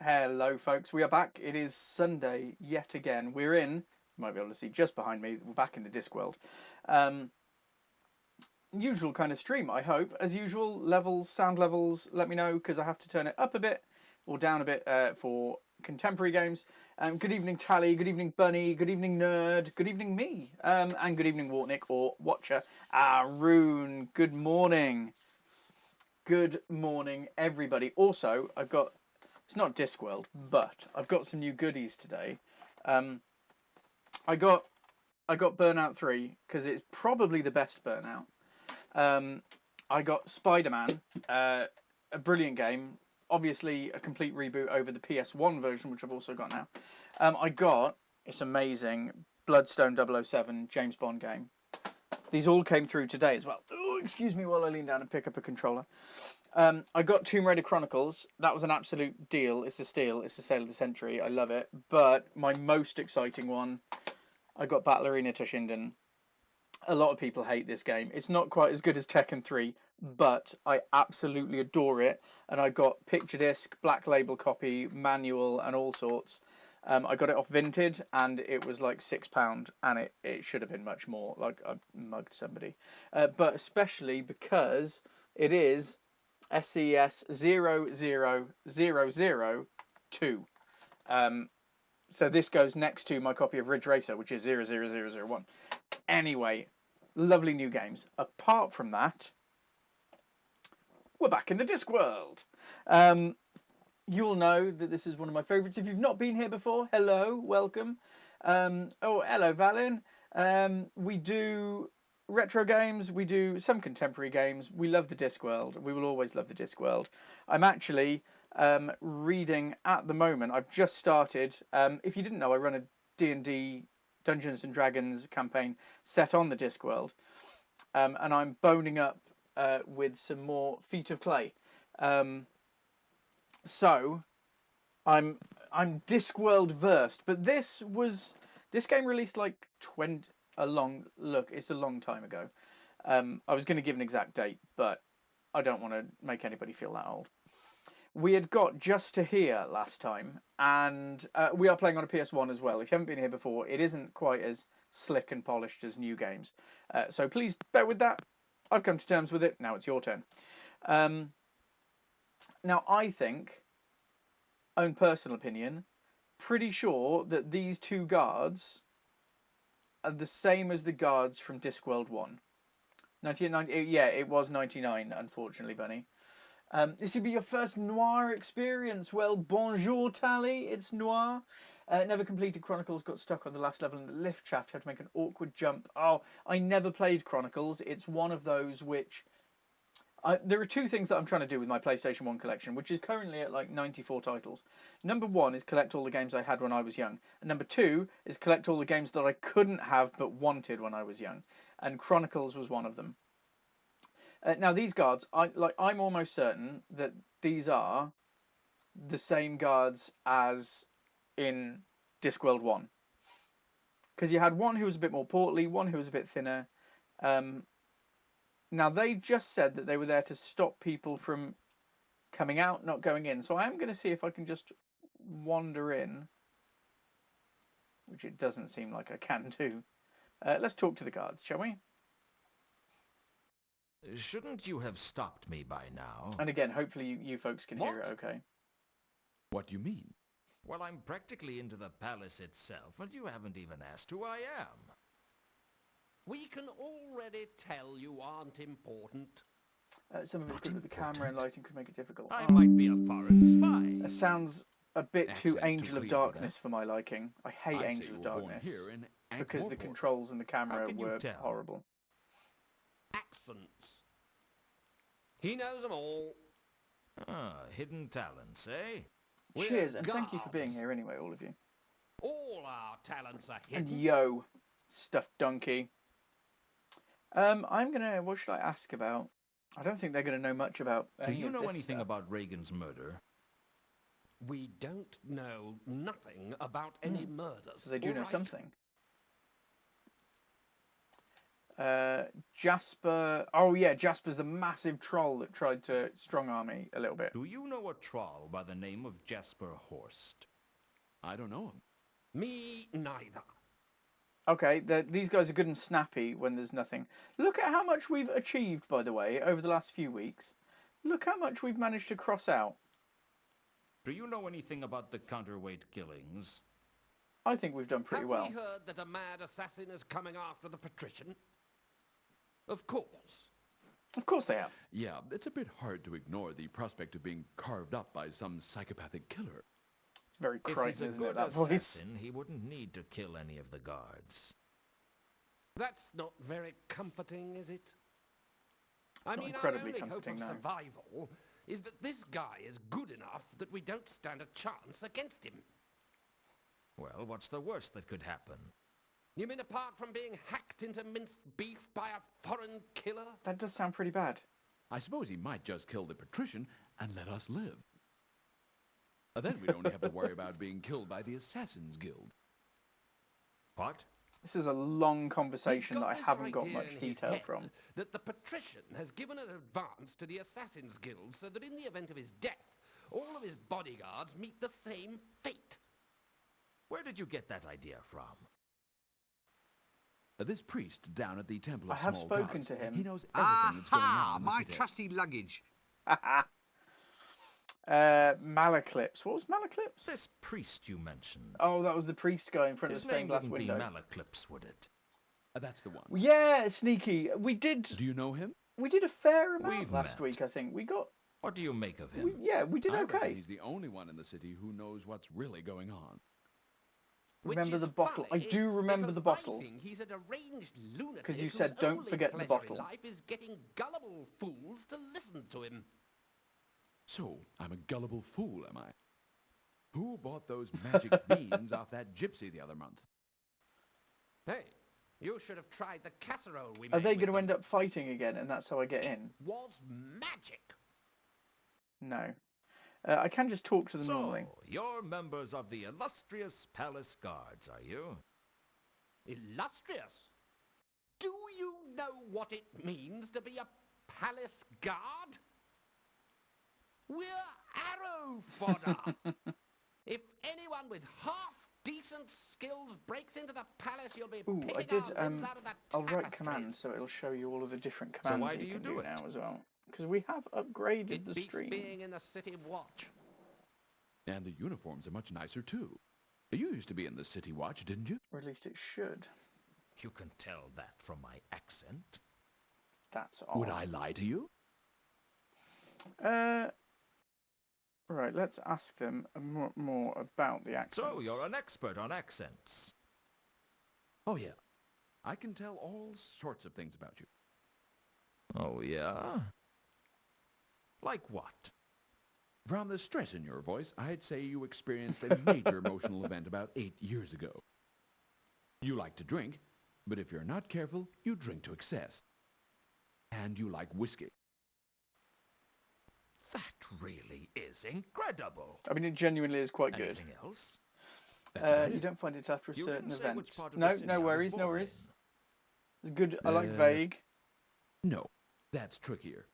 Hello, folks. We are back. It is Sunday yet again. We're in, you might be able to see just behind me, we're back in the Discworld. Usual kind of stream, I hope. As usual, sound levels, let me know, because I have to turn it up a bit or down a bit for contemporary games. Good evening, Tally. Good evening, Bunny. Good evening, Nerd. Good evening, me. And good evening, Wartnick or Watcher. Rune. Good morning. Good morning, everybody. Also, I've got... It's not Discworld, but I've got some new goodies today. I got Burnout 3 because it's probably the best Burnout. I got Spider-Man, a brilliant game. Obviously, a complete reboot over the PS1 version, which I've also got now. I got, it's amazing, Bloodstone 007 James Bond game. These all came through today as well. Oh, excuse me while I lean down and pick up a controller. I got Tomb Raider Chronicles. That was an absolute deal. It's a steal. It's the sale of the century. I love it. But my most exciting one, I got Battle Arena Toshinden. A lot of people hate this game. It's not quite as good as Tekken 3, but I absolutely adore it. And I got picture disc, black label copy, manual, and all sorts. I got it off Vinted, and it was like £6, and it should have been much more. Like, I mugged somebody. But especially because it is SCS 00002. So this goes next to my copy of Ridge Racer, which is 00001. Anyway, lovely new games. Apart from that, we're back in the Discworld. You'll know that this is one of my favourites. If you've not been here before, hello, welcome. Hello, Valin. We do retro games, we do some contemporary games. We love the Discworld. We will always love the Discworld. I'm actually reading at the moment. I've just started. If you didn't know, I run a D&D Dungeons and Dragons campaign set on the Discworld, and I'm boning up with some more Feet of Clay. So I'm Discworld versed, but this game released like it's a long time ago. I was going to give an exact date, but I don't want to make anybody feel that old. We had got Just to Hear last time, and we are playing on a PS1 as well. If you haven't been here before, it isn't quite as slick and polished as new games. So please bear with that. I've come to terms with it. Now it's your turn. Now, I think, own personal opinion, pretty sure that these two guards are the same as the guards from Discworld 1. 1990, yeah, it was 99, unfortunately, Bunny. This would be your first Noir experience. Well, bonjour, Tally. It's Noir. Never completed Chronicles, got stuck on the last level in the lift shaft, had to make an awkward jump. Oh, I never played Chronicles. It's one of those which... there are two things that I'm trying to do with my PlayStation 1 collection, which is currently at like 94 titles. Number one is collect all the games I had when I was young. And number two is collect all the games that I couldn't have but wanted when I was young. And Chronicles was one of them. Now these guards, I'm almost certain that these are the same guards as in Discworld 1. Because you had one who was a bit more portly, one who was a bit thinner. Now, they just said that they were there to stop people from coming out, not going in. So I am going to see if I can just wander in, which it doesn't seem like I can do. Let's talk to the guards, shall we? Shouldn't you have stopped me by now? And again, hopefully you folks can hear it okay. What do you mean? Well, I'm practically into the palace itself, and you haven't even asked who I am. We can already tell you aren't important. Some of it's good with the camera and lighting could make it difficult. I might be a foreign spy. That sounds a bit too Angel of Darkness for my liking. I hate Angel of Darkness because the controls and the camera were horrible. Accents. He knows them all. Hidden talents, eh? Cheers, and thank you for being here anyway, all of you. All our talents are hidden. And yo, stuffed donkey. I'm gonna... What should I ask about? I don't think they're gonna know much about any Do you know of this anything stuff. about Reagan's murder? We don't know nothing about any murders. So they do know something. Jasper. Oh yeah, Jasper's the massive troll that tried to strong arm me a little bit. Do you know a troll by the name of Jasper Horst? I don't know him. Me neither. Okay, these guys are good and snappy when there's nothing. Look at how much we've achieved, by the way, over the last few weeks. Look how much we've managed to cross out. Do you know anything about the counterweight killings? I think we've done pretty Have well. we heard that a mad assassin is coming after the patrician? Of course. Of course they have. Yeah, it's a bit hard to ignore the prospect of being carved up by some psychopathic killer. It's very If he's Crichton, a isn't it, good that voice? assassin, he wouldn't need to kill any of the guards. That's not very comforting, is it? I not mean, incredibly our only hope comforting, of no. survival is that this guy is good enough that we don't stand a chance against him. Well, what's the worst that could happen? You mean apart from being hacked into minced beef by a foreign killer? That does sound pretty bad. I suppose he might just kill the patrician and let us live. Then we'd only have to worry about being killed by the Assassin's Guild. What? This is a long conversation He's that I this haven't got idea much in his detail head from. That the patrician has given an advance to the Assassin's Guild so that in the event of his death, all of his bodyguards meet the same fate. Where did you get that idea from? This priest down at the Temple of I have Small spoken Gods, to him. he knows everything that's going on in the My city. trusty luggage. Malaclips. What was Malaclips? This priest you mentioned. Oh, that was the priest guy in front of His the stained name glass wouldn't be window. Malaclips, would it? That's the one. Yeah, sneaky. We did Do you know him? a fair amount We've last met. week, I think. We What do you make of him? we did I reckon okay. he's the only one in the city who knows what's really going on. Which Remember is the bottle. I funny, do remember because the bottle. I think he's a deranged lunatic 'Cause you whose said, "Don't only forget the pleasure in bottle." life is getting gullible fools to listen to him. So, I'm a gullible fool, am I? Who bought those magic beans off that gypsy the other month? Hey, you should have tried the casserole we Are made they with going to them. end up fighting again, and that's how I get in? Was magic. No. I can just talk to them So, normally. you're members of the illustrious palace guards, are you? Illustrious. Do you know what it means to be a palace guard? We're arrow fodder. If anyone with half-decent skills breaks into the palace, you'll be Ooh, I picking did. our limbs out of the I'll write tapestries. commands so it'll show you all of the different So commands why that do you you can do do it? now as well. Because we have upgraded It the beats stream. being in the city watch. And the uniforms are much nicer, too. You used to be in the City Watch, didn't you? Or at least it should. You can tell that from my accent. That's odd. Would I lie to you? Right, let's ask them more about the accents. So, you're an expert on accents. Oh, yeah. I can tell all sorts of things about you. Oh, yeah? Like what? From the stress in your voice, I'd say you experienced a major emotional event about 8 years ago. You like to drink, but if you're not careful, you drink to excess. And you like whiskey. That really is incredible. I mean, it genuinely is quite good. Anything else? That's about You it. don't find it after a You certain didn't say event. which part of No, the city I no was worries, no born worries. in. It's good. I like Uh, vague. No, that's trickier.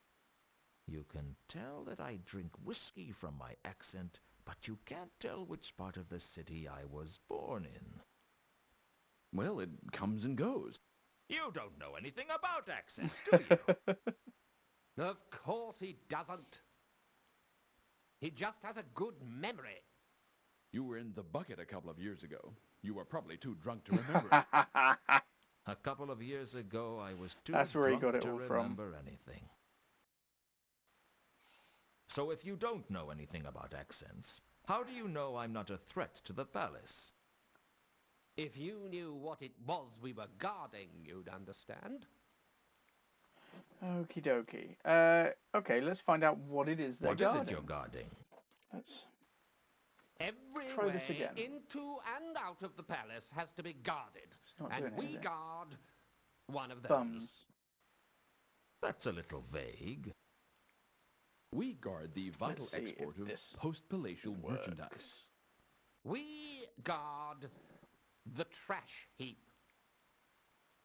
You can tell that I drink whiskey from my accent, but you can't tell which part of the city I was born in. Well, it comes and goes. You don't know anything about accents, do you? Of course he doesn't. He just has a good memory. You were in the bucket a couple of years ago. You were probably too drunk to remember it. A couple of years ago, I was too That's where he drunk got it to all from. remember anything. So if you don't know anything about accents, how do you know I'm not a threat to the palace? If you knew what it was we were guarding, you'd understand. Okie dokie. Okay, let's find out what it is they're What is guarding. it you're guarding? Let's Every Try this way again. into and out of the palace has to be guarded. It's not And doing it, we is it? guard one of those. bums. That's a little vague. We guard the vital Let's see export if of this post-palatial merchandise. Works. We guard the trash heap.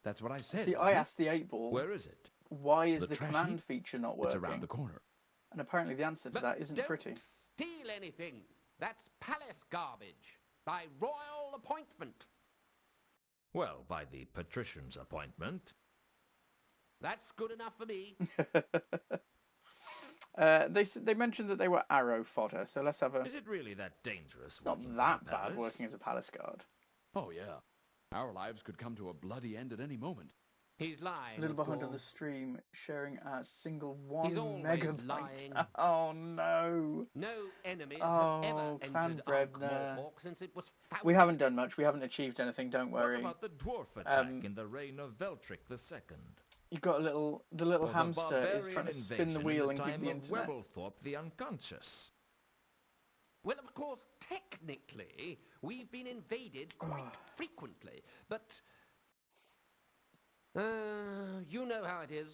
That's what I said. See, I wasn't it? asked the 8-ball, Where is it? why is The the trash command heap? feature not It's working? around the corner. And apparently the answer to But that isn't don't pretty. steal anything. That's palace garbage. By royal appointment. Well, by the patrician's appointment. That's good enough for me. They mentioned that they were arrow fodder, so let's have a... Is it really that dangerous? It's not working for that the bad palace? working as a palace guard. Oh, yeah. Our lives could come to a bloody end at any moment. He's lying. A little of behind on the course. stream, sharing a single 1 always megabyte. lying. Oh no! No enemies Oh, have ever Clan entered Brebner. Ankh-Morpork since it was founded. We haven't done much. We haven't achieved anything. Don't What worry. about the dwarf attack in the reign of Veltric II? You've got the little Or hamster the is trying to spin the invasion wheel in and the keep time the of internet. Webblethorpe the Unconscious? Well, of course, technically, we've been invaded quite frequently, but... you know how it is.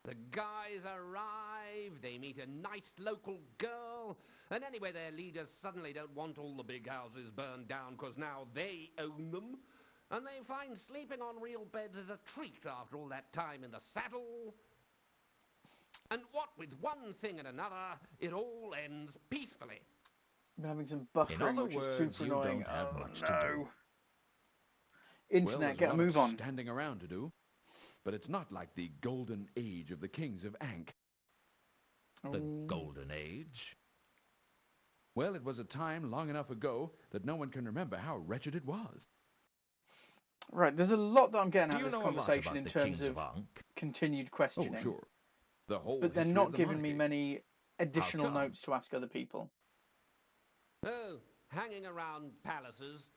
The guys arrive, they meet a nice local girl, and anyway their leaders suddenly don't want all the big houses burned down because now they own them, and they find sleeping on real beds is a treat after all that time in the saddle. And what with one thing and another, it all ends peacefully. I'm having some In buffering, other which words, is super you annoying. don't have Oh much to no! do. Internet, Well, there's get a lot move of on. standing around to do. But it's not like the golden age of the kings of Ankh. The Oh. Golden Age? Well, it was a time long enough ago that no one can remember how wretched it was. Right, there's a lot that I'm getting Do out you of this know a lot conversation about in the terms kings of of Ankh? continued Oh, questioning. sure. The whole But they're history not of the giving me monarchy. many additional come? notes to ask other people. Oh, hanging around palaces.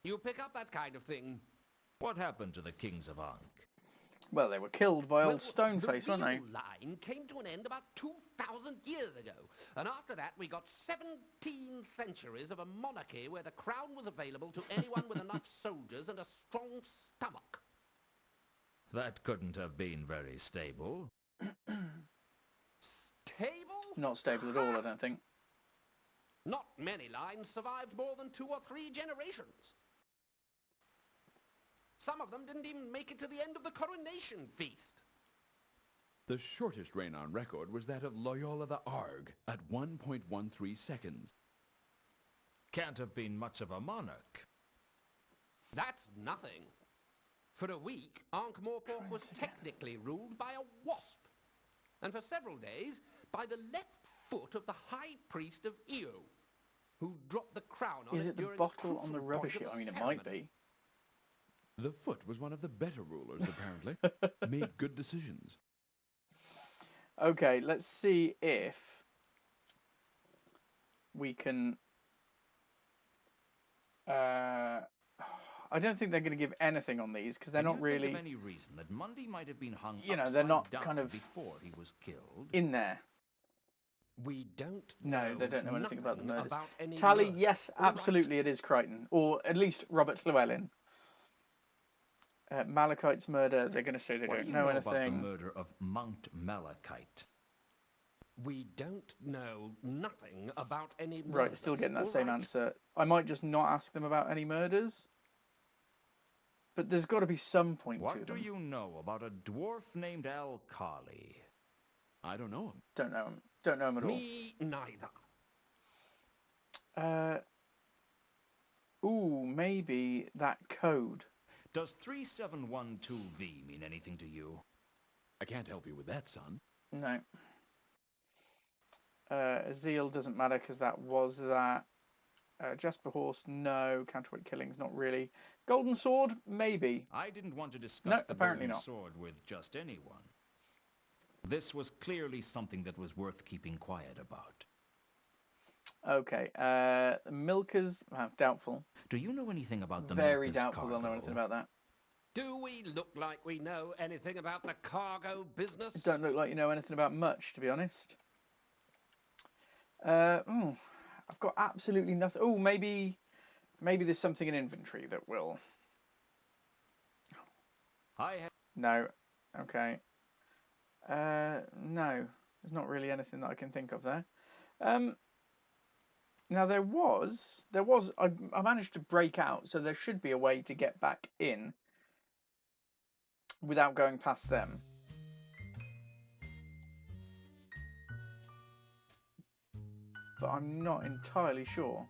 You pick up that kind of thing. What happened to the kings of Ankh? Well, they were killed by old the Stoneface, weren't they? real line came to an end about 2,000 years ago. And after that, we got 17 centuries of a monarchy where the crown was available to anyone with enough soldiers and a strong stomach. That couldn't have been very stable. Stable? Not stable at all, I don't think. Not many lines survived more than 2 or 3 generations. Some of them didn't even make it to the end of the coronation feast. The shortest reign on record was that of Loyola the Arg at 1.13 seconds. Can't have been much of a monarch. That's nothing. For a week, Ankh-Morpork was technically ruled by a wasp. And for several days, by the left foot of the high priest of Io, who dropped the crown on Is it it the during bottle on the crucial rubbish point heap? of I mean, the it might ceremony. be. The foot was one of the better rulers, apparently. Made good decisions. Okay, let's see if we can... I don't think they're going to give anything on these, because they're Can not you really think of any reason that Mundy might have been hung You know, they're upside not down kind of before he was killed? in there. We don't No, know they don't know anything about the nothing murders. about any Tally, murders. yes, All right. absolutely it is Crichton. Or at least Robert Llewellyn. Malachite's murder, they're going to say they What don't do you know know about the anything. murder of Mount Malachite? We don't know nothing about any murders. Right, still getting that All same right. answer. I might just not ask them about any murders. But there's got to be some point to What do them. you know about a dwarf named Al-Khali? I don't know him. Don't know him. Don't know him at all. Me neither. Ooh, maybe that code. Does 3712V mean anything to you? I can't help you with that, son. No. Zeal doesn't matter because that was that. Jasper Horse, no. Counterweight Killings, not really. Golden Sword, maybe. I didn't want to discuss No, the apparently golden not. sword with just anyone. This was clearly something that was worth keeping quiet about. Okay. Milkers, doubtful. Do you know anything about the Very Milkers doubtful they'll know cargo? anything about that. Do we look like we know anything about the cargo business? It don't look like you know anything about much, to be honest. I've got absolutely nothing. Oh, maybe there's something in inventory that will. I have No. Okay. No. There's not really anything that I can think of there. Now there was I managed to break out, so there should be a way to get back in. without going past them. But I'm not entirely sure.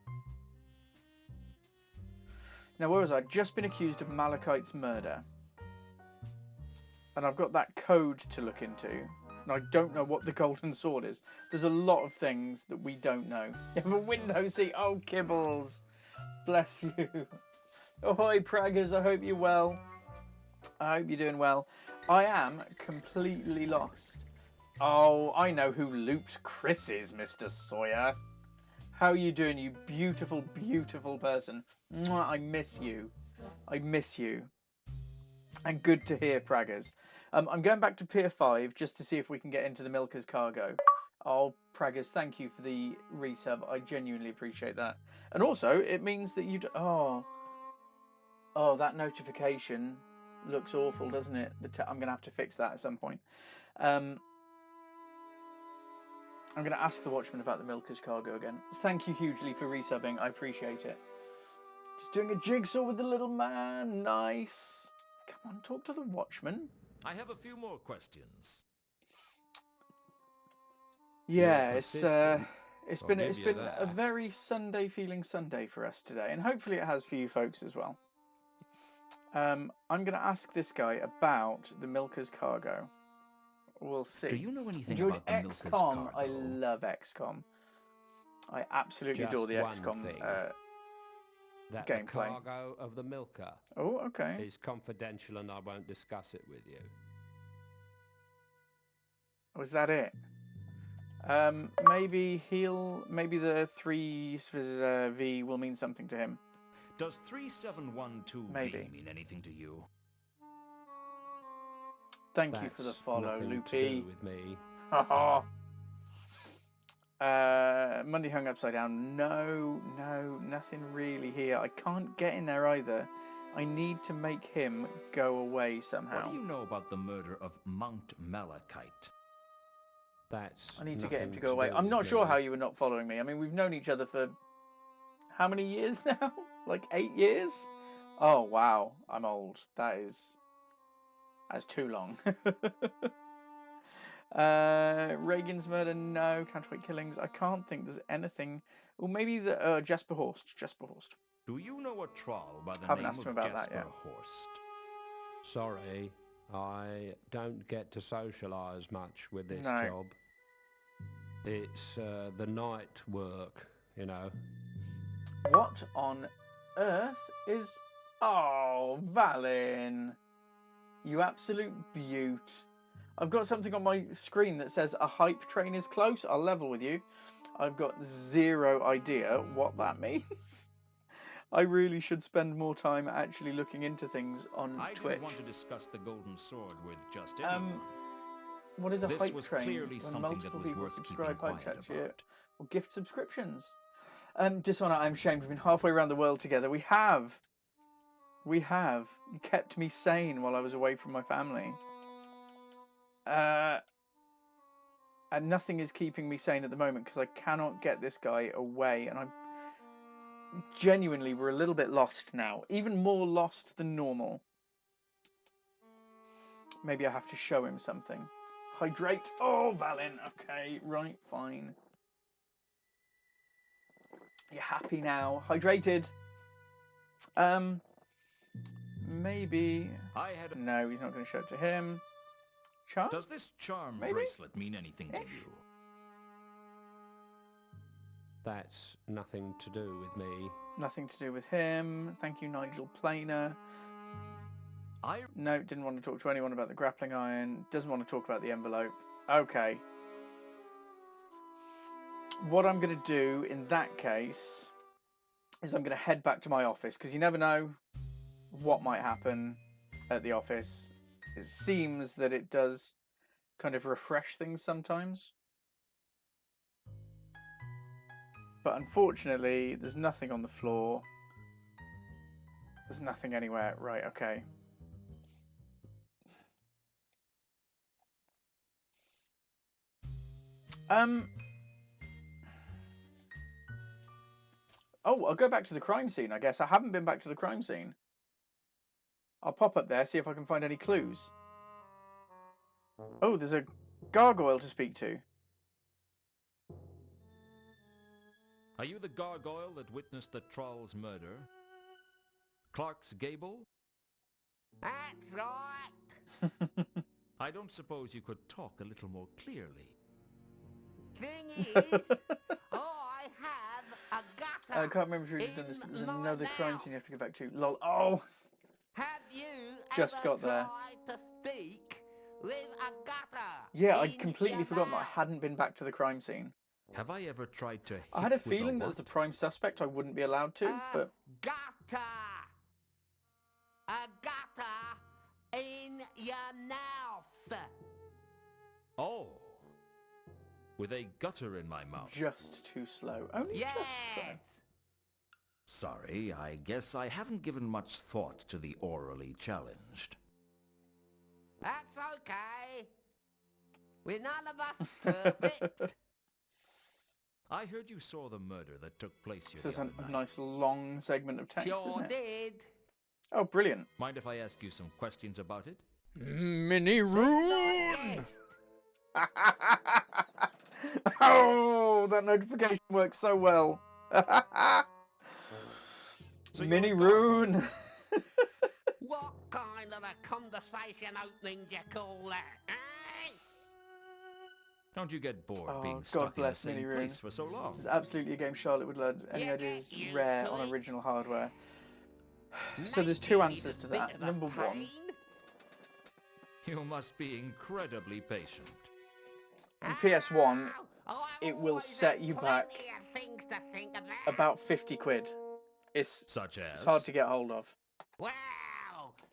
Now, where was I? I'd just been accused of Malachite's murder. And I've got that code to look into. And I don't know what the golden sword is. There's a lot of things that we don't know. You have a window seat. Oh, Kibbles. Bless you. Ahoy, Praggers. I hope you're well. I hope you're doing well. I am completely lost. Oh, I know who looped Chris is, Mr. Sawyer. How are you doing, you beautiful, beautiful person? Mwah, I miss you. I miss you. And good to hear, Praggers. I'm going back to Pier 5 just to see if we can get into the Milker's cargo. Oh, Praggers, thank you for the resub. I genuinely appreciate that. And also, it means that you... Oh, that notification looks awful, doesn't it? I'm going to have to fix that at some point. I'm going to ask the Watchman about the Milker's cargo again. Thank you hugely for resubbing. I appreciate it. Just doing a jigsaw with the little man. Nice. Come on, talk to the Watchman. I have a few more questions. Yeah, You're it's persistent. been I'll it's give you been a that. very Sunday feeling Sunday for us today, and hopefully it has for you folks as well. I'm going to ask this guy about the Milker's cargo. We'll see. Do you know anything Enjoyed about the Milker's XCOM. cargo? I love XCOM. I absolutely Just adore the one XCOM thing. That gameplay. the cargo of the Milker Oh, okay. is confidential and I won't discuss it with you. Was that it? Maybe the 3V will mean something to him. Does 3712 Maybe. mean anything to you? Thank you for the That's follow, nothing to Loopy. do with me. Monday hung upside down. No, nothing really here. I can't get in there either. I need to make him go away somehow. What do you know about the murder of Mount Malachite? That's I need to get him nothing to go away. do I'm with not sure me. how you were not following me. I mean, we've known each other for how many years now? Like 8 years? Oh, wow. I'm old. That's too long. Reagan's murder, no. Counterfeit killings. I can't think there's anything. Well, maybe the Jasper Horst. Do you know a troll by the Haven't name asked of him about that Jasper yet. Horst? Sorry, I don't get to socialise much with this No. job. It's the night work, you know. What on earth is... Oh, Valin. You absolute beaut. I've got something on my screen that says a hype train is close. I'll level with you. I've got zero idea what that means. I really should spend more time actually looking into things on I Twitch. didn't want to discuss the golden sword with just anyone. What is a This hype was train? clearly when something multiple that was people worth subscribe keeping hype quiet chat about. or gift subscriptions. Dishonor, I'm ashamed. We've been halfway around the world together. We have. You kept me sane while I was away from my family. And nothing is keeping me sane at the moment because I cannot get this guy away. And I'm genuinely, we're a little bit lost now. Even more lost than normal. Maybe I have to show him something. Hydrate. Oh, Valin. Okay, right, fine. You're happy now. Hydrated. Maybe. No, he's not going to show it to him. Charm? Does this charm Maybe? bracelet mean anything to Ish. you? That's nothing to do with me. Nothing to do with him. Thank you, Nigel Planer. No, didn't want to talk to anyone about the grappling iron. Doesn't want to talk about the envelope. Okay. What I'm going to do in that case is I'm going to head back to my office because you never know what might happen at the office. It seems that it does kind of refresh things sometimes. But unfortunately, there's nothing on the floor. There's nothing anywhere. Right, okay. Oh, I'll go back to the crime scene, I guess. I haven't been back to the crime scene. I'll pop up there, see if I can find any clues. Oh, there's a gargoyle to speak to. Are you the gargoyle that witnessed the troll's murder? Clark's Gable? That's right. I don't suppose you could talk a little more clearly. Thing is, I have a gutter. I can't remember if you've done this, but there's in my another crime mouth. scene you have to go back to. Lol. Oh! Have you Just ever got there. tried to speak with a gutter? Yeah, I'd in completely your forgotten that I mouth? hadn't been back to the crime scene. Have I ever tried to hit I had a with feeling that as the what? prime suspect I wouldn't be allowed to, but... Gutter. A gutter in your mouth. Oh! With a gutter in my mouth. just too slow. Only Yes. just though. Sorry, I guess I haven't given much thought to the orally challenged. That's okay. We're none of us perfect. I heard you saw the murder that took place here This is the a other night. nice long segment of text, Sure isn't it? did. Oh, brilliant. Mind if I ask you some questions about it? Mini Rune! Oh, that notification works so well. So you're Mini a gargoyle. Rune! What kind of a conversation opening do you call that, eh? Don't you get bored Oh, being God stuck in the bless same Mini Rune. place for so long? This is absolutely a game Charlotte would learn. Any Yeah, ideas? get used Rare to on it. original hardware. So there's two Maybe answers a to bit that. of a Number one, pain. You must be incredibly patient. on PS1, Oh, I've it will always set had you back plenty of things to think about. about 50 quid. It's Such as? hard to get hold of. Well,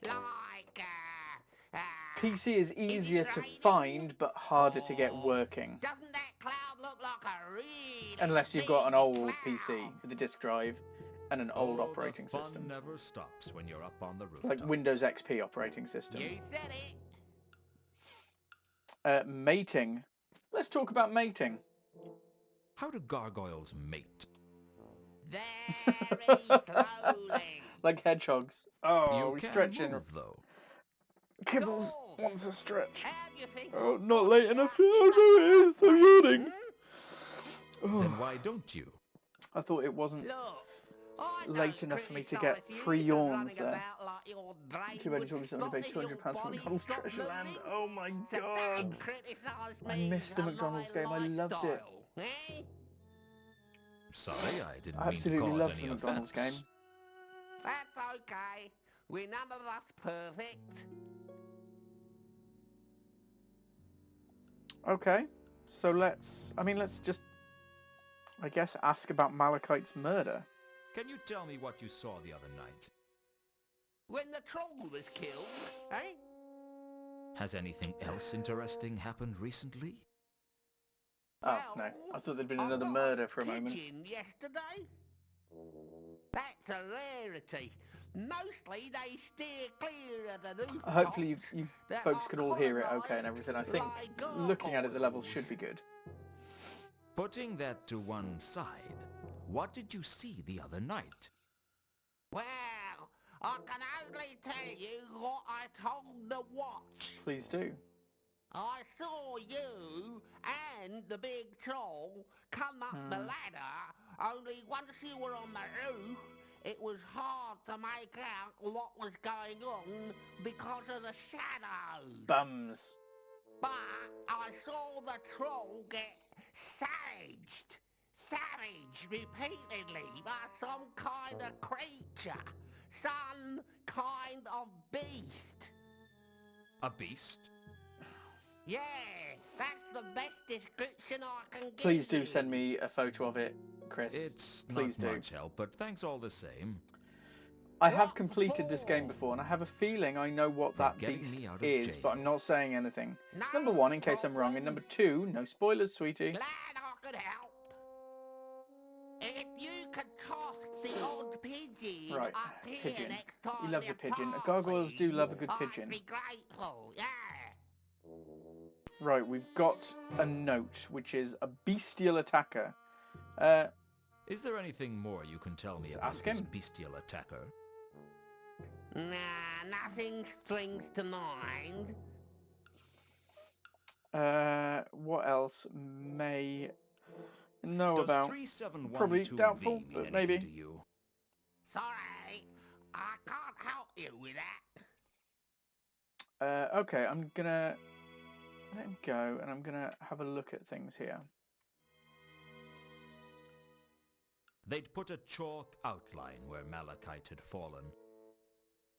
like, PC is easier to raining? find, but harder to get Oh. working. Doesn't that cloud look like a really Unless you've got an big old cloud? PC with a disk drive and an old Oh, operating the fun system. never stops when you're up on the roof. Like Windows XP operating system. You said it. Mating. Let's talk about mating. How do gargoyles mate? Very slowly. Like hedgehogs. Oh, you we can stretch in. move, though. Kibbles Cool. wants a stretch. How do you think Oh, we'll not put late you enough up to. in Oh the no, it is. I'm first yawning. place, Then Oh, why don't you? I thought it wasn't. Look, I Late don't enough for me to criticise get you 3 for yawns running there. about like your brain Too bad you was told me somebody paid spotted, your £200 for body McDonald's stopped Treasure Land. moving. Oh my So god. don't criticise I me missed the for McDonald's my game. I loved it. lifestyle, eh? Sorry, I didn't I mean to absolutely cause loved any the McDonald's offense. game. That's okay. We're none of us perfect. Okay, so let's just, I guess, ask about Malachite's murder. Can you tell me what you saw the other night? When the troll was killed, eh? Has anything else interesting happened recently? Oh, no. I thought there'd been I another got murder for a moment. pigeon yesterday. That's a rarity. Mostly they steer clear of the rooftops. Hopefully you that folks are could all hear it okay and colonised everything. I think like looking at it, the levels gargoyles. should be good. Putting that to one side, what did you see the other night? Well, I can only tell you what I told the watch. Please do. I saw you and the big troll come up the ladder, only once you were on the roof, it was hard to make out what was going on because of the shadows. Bums. But I saw the troll get savaged repeatedly by some kind of creature, some kind of beast. A beast? Yeah, that's the best description I can give Please do you. send me a photo of it, Chris. It's Please not do. much help, but thanks all the same. I have completed this game before, and I have a feeling I know what that getting beast me out of is, jail. but I'm not saying anything. No Number one, in case I'm wrong, and problem. number two, no spoilers, sweetie. Glad I could help. If you could toss the odd pigeon Right, up here pigeon. next time He loves you a pigeon. pass Gargoyles me, do love a good pigeon. I'd be grateful, yeah. Right, we've got a note, which is a bestial attacker. Is there anything more you can tell me Just about ask this him. bestial attacker? Nah, nothing springs to mind. What else may know Does about? 3712V Probably doubtful, mean but anything maybe. to you? Sorry, I can't help you with that. Okay, I'm gonna let him go, and I'm gonna have a look at things here. They'd put a chalk outline where Malachite had fallen.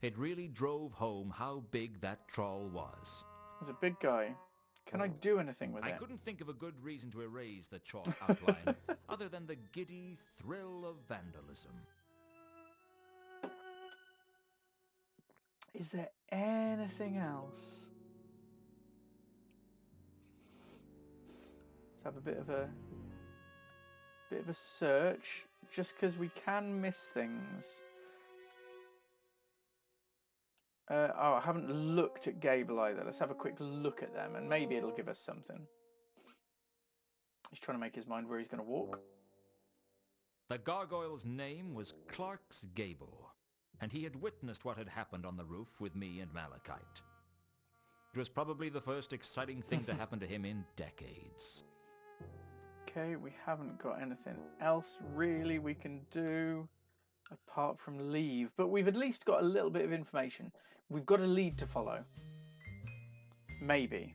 It really drove home how big that troll was. He's a big guy. Can I do anything with I it? couldn't think of a good reason to erase the chalk outline other than the giddy thrill of vandalism. Is there anything else? Let's have a bit of a search, just because we can miss things. Oh, I haven't looked at Gable either. Let's have a quick look at them, and maybe it'll give us something. He's trying to make his mind where he's going to walk. The gargoyle's name was Clark's Gable, and he had witnessed what had happened on the roof with me and Malachite. It was probably the first exciting thing to happen to him in decades. Okay, we haven't got anything else really we can do apart from leave, but we've at least got a little bit of information. We've got a lead to follow. Maybe.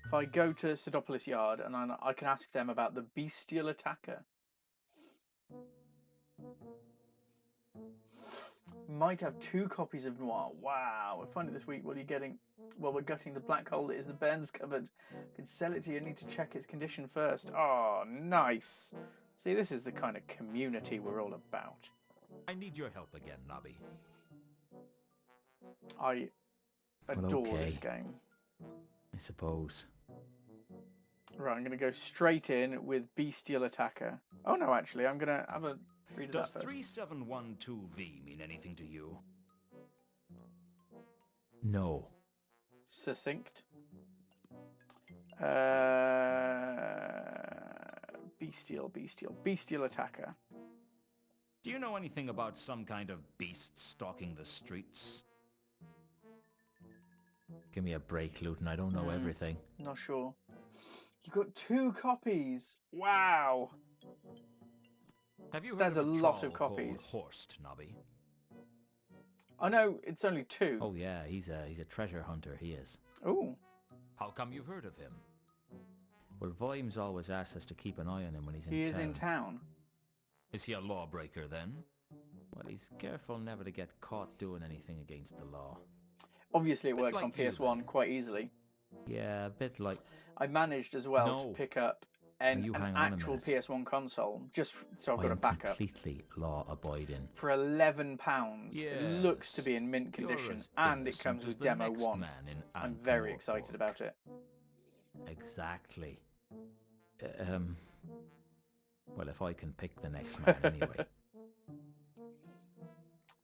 If I go to Sidopolis Yard and I can ask them about the bestial attacker. Might have 2 copies of Noir. Wow, we're finding this week. What are you getting? Well, we're gutting the black hole that is the Bairns cupboard. Can sell it to you. Need to check its condition first. Oh, nice. See, this is the kind of community we're all about. I need your help again, Nobby. I adore okay. this game. I suppose. Right, I'm going to go straight in with Bestial Attacker. Oh, no, actually, I'm going to have a read of Does that first. 3712V mean anything to you? No. Succinct. Bestial Attacker. Do you know anything about some kind of beast stalking the streets? Give me a break, Luton. I don't know everything. Not sure. You got 2 copies. Wow. Have you heard There's of a a lot of troll copies. called Horst, Nobby? I know it's only 2. Oh yeah, he's a treasure hunter. He is. Oh. How come you've heard of him? Well, Vimes always asks us to keep an eye on him when he's in He town. is in town. Is he a lawbreaker then? Well, he's careful never to get caught doing anything against the law. Obviously, it Bit works like on you, PS1 then. quite easily. Yeah, a bit like... I managed as well to No. pick up an You hang on a actual minute. PS1 console, just so I've got a I'm backup. completely law-abiding. For £11. It Yes. looks to be in mint You're condition, as and it innocent comes as with the Demo next 1. man in I'm very Ankh-Morpork. excited about it. Exactly. Well, if I can pick the next man anyway.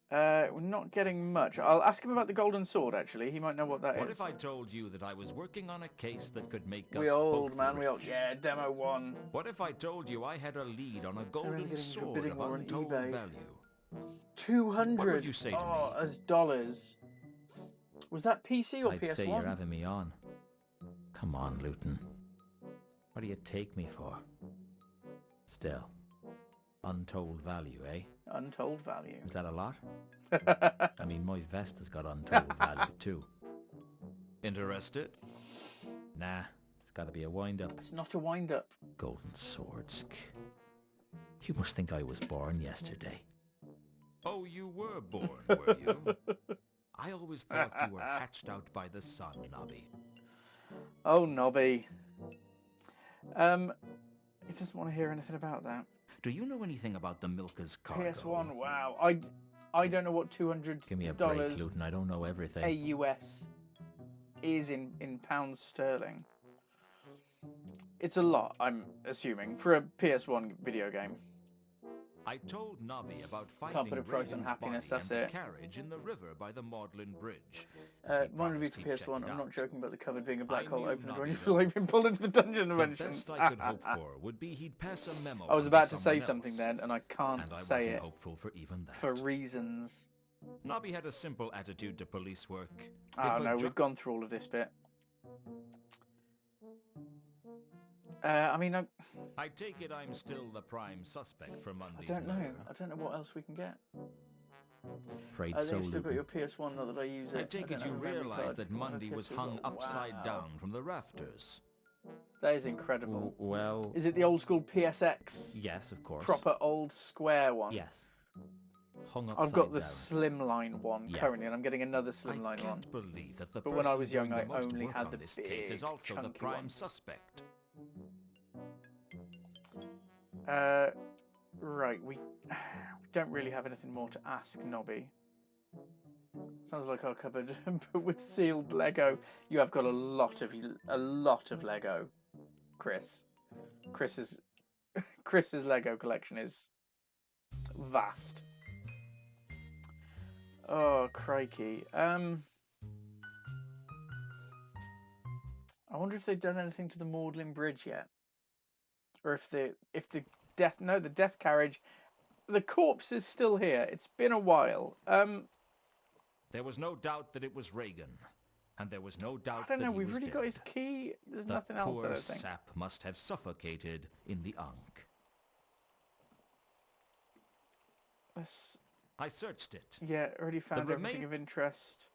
We're not getting much. I'll ask him about the golden sword, actually. He might know what that is. What if I told you that I was working on a case that could make us We old, both man. We old. rich? Yeah, Demo 1. What if I told you I had a lead on a golden getting for sword bidding of war on untold eBay. value? 200. What would you say to oh, me? as dollars. Was that PC or I'd PS1? say you're having me on. Come on, Luton. What do you take me for? Still, untold value, eh? Untold value. Is that a lot? I mean, my vest has got untold value too. Interested? Nah, it's got to be a wind-up. It's not a wind-up. Golden swords. You must think I was born yesterday. Oh, you were born, were you? I always thought you were hatched out by the sun, Nobby. Oh, Nobby. He doesn't want to hear anything about that. Do you know anything about the Milker's cargo? PS1, wow. I don't know what $200 Give me a break, Luton. I don't know everything. AUS is in pounds sterling. It's a lot, I'm assuming, for a PS1 video game. I told Nobby about Can't finding put a price on Raven's happiness, body that's and it. the carriage in the river by the Magdalen Bridge. Mine would be promised for he'd check PS1. it I'm not out. joking about the cupboard being a black I hole knew opened or Nobby anything though. like being pulled into the dungeon The dimensions. best I could hope for would be he'd pass a memo I was on about to someone say something else, then, and I can't and I say wasn't it hopeful for even that. for reasons. Nobby had a simple attitude to police work. Oh no, we've gone through all of this bit. I mean, I take it I'm still the prime suspect for I Monday's don't know. murder. I don't know what else we can get. Afraid I so, think you've still got Luton. your PS1, not that I use it. I take it don't you have a memory realize card. that One of Monday was PS2s. hung Oh, upside wow. down from the rafters. That is incredible. Well, Is it the old school PSX? yes, of course. Proper old square one? Yes. Hung upside I've got the down. slimline one Yeah. currently, and I'm getting another slimline I one. can't believe that the But when I person was young, doing I the most only work had on the this case is big, also the chunky prime one. suspect. Right, we don't really have anything more to ask Nobby. Sounds like our cupboard, but with sealed Lego. You have got a lot of Lego, Chris. Chris's Lego collection is vast. Oh crikey! I wonder if they've done anything to the Magdalen Bridge yet, or if the death carriage. The corpse is still here. It's been a while. There was no doubt that it was Reagan, and there was no doubt I don't know. that he We've was really dead. got his key. There's The nothing else. I poor don't think. sap must have suffocated in the Ankh. Let's, I searched it. yeah, already found The everything of interest.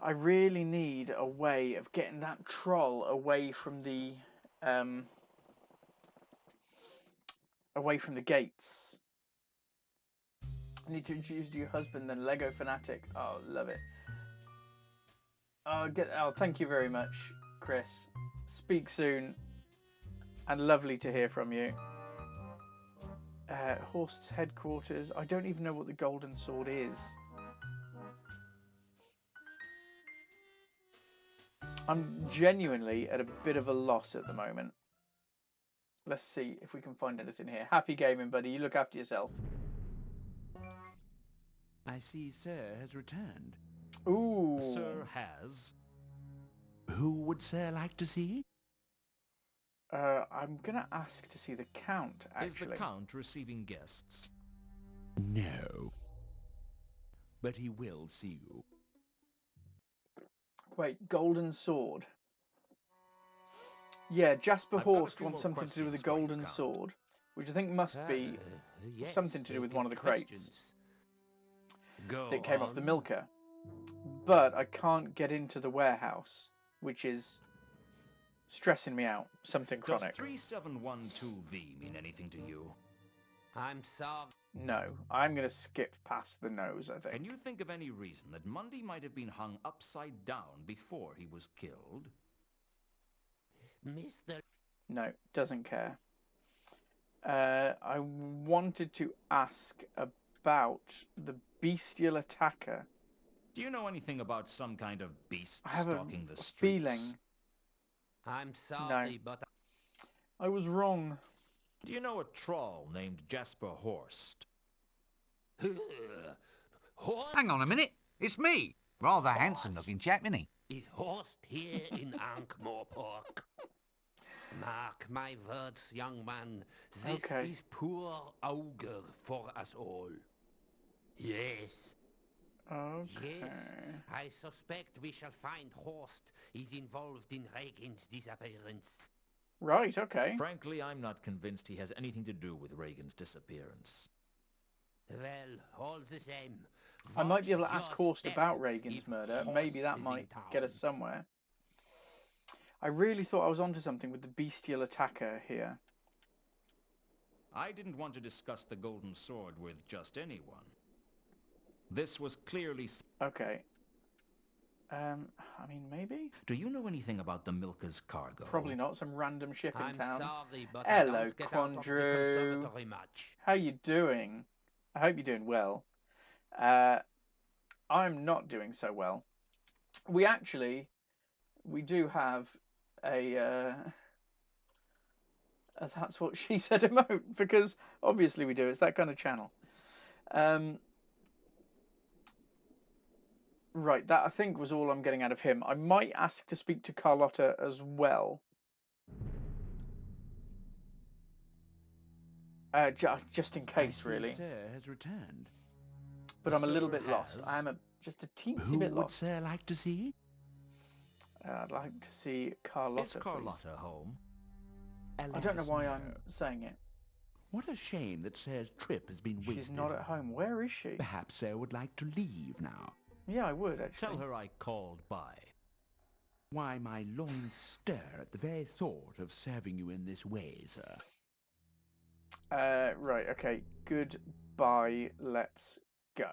I really need a way of getting that troll away from the gates. I need to introduce your husband, then Lego fanatic. Oh, love it. Oh, thank you very much, Chris. Speak soon, and lovely to hear from you. Horst's headquarters. I don't even know what the Golden Sword is. I'm genuinely at a bit of a loss at the moment. Let's see if we can find anything here. Happy gaming, buddy. You look after yourself. I see Sir has returned. Ooh. Sir has. Who would Sir like to see? I'm gonna ask to see the Count, actually. Is the Count receiving guests? No. But he will see you. Wait, Golden Sword. Yeah, Jasper I've got a Horst few wants more something to do with the questions for you, Golden Count. Sword, which I think must be Yes, something to do with one of the crates questions. Go that came off the on. milker. But I can't get into the warehouse, which is stressing me out. Something Does chronic. 3712V mean anything to you? I'm sorry. No, I'm going to skip past the nose, I think. Can you think of any reason that Monday might have been hung upside down before he was killed? Mr. No, doesn't care. I wanted to ask about the bestial attacker. Do you know anything about some kind of beast I have a stalking the streets? feeling. I'm sorry, but I was wrong. Do you know a troll named Jasper Horst? Horst Hang on a minute. It's me. Rather handsome-looking chap, isn't he? is Horst here in Ankh-Morpork. Mark my words, young man. This Okay. is poor augur for us all. Yes, Okay. yes. I suspect we shall find Horst is involved in Reagan's disappearance. Right, okay. Frankly, I'm not convinced he has anything to do with Reagan's disappearance. Well, all the same. I might be able to watch ask your Horst step about Reagan's if murder. Horst Maybe that is in might get us town. somewhere. I really thought I was onto something with the bestial attacker here. I didn't want to discuss the Golden Sword with just anyone. This was clearly... Okay. I mean, maybe? Do you know anything about the Milker's cargo? Probably not. Some random ship in I'm town. sorry, but Hello, I don't get out of the Quandrew. conservatory much. How you doing? I hope you're doing well. I'm not doing so well. We do have a that's what she said emote, because obviously we do. It's that kind of channel. Right, that I think was all I'm getting out of him. I might ask to speak to Carlotta as well. Just in I case, see really. Sir has returned. but I'm a little Sir bit lost. has. I am just a teensy Who bit would lost. Sir like to see? I'd like to see Carlotta, Is Carlotta please. home? I don't know Alas, why no. I'm saying it. What a shame that Sir's trip has been wasted. She's not at home. Where is she? Perhaps Sir would like to leave now. Yeah, I would, actually. Tell her I called by. Why, my loins stir at the very thought of serving you in this way, sir. Right, okay. Goodbye. Let's go.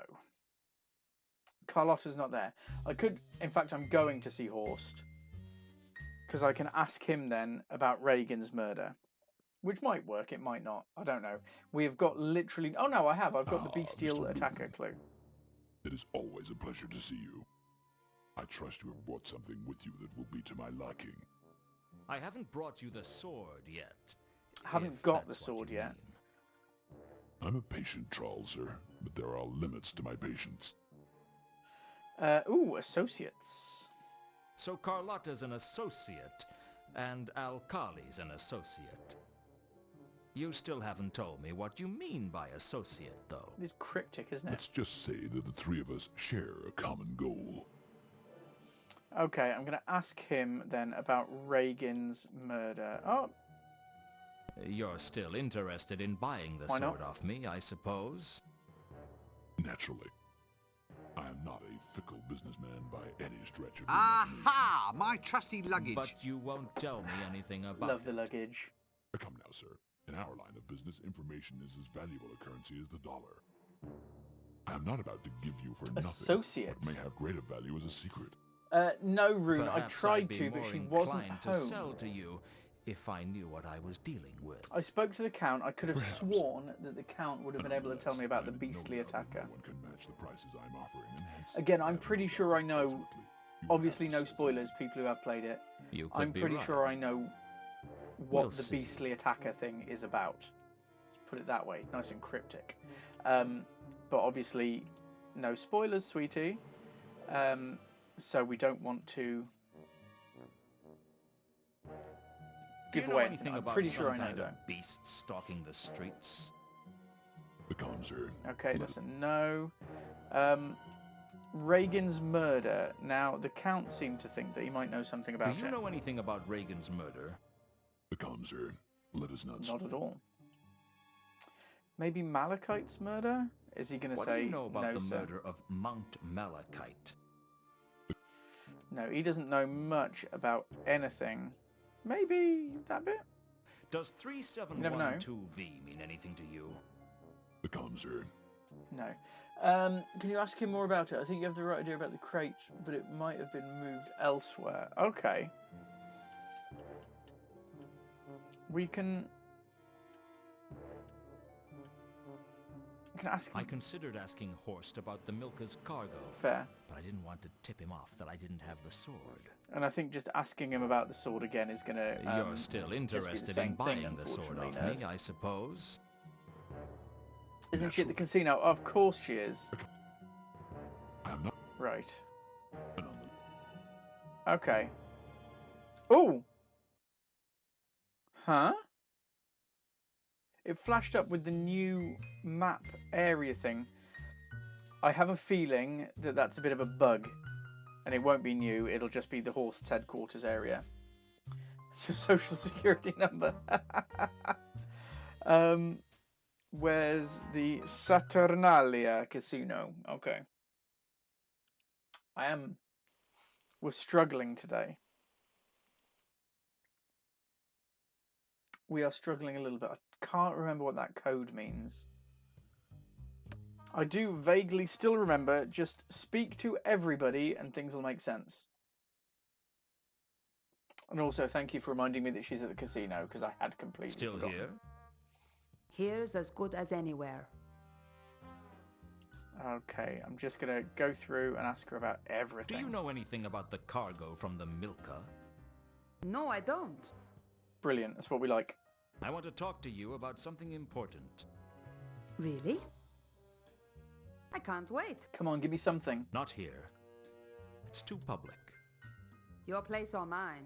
Carlotta's not there. I could... In fact, I'm going to see Horst. Because I can ask him then about Reagan's murder. Which might work, it might not. I don't know. We've got literally... Oh, no, I have. I've got the bestial Mr. attacker Newton. clue. It is always a pleasure to see you. I trust you have brought something with you that will be to my liking. I haven't brought you the sword yet. I haven't if got the that's what sword you yet. mean. I'm a patient troll, sir, but there are limits to my patience. Ooh, associates. So Carlotta's an associate, and Alkali's an associate. You still haven't told me what you mean by associate, though. It is cryptic, isn't it? Let's just say that the three of us share a common goal. Okay, I'm going to ask him then about Reagan's murder. Oh, You're still interested in buying the Why not? sword off me, I suppose? Naturally. I am not a fickle businessman by any stretch of the imagination. Aha! My trusty luggage. But you won't tell me anything about love the it. luggage. Come now, sir. In our line of business, information is as valuable a currency as the dollar. I am not about to give you for nothing Associate. what may have greater value as a secret. No, Rune, I Perhaps tried I'd be to, but more she wasn't inclined home. to sell to you if I knew what I was dealing with. I spoke to the Count. I could have Perhaps. sworn that the Count would have been able to tell me about the Nonetheless, beastly no doubt that attacker. No one can match the prices I'm offering, and hence, Again, I'm I have pretty no sure I doubt know. ultimately you will Obviously, have no to settle. spoilers, people who have played it. You could I'm be pretty right. sure I know what We'll the see. beastly attacker thing is about. Let's put it that way, nice and cryptic. But obviously, no spoilers, sweetie. So we don't want to Do give you know away anything anything. I'm about pretty some sure I know kind though. of beast stalking the streets? Become, sir. Okay, that's a no. Reagan's murder. Now, the Count seemed to think that he might know something about Do you it. know anything about Reagan's murder? Become, sir. Let us not. Not at all. Maybe Malachite's murder? Is he going to What say do you know about no, the sir? murder of Mount Malachite? No, he doesn't know much about anything. Maybe that bit? Does never know. 3712V mean anything to you? Become, sir. No. Can you ask him more about it? I think you have the right idea about the crate, but it might have been moved elsewhere. Okay. We can ask him. I considered asking Horst about the Milka's cargo, Fair. but I didn't want to tip him off that I didn't have the sword. And I think just asking him about the sword again is going to... You're still interested in buying the sword off me, I suppose. Isn't she at the casino? Of course she is. I am not. Right. On Okay. Oh! Huh? It flashed up with the new map area thing. I have a feeling that that's a bit of a bug. And it won't be new, it'll just be the Horst's headquarters area. It's your social security number. Where's the Saturnalia casino? Okay. We're struggling today. We are struggling a little bit. I can't remember what that code means. I do vaguely still remember, just speak to everybody and things will make sense. And also, thank you for reminding me that she's at the casino, because I had completely Still forgotten. here? Here's as good as anywhere. Okay, I'm just going to go through and ask her about everything. Do you know anything about the cargo from the Milka? No, I don't. Brilliant, that's what we like. I want to talk to you about something important. Really? I can't wait. Come on, give me something. Not here. It's too public. Your place or mine?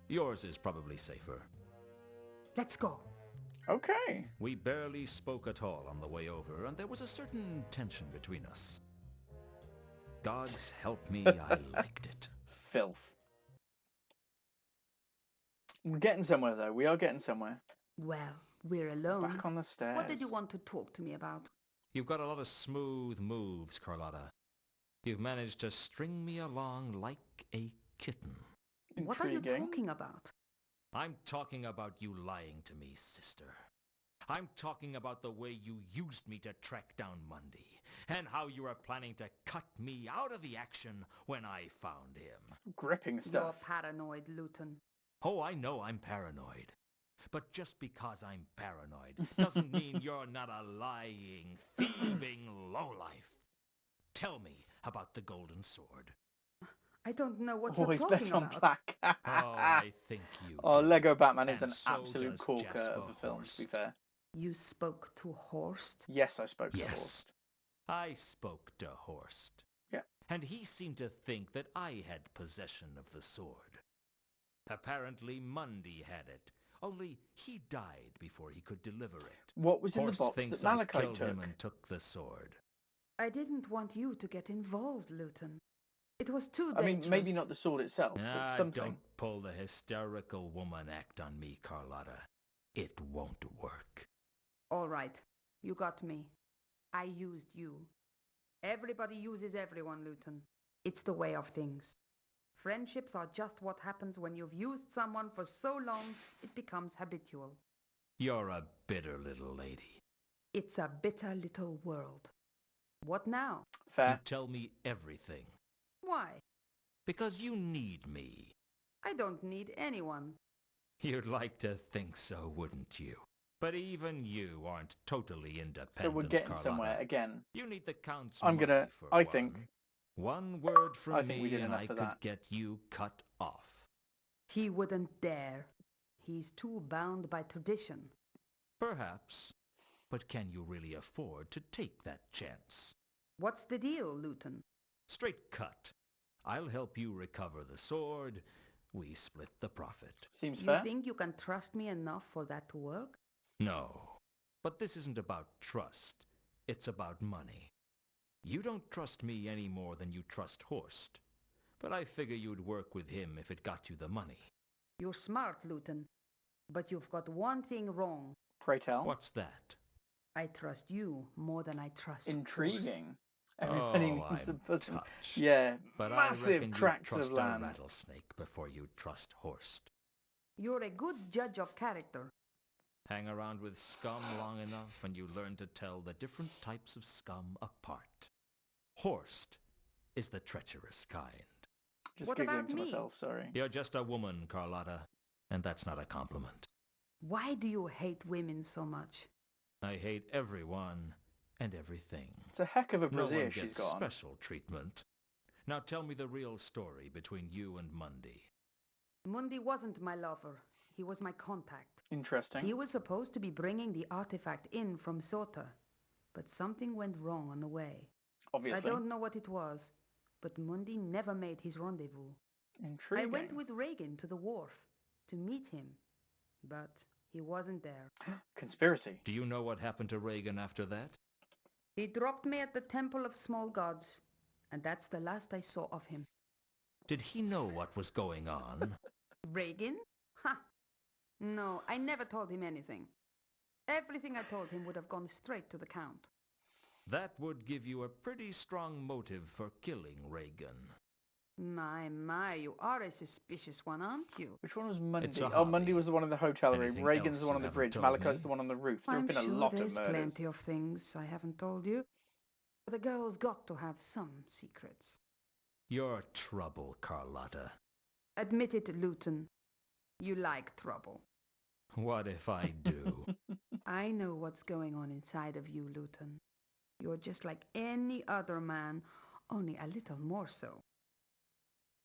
Yours is probably safer. Let's go. Okay. We barely spoke at all on the way over, and there was a certain tension between us. Gods help me, I liked it. Filth. We're getting somewhere, though. We are getting somewhere. Well, we're alone. Back on the stairs. What did you want to talk to me about? You've got a lot of smooth moves, Carlotta. You've managed to string me along like a kitten. What are you Intriguing. talking about? I'm talking about you lying to me, sister. I'm talking about the way you used me to track down Mundy, and how you were planning to cut me out of the action when I found him. Gripping You're stuff. paranoid, Luton. Oh, I know I'm paranoid. But just because I'm paranoid doesn't mean you're not a lying, thieving lowlife. Tell me about the golden sword. I don't know what Always you're bet talking on about. black. Oh, I think you Oh, do. Lego Batman is And an so absolute does corker Jasper of a film, to be Horst. fair. You spoke to Horst? Yes, I spoke to Yes. Horst. I spoke to Horst. Yeah. And he seemed to think that I had possession of the sword. Apparently Mundy had it, only he died before he could deliver it. What was in Horst the box thinks that I Malachite killed him took? and took the sword. I didn't want you to get involved, Luton. It was too I dangerous. mean, maybe not the sword itself, but Ah, something. don't pull the hysterical woman act on me, Carlotta. It won't work. All right, you got me. I used you. Everybody uses everyone, Luton. It's the way of things. Friendships are just what happens when you've used someone for so long it becomes habitual. You're a bitter little lady. It's a bitter little world. What now? You Fair. tell me everything. Why? Because you need me. I don't need anyone. You'd like to think so, wouldn't you? But even you aren't totally independent, So we're getting Carlotta. somewhere again. You need the Count's I'm gonna- money for I one. think- One word from I think we me did and enough I of could that. get you cut off. He wouldn't dare. He's too bound by tradition. Perhaps. But can you really afford to take that chance? What's the deal, Luton? Straight cut. I'll help you recover the sword. We split the profit. Seems You fair. think you can trust me enough for that to work? No. But this isn't about trust. It's about money. You don't trust me any more than you trust Horst. But I figure you'd work with him if it got you the money. You're smart, Luton. But you've got one thing wrong. Pray tell. What's that? I trust you more than I trust Horst. Intriguing. Everybody Oh, needs a I'm person. touched. Yeah, But I massive reckon you'd tracts trust of land. a rattlesnake before you trust Horst. You're a good judge of character. Hang around with scum long enough and you learn to tell the different types of scum apart. Horst is the treacherous kind. Just What giggling about to me? myself, sorry. You're just a woman, Carlotta, and that's not a compliment. Why do you hate women so much? I hate everyone and everything. It's a heck of a No one brassiere she's gets got on. special treatment. Now tell me the real story between you and Mundy. Mundy wasn't my lover. He was my contact. Interesting. He was supposed to be bringing the artifact in from Sota, but something went wrong on the way. Obviously. I don't know what it was, but Mundy never made his rendezvous. Intriguing. I went with Reagan to the wharf to meet him, but he wasn't there. Conspiracy. Do you know what happened to Reagan after that? He dropped me at the Temple of Small Gods, and that's the last I saw of him. Did he know what was going on? Reagan? Ha! No, I never told him anything. Everything I told him would have gone straight to the Count. That would give you a pretty strong motive for killing Reagan. My, you are a suspicious one, aren't you? Which one was Mundy? It's a Oh, Mundy hobby. was the one in the hotel room. Anything Reagan's else the one you on the haven't bridge. told Malachite's me? the one on the roof. There have I'm been a sure lot there's of murders. plenty of things I haven't told you. The girl's got to have some secrets. You're trouble, Carlotta. Admit it, Luton. You like trouble. What if I do? I know what's going on inside of you, Luton. You're just like any other man, only a little more so.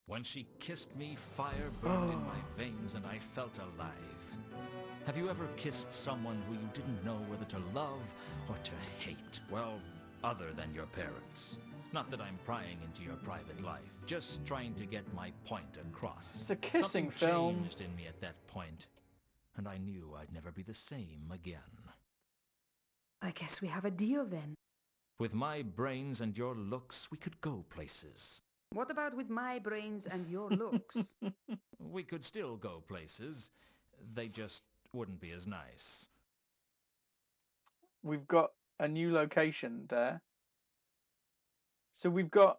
When she kissed me, fire burned in my veins and I felt alive. Have you ever kissed someone who you didn't know whether to love or to hate? Well, other than your parents. Not that I'm prying into your private life, just trying to get my point across. It's a kissing Something film. changed in me at that point. and I knew I'd never be the same again. I guess we have a deal then. With my brains and your looks, we could go places. What about with my brains and your looks? We could still go places. They just wouldn't be as nice. We've got a new location there. So we've got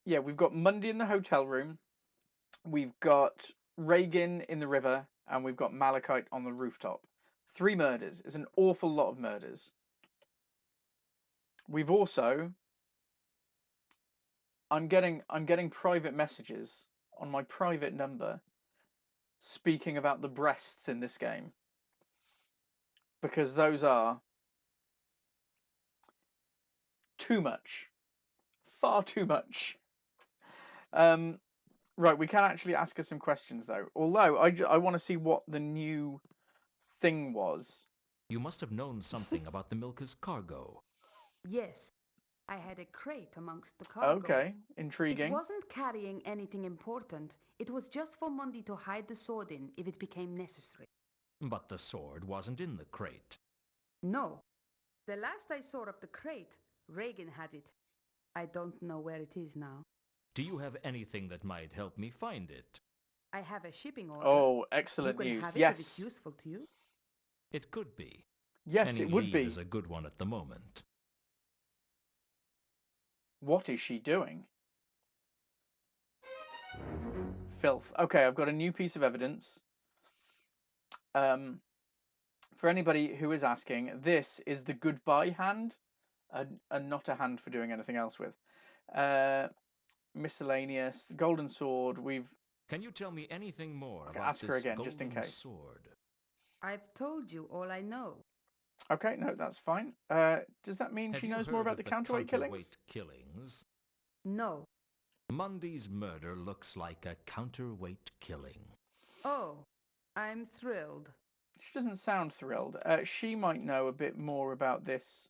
Mundy in the hotel room. We've got Reagan in the river, and we've got Malachite on the rooftop. 3 murders. It's an awful lot of murders. We've also... I'm getting private messages on my private number speaking about the breasts in this game. Because those are too much. Far too much. Right, we can actually ask her some questions, though. Although, I want to see what the new thing was. You must have known something about the Milka's cargo. Yes, I had a crate amongst the cargo. Okay, intriguing. It wasn't carrying anything important. It was just for Mundy to hide the sword in if it became necessary. But the sword wasn't in the crate. No. The last I saw of the crate, Reagan had it. I don't know where it is now. Do you have anything that might help me find it? I have a shipping order. Oh, excellent you can news. Have it Yes. if it's useful to you. It could be. Yes, Any it would lead be. is a good one at the moment. What is she doing? Filth. Okay, I've got a new piece of evidence. For anybody who is asking, this is the goodbye hand, and not a hand for doing anything else with. Miscellaneous, the golden sword. Can you tell me anything more Okay, about ask her this again, just in golden case. sword? I've told you all I know. Okay, no, that's fine. Does that mean Have she you knows more heard about of the counterweight killings? killings? No. Mundy's murder looks like a counterweight killing. Oh, I'm thrilled. She doesn't sound thrilled. She might know a bit more about this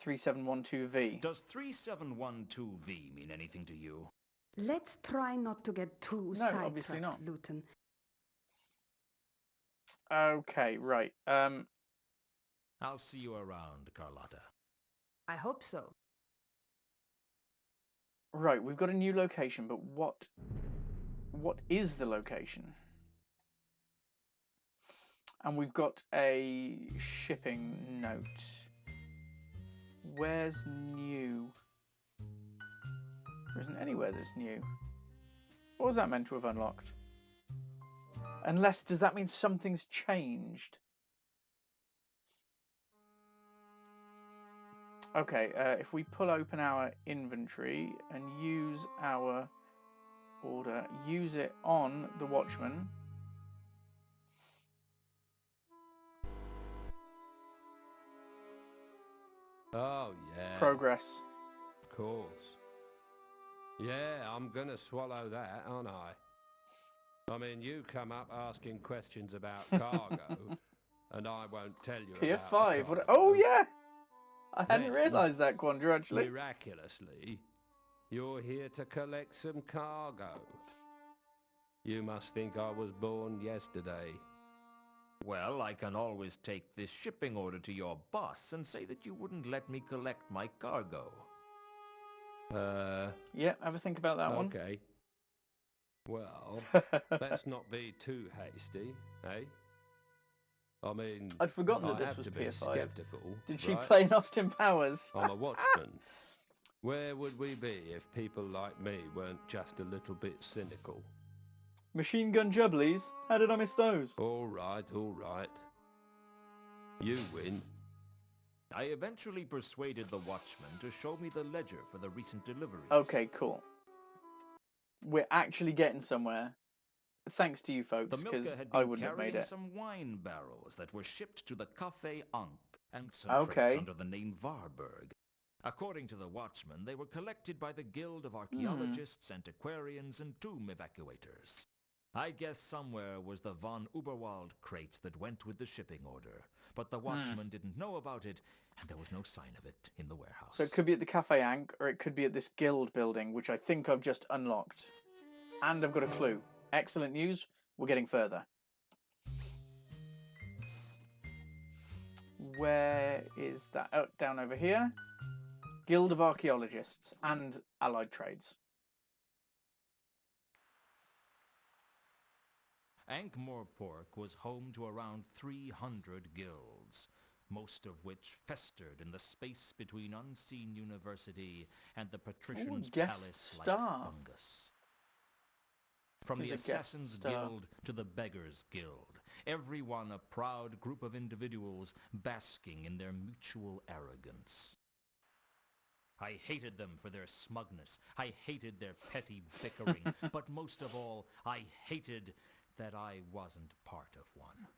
3712V. Does 3712V mean anything to you? Let's try not to get too No, obviously sidetracked, not. Luton. Okay, right. I'll see you around, Carlotta. I hope so. Right, we've got a new location, but what is the location? And we've got a shipping note. Where's new? There isn't anywhere that's new. What was that meant to have unlocked? Unless, does that mean something's changed? Okay, if we pull open our inventory and use our order, use it on the Watchman. Oh, yeah. Progress. Of course. Yeah, I'm gonna swallow that, aren't I? I mean, you come up asking questions about cargo, and I won't tell you Pier about 5. the What? cargo. Oh, yeah! I hadn't Then, realised that, Quandra, actually. Miraculously, you're here to collect some cargo. You must think I was born yesterday. Well, I can always take this shipping order to your boss and say that you wouldn't let me collect my cargo. Yeah, have a think about that one. Okay. Well, let's not be too hasty, eh? I mean, I'd forgotten that I this have was to be Pier 5. skeptical, Did she right? play in Austin Powers? I'm a watchman. Where would we be if people like me weren't just a little bit cynical? Machine gun jubblies? How did I miss those? All right, all right. You win. I eventually persuaded the watchman to show me the ledger for the recent deliveries. Okay, cool. We're actually getting somewhere. Thanks to you folks, The because Milka had I been wouldn't have made carrying it. some wine barrels that were shipped to the Café Ankh and some Okay. crates under the name Varberg. According to the watchman, they were collected by the Guild of Archaeologists, Antiquarians, and Tomb Evacuators. I guess somewhere was the von Uberwald crate that went with the shipping order, but the watchman didn't know about it, and there was no sign of it in the warehouse. So it could be at the Cafe Ankh, or it could be at this guild building, which I think I've just unlocked. And I've got a clue. Excellent news. We're getting further. Where is that? Oh, down over here. Guild of Archaeologists and Allied Trades. Ankh-Morpork was home to around 300 guilds, most of which festered in the space between Unseen University and the Patrician's guest Palace like star. fungus. From Who's the a guest Assassin's star? Guild to the Beggars' Guild, everyone a proud group of individuals basking in their mutual arrogance. I hated them for their smugness. I hated their petty bickering. But most of all, I hated that I wasn't part of one.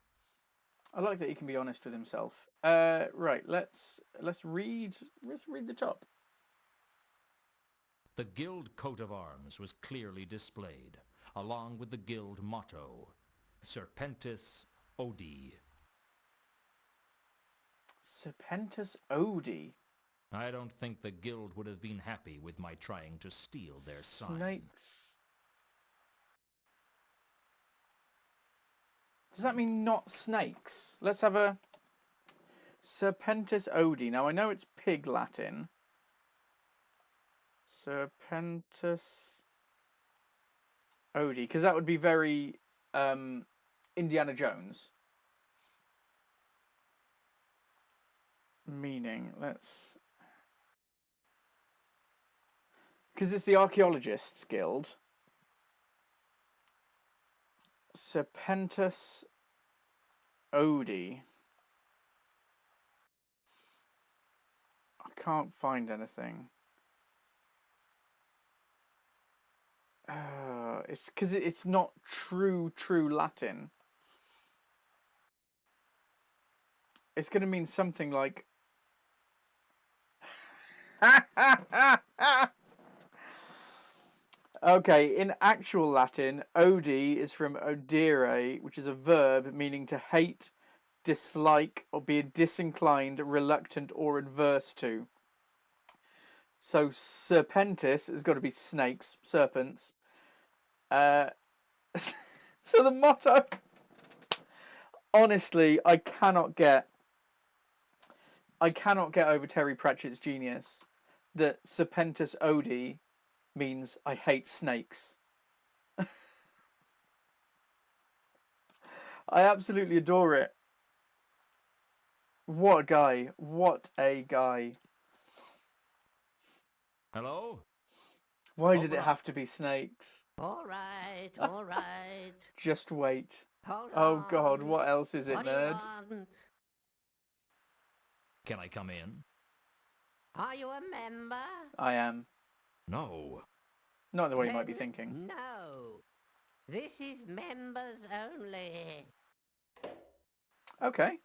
I like that he can be honest with himself. Right, let's read the top. The guild coat of arms was clearly displayed, along with the guild motto, Serpentis Odi. Serpentis Odi. I don't think the guild would have been happy with my trying to steal their sign. Snakes. Does that mean not snakes? Let's have a Serpentis Odi. Now I know it's pig Latin. Serpentis Odi, because that would be very Indiana Jones. Meaning, let's... Because it's the Archaeologists Guild. Serpentis Odi. I can't find anything. It's because it's not true Latin. It's going to mean something like... Okay, in actual Latin, odi is from odere, which is a verb meaning to hate, dislike, or be disinclined, reluctant, or adverse to. So serpentis has got to be snakes, serpents. So the motto... Honestly, I cannot get over Terry Pratchett's genius that Serpentis Odi means I hate snakes. I absolutely adore it. What a guy. What a guy. Hello? Why did Open it up. have to be snakes? All right, all right. Just wait. Hold Oh on. God, what else is it, What do you nerd? want? Can I come in? Are you a member? I am. No. Not in the way you might be Then thinking. No. This is members only. Okay.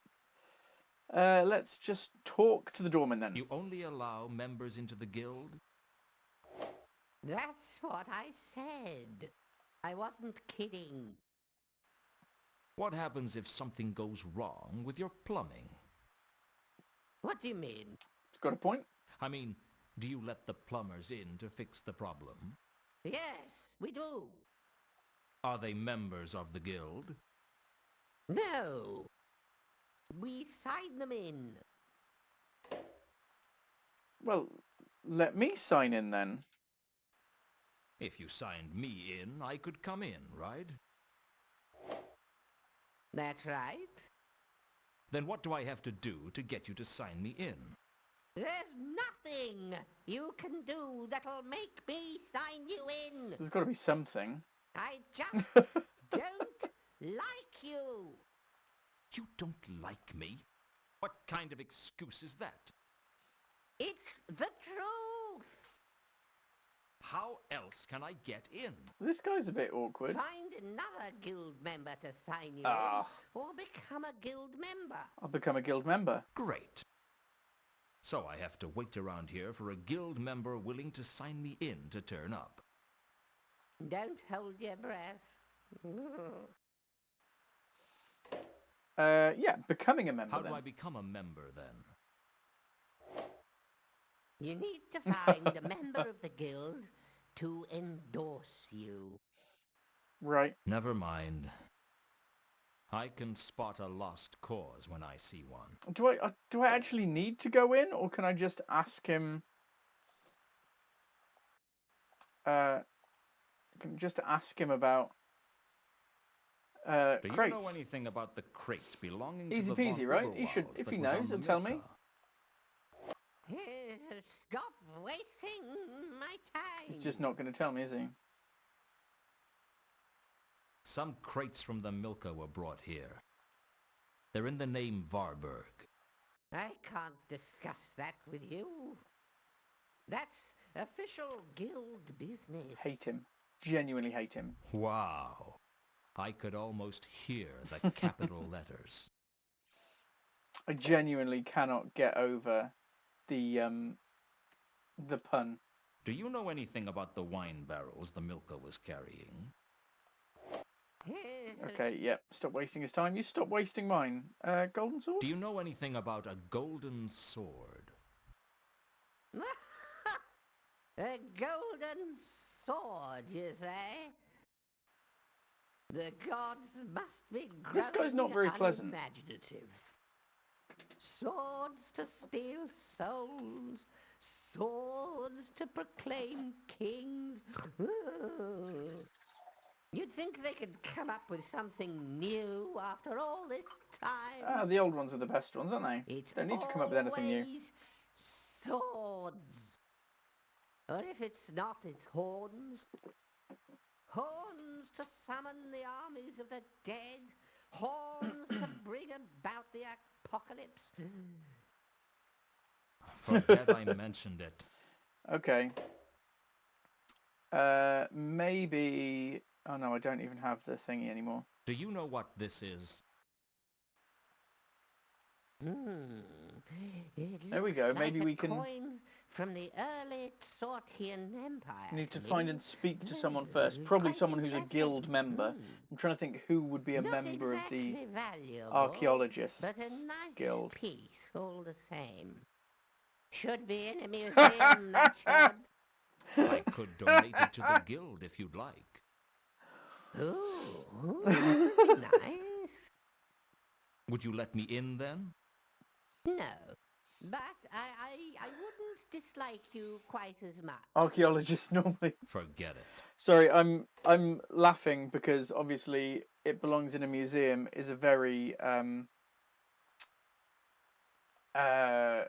Let's just talk to the doorman then. You only allow members into the guild? That's what I said. I wasn't kidding. What happens if something goes wrong with your plumbing? What do you mean? Got a point? I mean, do you let the plumbers in to fix the problem? Yes, we do. Are they members of the guild? No. We sign them in. Well, let me sign in then. If you signed me in, I could come in, right? That's right. Then what do I have to do to get you to sign me in? There's nothing you can do that'll make me sign you in. There's got to be something. I just don't like you. You don't like me? What kind of excuse is that? It's the truth. How else can I get in? This guy's a bit awkward. Find another guild member to sign you Ah. in, or become a guild member. I'll become a guild member. Great. So I have to wait around here for a guild member willing to sign me in to turn up. Don't hold your breath. Yeah, becoming a member How then. do I become a member then? You need to find a member of the guild to endorse you. Right. Never mind. I can spot a lost cause when I see one. Do I actually need to go in, or can I just ask him? Can just ask him about Do you crates. know anything about the crate belonging Easy to the peasy, von right? He Uberwalds should, if that he was on knows, the he'll tell me. Milka? Stop wasting my time. He's just not going to tell me, is he? Some crates from the Milka were brought here. They're in the name Varberg. I can't discuss that with you. That's official guild business. Hate him. Genuinely hate him. Wow. I could almost hear the capital letters. I genuinely cannot get over the pun. Do you know anything about the wine barrels the Milka was carrying? Okay, yep. Stop wasting his time. You stop wasting mine. Golden sword? Do you know anything about a golden sword? A golden sword, you say? The gods must be This guy's not very pleasant. unimaginative. Swords to steal souls, swords to proclaim kings. You'd think they could come up with something new after all this time. Ah, the old ones are the best ones, aren't they? It's Don't need to come up with anything new. always swords. Or if it's not, it's horns. Horns to summon the armies of the dead. Horns to bring about the apocalypse. Forget I mentioned it. Okay. Maybe... Oh no, I don't even have the thingy anymore. Do you know what this is? There we go, maybe we can- Coin from the early Tsortian Empire. Need to find and speak to someone first. Probably someone who's a guild member. I'm trying to think who would be a Not member of the exactly valuable, archaeologists but a nice guild. piece all the same. Should be in a museum, that should. I could donate it to the guild if you'd like. Ooh, that would be nice. Would you let me in then? No, but I wouldn't dislike you quite as much. Archaeologists normally. Forget it. Sorry, I'm laughing because obviously it belongs in a museum is a very a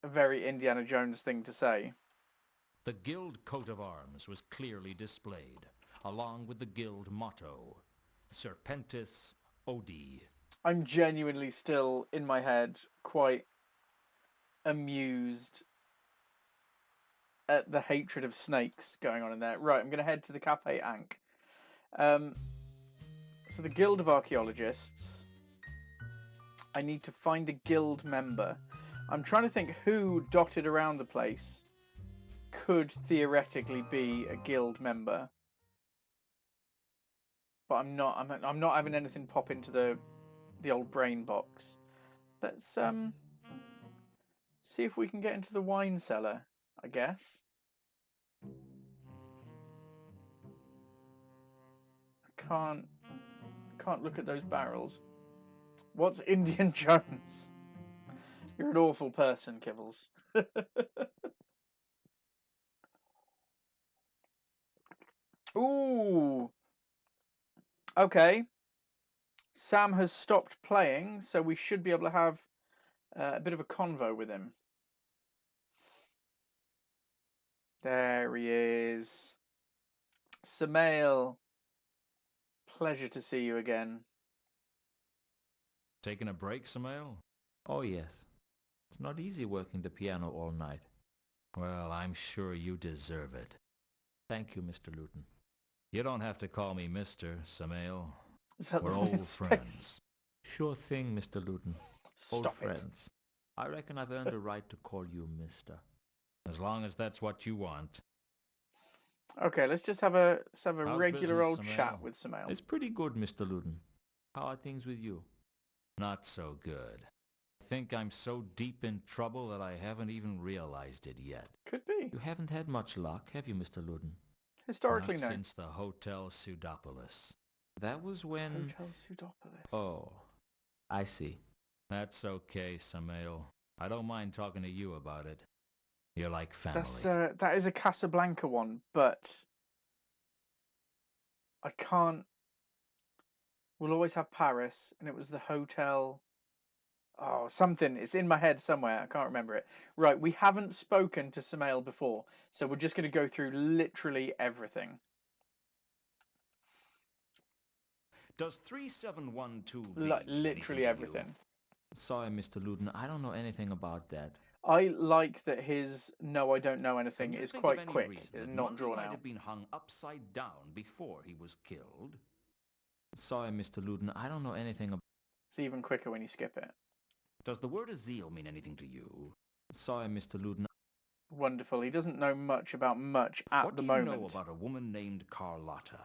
very Indiana Jones thing to say. The guild coat of arms was clearly displayed, along with the guild motto, Serpentis Odi. I'm genuinely still in my head quite amused at the hatred of snakes going on in there. Right, I'm going to head to the Cafe Ankh. So the Guild of Archaeologists. I need to find a guild member. I'm trying to think who dotted around the place could theoretically be a guild member. But I'm not having anything pop into the old brain box. Let's see if we can get into the wine cellar, I guess. I can't look at those barrels. What's Indian Jones? You're an awful person, Kibbles. Ooh. Okay. Sam has stopped playing, so we should be able to have a bit of a convo with him. There he is. Samael. Pleasure to see you again. Taking a break, Samael? Oh, yes. It's not easy working the piano all night. Well, I'm sure you deserve it. Thank you, Mr. Luton. You don't have to call me Mr. Samael. Is that We're the one in old space? friends. Sure thing, Mr. Luton. Old Stop it. friends. I reckon I've earned a right to call you Mister. As long as that's what you want. Okay, let's just have a How's regular business, old Samael? chat with Samael. It's pretty good, Mr. Luton. How are things with you? Not so good. I think I'm so deep in trouble that I haven't even realized it yet. Could be. You haven't had much luck, have you, Mr. Luton? Historically, Not no. since the Hotel Pseudopolis. That was when... Hotel Pseudopolis. Oh, I see. That's okay, Samael. I don't mind talking to you about it. You're like family. That is a Casablanca one, but I can't. We'll always have Paris, and it was the hotel. Oh, something. It's in my head somewhere. I can't remember it. Right, we haven't spoken to Samael before, so we're just going to go through literally everything. Does 3712 Literally everything. Sorry, Mr. Luden, I don't know anything about that. I like that his "no, I don't know anything" Can you is think quite of any quick, reason it's that not Mundy drawn might out. have been hung upside down before he was killed? Sorry, Mr. Luden, I don't know anything about... It's even quicker when you skip it. Does the word Azil mean anything to you? Sorry, Mr. Luden. Wonderful. He doesn't know much about much at the moment. What do you know about a woman named Carlotta?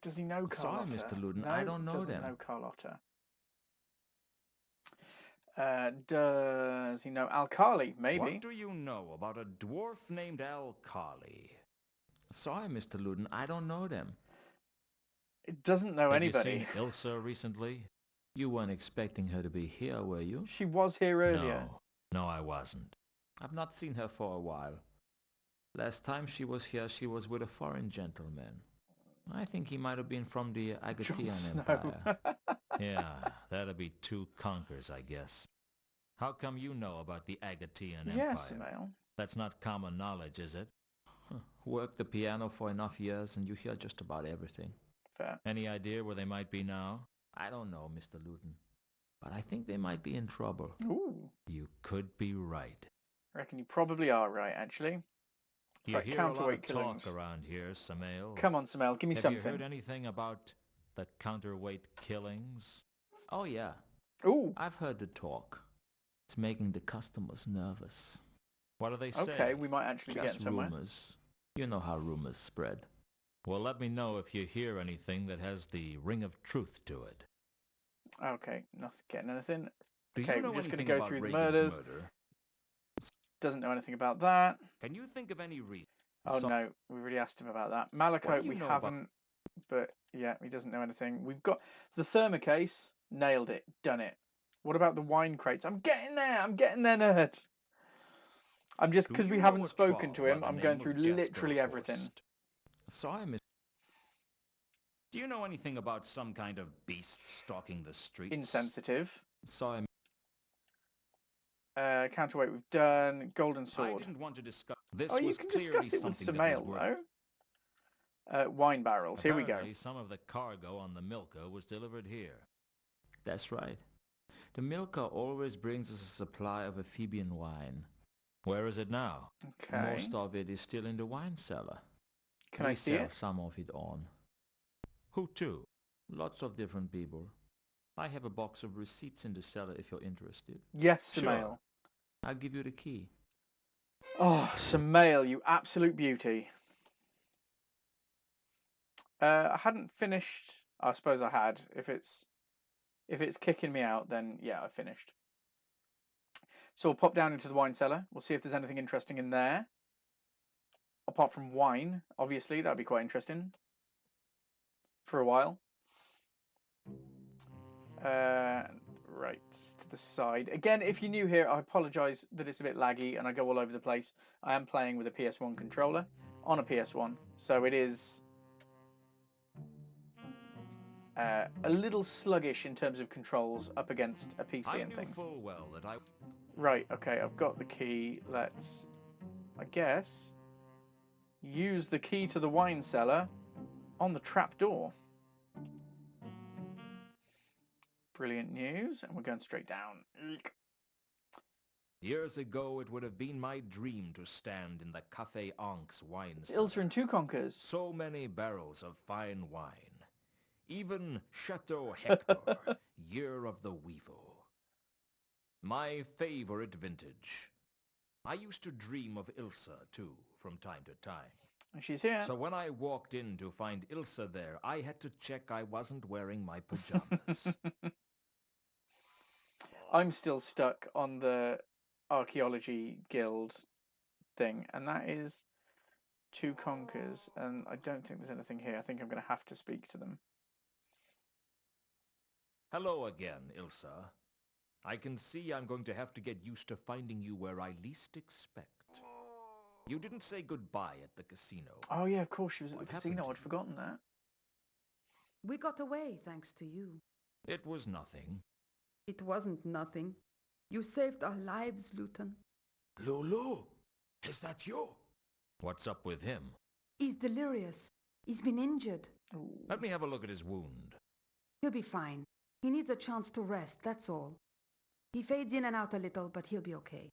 Does he know Carlotta? Sorry, Mr. Luden, no, I don't know doesn't them. know Carlotta. Does he know Alkali? Maybe. What do you know about a dwarf named Alkali? Sorry, Mr. Luden, I don't know them. It doesn't know anybody. Have you seen Ilsa recently? You weren't expecting her to be here, were you? She was here earlier. No, I wasn't. I've not seen her for a while. Last time she was here, she was with a foreign gentleman. I think he might have been from the Agatean Empire. Yeah, that'd be 2 conkers, I guess. How come you know about the Agatean Empire? Yes, Emil. That's not common knowledge, is it? Worked the piano for enough years and you hear just about everything. Fair. Any idea where they might be now? I don't know, Mr. Luton. But I think they might be in trouble. Ooh. You could be right. I reckon you probably are right, actually. You Right, hear a lot of counterweight killings. talk around here, Samael. Come on, Samael, give me Have something. you heard anything about the counterweight killings? Oh, yeah. Ooh. I've heard the talk. It's making the customers nervous. What do they say? Okay, we might actually be Just getting somewhere. rumors. You know how rumors spread. Well, let me know if you hear anything that has the ring of truth to it. Okay, not getting anything. Do Okay, you know we're just going to anything go about through the Reagan's murders. murder? Doesn't know anything about that. Can you think of any reason? Oh no, we already asked him about that. Malachite, do you we know about- haven't, but yeah, he doesn't know anything. We've got the thermocase, nailed it, done it. What about the wine crates? I'm getting there, nerd. I'm just, Do because you we know haven't a spoken to troll him, by the I'm going name through of Jasper literally everything. Horst? Sorry, Miss. Do you know anything about some kind of beast stalking the streets? Insensitive. Sorry. Counterweight we've done. Golden I sword. didn't want to discuss. This Oh, you was can clearly discuss it with something that was Samael, worth- though. Wine barrels, here we go. Apparently, some of the cargo on the Milka was delivered here. That's right. The Milka always brings us a supply of amphibian wine. Where is it now? Okay. Most of it is still in the wine cellar. Can I see sell it? some of it on. Who to? Lots of different people. I have a box of receipts in the cellar if you're interested. Yes, Sure. Samael. I'll give you the key. Oh, Samael, you absolute beauty. I hadn't finished. I suppose I had. If it's kicking me out, then yeah, I finished. So we'll pop down into the wine cellar. We'll see if there's anything interesting in there. Apart from wine, obviously, that'd be quite interesting. For a while. Right, to the side. Again, if you're new here, I apologise that it's a bit laggy and I go all over the place. I am playing with a PS1 controller on a PS1, so it is a little sluggish in terms of controls up against a PC I and knew things. full well that I... Right, okay, I've got the key. Let's, I guess, use the key to the wine cellar on the trapdoor. Brilliant news, and we're going straight down. Eek. Years ago, it would have been my dream to stand in the Café Ank's wine It's cellar. Ilsa and Two Conkers. So many barrels of fine wine. Even Chateau Hector, Year of the Weevil. My favorite vintage. I used to dream of Ilsa, too, from time to time. And she's here. So when I walked in to find Ilsa there, I had to check I wasn't wearing my pajamas. I'm still stuck on the Archaeology Guild thing, and that is Two Conkers, and I don't think there's anything here. I think I'm going to have to speak to them. Hello again, Ilsa. I can see I'm going to have to get used to finding you where I least expect. You didn't say goodbye at the casino. Oh yeah, of course she was at What the happened casino. to I'd you? forgotten that. We got away thanks to you. It was nothing. It wasn't nothing. You saved our lives, Luton. Lulu, is that you? What's up with him? He's delirious. He's been injured. Ooh. Let me have a look at his wound. He'll be fine. He needs a chance to rest, that's all. He fades in and out a little, but he'll be okay.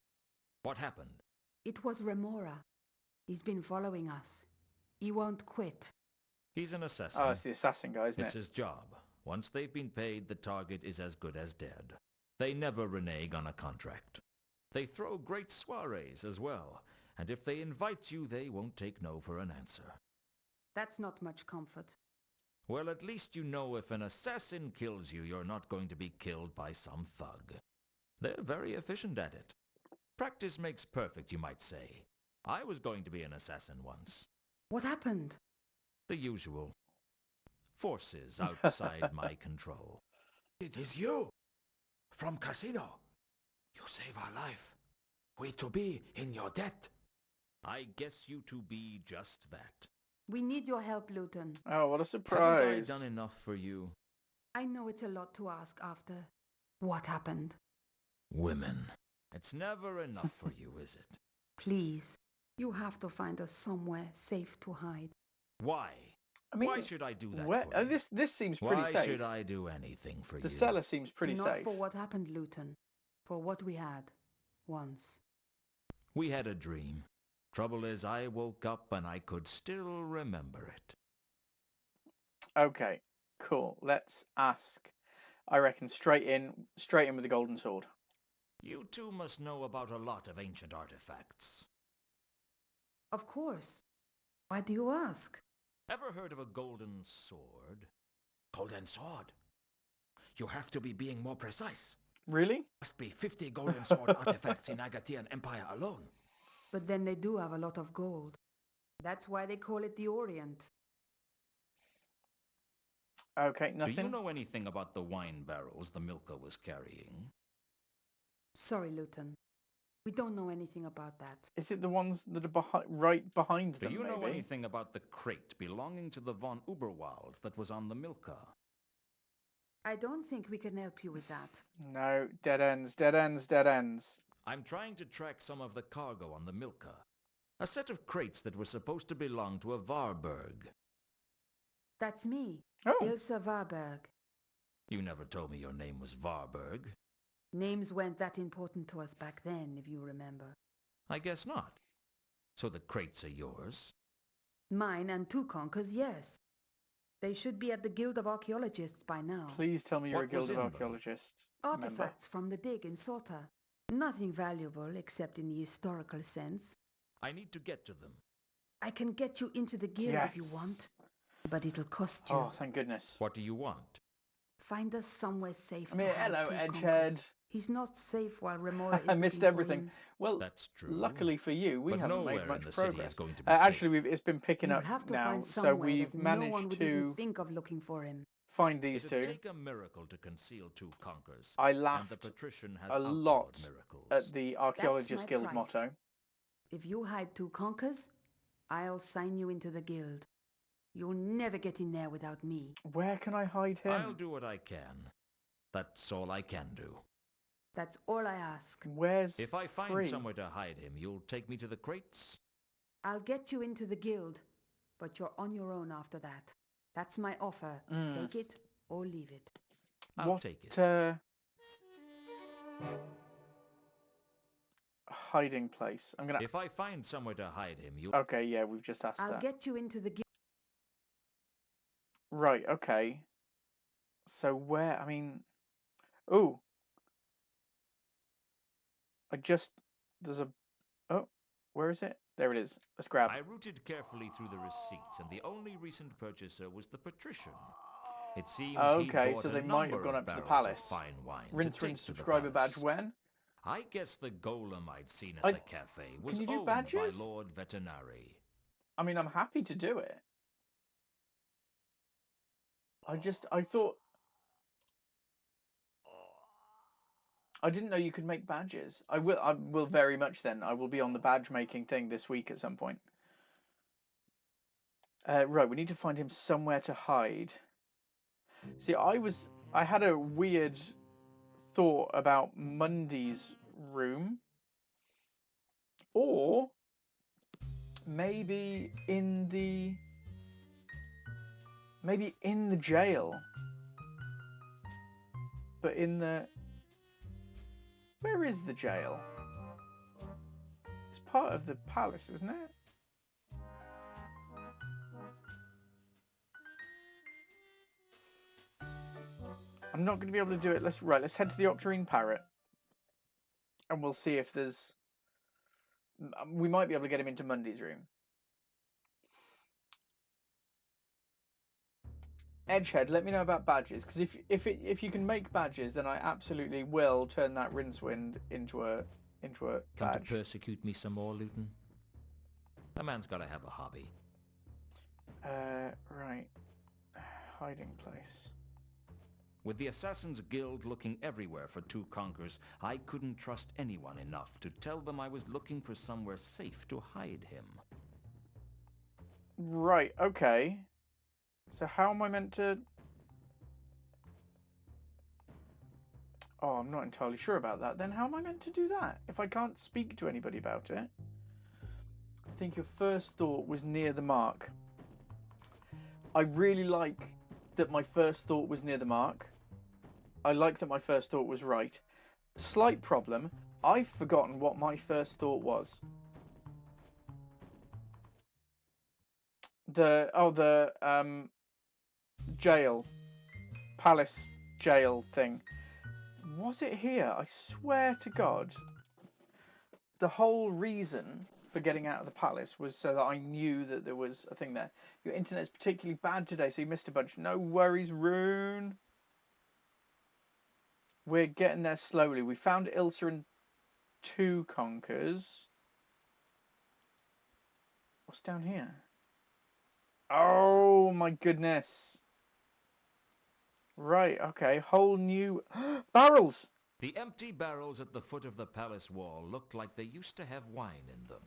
What happened? It was Remora. He's been following us. He won't quit. He's an assassin. Oh, it's the assassin guy, isn't It's it? his job. Once they've been paid, the target is as good as dead. They never renege on a contract. They throw great soirees as well, and if they invite you, they won't take no for an answer. That's not much comfort. Well, at least you know if an assassin kills you, you're not going to be killed by some thug. They're very efficient at it. Practice makes perfect, you might say. I was going to be an assassin once. What happened? The usual. Forces outside my control. It is you! From casino! You save our life. We to be in your debt. I guess you to be just that. We need your help, Luton. Oh, what a Haven't I surprise. done enough for you? I know it's a lot to ask after what happened. Women. It's never enough for you, is it? Please, you have to find us somewhere safe to hide. Why? I mean, Why should I do that where, for you? this seems pretty Why safe. should I do anything for The you? cellar seems pretty Not safe. for what happened, Luton. For what we had. Once. We had a dream. Trouble is, I woke up and I could still remember it. Okay, cool. Let's ask. I reckon straight in with the golden sword. You two must know about a lot of ancient artifacts. Of course. Why do you ask? Ever heard of a golden sword? Golden sword. You have to be being more precise. Really? Must be 50 golden sword artifacts in Agathian Empire alone. But then they do have a lot of gold. That's why they call it the Orient. Okay, Do nothing. you know anything about the wine barrels the Milka was carrying? Sorry, Luton. We don't know anything about that. Is it the ones that are right behind Do them, you know maybe? anything about the crate belonging to the von Uberwalds that was on the Milka? I don't think we can help you with that. No, dead ends, dead ends, dead ends. I'm trying to track some of the cargo on the Milka. A set of crates that were supposed to belong to a Varberg. That's me, Oh, Ilse Warburg. You never told me your name was Varberg. Names weren't that important to us back then, if you remember. I guess not. So the crates are yours? Mine and two conkers, yes. They should be at the Guild of Archaeologists by now. please tell me you're a What Guild was of in them? Archaeologists member. Artifacts from the dig in Sorta. Nothing valuable except in the historical sense. I need to get to them. I can get you into the guild if you Yes. want, but it'll cost you. Oh, thank goodness. What do you want? Find us somewhere safe I mean, to hide hello, two Edgehead. conkers. He's not safe while Remora is I missed looking for everything. him. Well, That's true. luckily for you, we But haven't nowhere made in much the city is progress. going to be Actually, safe. it's been picking You up have to now, find so somewhere we've that no one managed would to even think of looking for him. find these It'd two. take a miracle to conceal two conkers. I And the laughed patrician has a outlawed lot miracles. at the Archaeologist my Guild price. motto. If you hide two conkers, I'll sign you into the guild. You'll never get in there without me. Where can I hide him? I'll do what I can. That's all I can do. That's all I ask. Where's If I find Free? somewhere to hide him, you'll take me to the crates? I'll get you into the guild, but you're on your own after that. That's my offer. Mm. Take it or leave it. I'll What, take it. Hiding place. I'm gonna. If I find somewhere to hide him, you'll... Okay, yeah, we've just asked I'll that. get you into the guild. Right. Okay. So where? I mean, ooh. There's a. Oh, where is it? There it is. Let's grab. I routed carefully through the receipts, and the only recent purchaser was the patrician. It seems Okay, he bought so a they might have number gone of up to the barrels of palace. fine wine to Rinse, take rinse, to the subscriber badge palace. when? I guess the golem I'd seen at I- the cafe was can you do owned by badges? Lord Veterinary. I mean, I'm happy to do it. I thought. I didn't know you could make badges. I will very much then. I will be on the badge making thing this week at some point. Right, we need to find him somewhere to hide. See, I had a weird thought about Mundy's room. Or maybe in the jail. But where is the jail? It's part of the palace, isn't it? I'm not going to be able to do it. Let's head to the Octarine Parrot. And we'll see if there's... We might be able to get him into Mundy's room. Edgehead, let me know about badges, because if you can make badges, then I absolutely will turn that Rincewind into a Come badge. to persecute me some more, Luton? A man's got to have a hobby. Right. Hiding place. With the Assassin's Guild looking everywhere for two conkers, I couldn't trust anyone enough to tell them I was looking for somewhere safe to hide him. Right, okay. So how am I meant to... Oh, I'm not entirely sure about that. Then how am I meant to do that if I can't speak to anybody about it? I think your first thought was near the mark. I really like that my first thought was near the mark. I like that my first thought was right. Slight problem. I've forgotten what my first thought was. The jail. Palace jail thing. Was it here? I swear to God. The whole reason for getting out of the palace was so that I knew that there was a thing there. Your internet's particularly bad today, so you missed a bunch. No worries, Rune. We're getting there slowly. We found Ilsa and 2 conkers. What's down here? Oh my goodness. Right, okay. Whole new... barrels! The empty barrels at the foot of the palace wall looked like they used to have wine in them.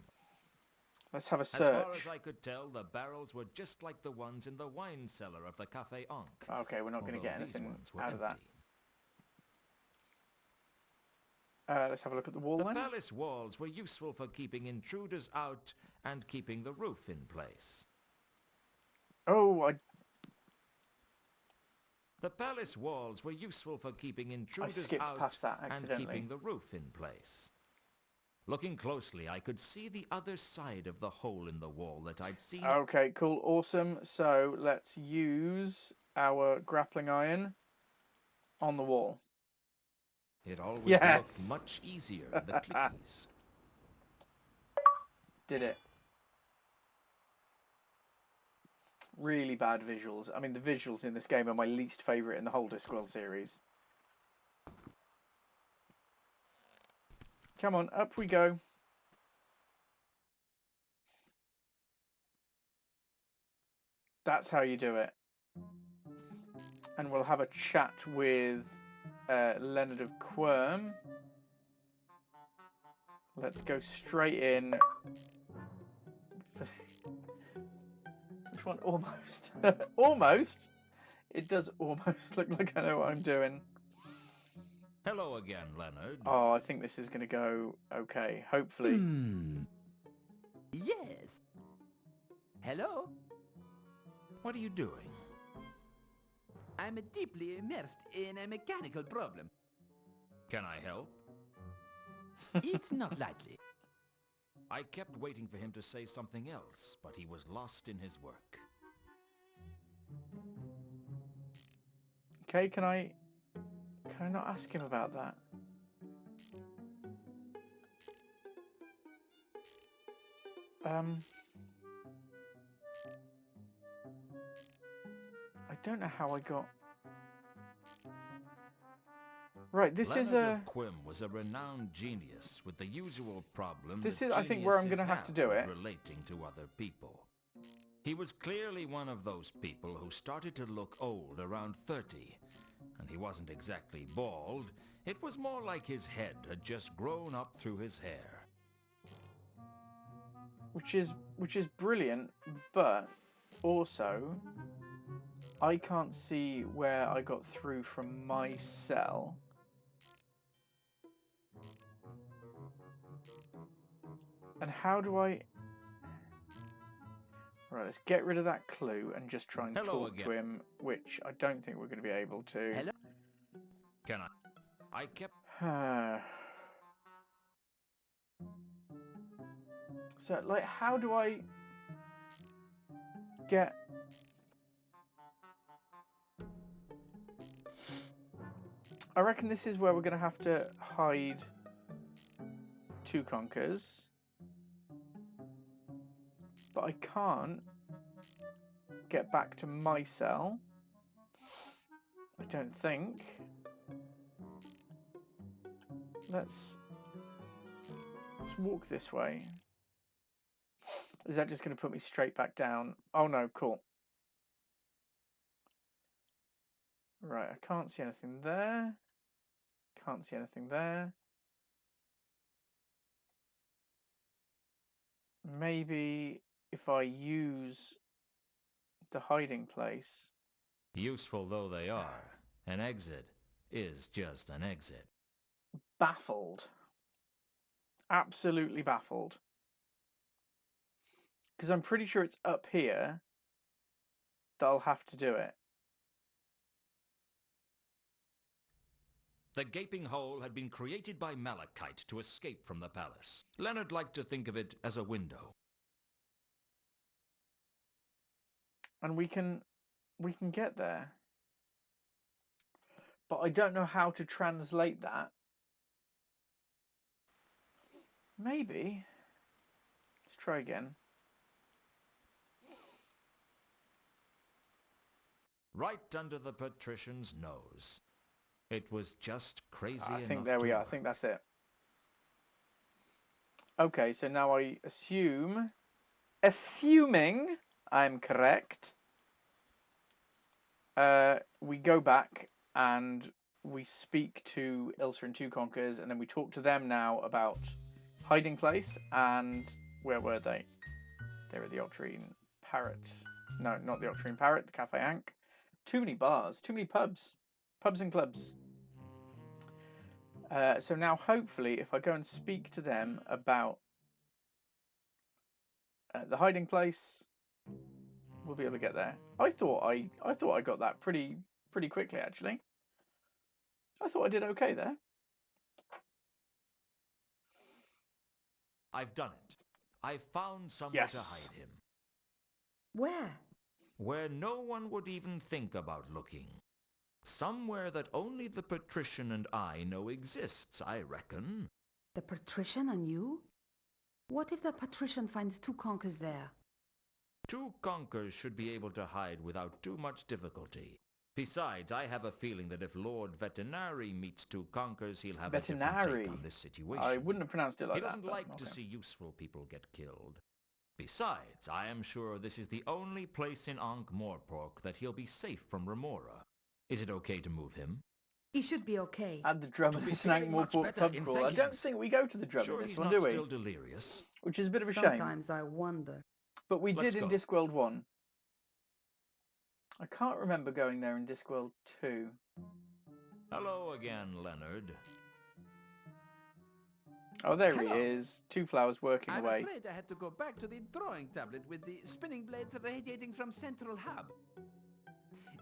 Let's have a search. As far as I could tell, the barrels were just like the ones in the wine cellar of the Café Ankh. Okay, we're not going to get anything out of that. Let's have a look at the wall then. The palace walls were useful for keeping intruders out and keeping the roof in place. Oh, The palace walls were useful for keeping intruders skipped out past that and accidentally. keeping the roof in place. Looking closely, I could see the other side of the hole in the wall that I'd seen. Okay, cool, awesome. So let's use our grappling iron on the wall. It always Yes! looked much easier in the clickies. Did it. Really bad visuals. I mean, the visuals in this game are my least favourite in the whole Discworld series. Come on, up we go. That's how you do it. And we'll have a chat with Leonard of Quirm. Let's go straight in. Which one? Almost. Almost? It does almost look like I know what I'm doing. Hello again, Leonard. Oh, I think this is going to go okay. Hopefully. Yes. Hello? What are you doing? I'm deeply immersed in a mechanical problem. Can I help? It's not likely. I kept waiting for him to say something else, but he was lost in his work. Okay, can I not ask him about that? I don't know how I got... Right, this Leonard is a... of Quim was a renowned genius with the usual problem. This that is, I think, where I'm geniuses going to have to do with it. Relating to other people. He was clearly one of those people who started to look old around 30. And he wasn't exactly bald. It was more like his head had just grown up through his hair. Which is brilliant, but also I can't see where I got through from my cell. And how do I... Right, let's get rid of that clue and just try and Hello talk again. to him, which I don't think we're going to be able to. Hello? Can I kept... So, like, how do I get... I reckon this is where we're going to have to hide two conkers. But I can't get back to my cell. I don't think. Let's walk this way. Is that just going to put me straight back down? Oh no, cool. Right, I can't see anything there. Can't see anything there. Maybe if I use the hiding place. Useful though they are, an exit is just an exit. Baffled. Absolutely baffled. Because I'm pretty sure it's up here that I'll have to do it. The gaping hole had been created by Malachite to escape from the palace. Leonard liked to think of it as a window. And we can get there. But I don't know how to translate that. Maybe. Let's try again. Right under the patrician's nose. It was just crazy enough. I think there we to are. I think that's it. Okay, so now I assuming I'm correct, we go back and we speak to Ilsa and Two Conkers, and then we talk to them now about hiding place. And where were they? They were the Octarine Parrot. No, not the Octarine Parrot, the Cafe Ankh. Too many bars, too many pubs. Pubs and clubs. So now, hopefully, if I go and speak to them about the hiding place, we'll be able to get there. I thought I got that pretty quickly, actually. I thought I did okay there. I've done it. I've found somewhere to Yes. hide him. Where? Where no one would even think about looking. Somewhere that only the patrician and I know exists, I reckon. The patrician and you? What if the patrician finds Two Conkers there? Two Conkers should be able to hide without too much difficulty. Besides, I have a feeling that if Lord Veterinary meets Two Conkers, he'll have a different Veterinary. take on this situation. I wouldn't have pronounced it like He that. doesn't but like to okay. see useful people get killed. Besides, I am sure this is the only place in Ankh-Morpork that he'll be safe from Remora. Is it okay to move him? He should be okay. Add the drum To in be this feeling much Pub better in crawl. I don't thinking. think we go to the drum Sure in this he's one, not do we? still delirious. Which is a bit of a shame. Sometimes I wonder. But we Let's did in go. Discworld 1. I can't remember going there in Discworld 2. Hello again, Leonard. Oh, there Hello. he is. Two flowers working I'm away. afraid I had to go back to the drawing tablet with the spinning blades radiating from central hub.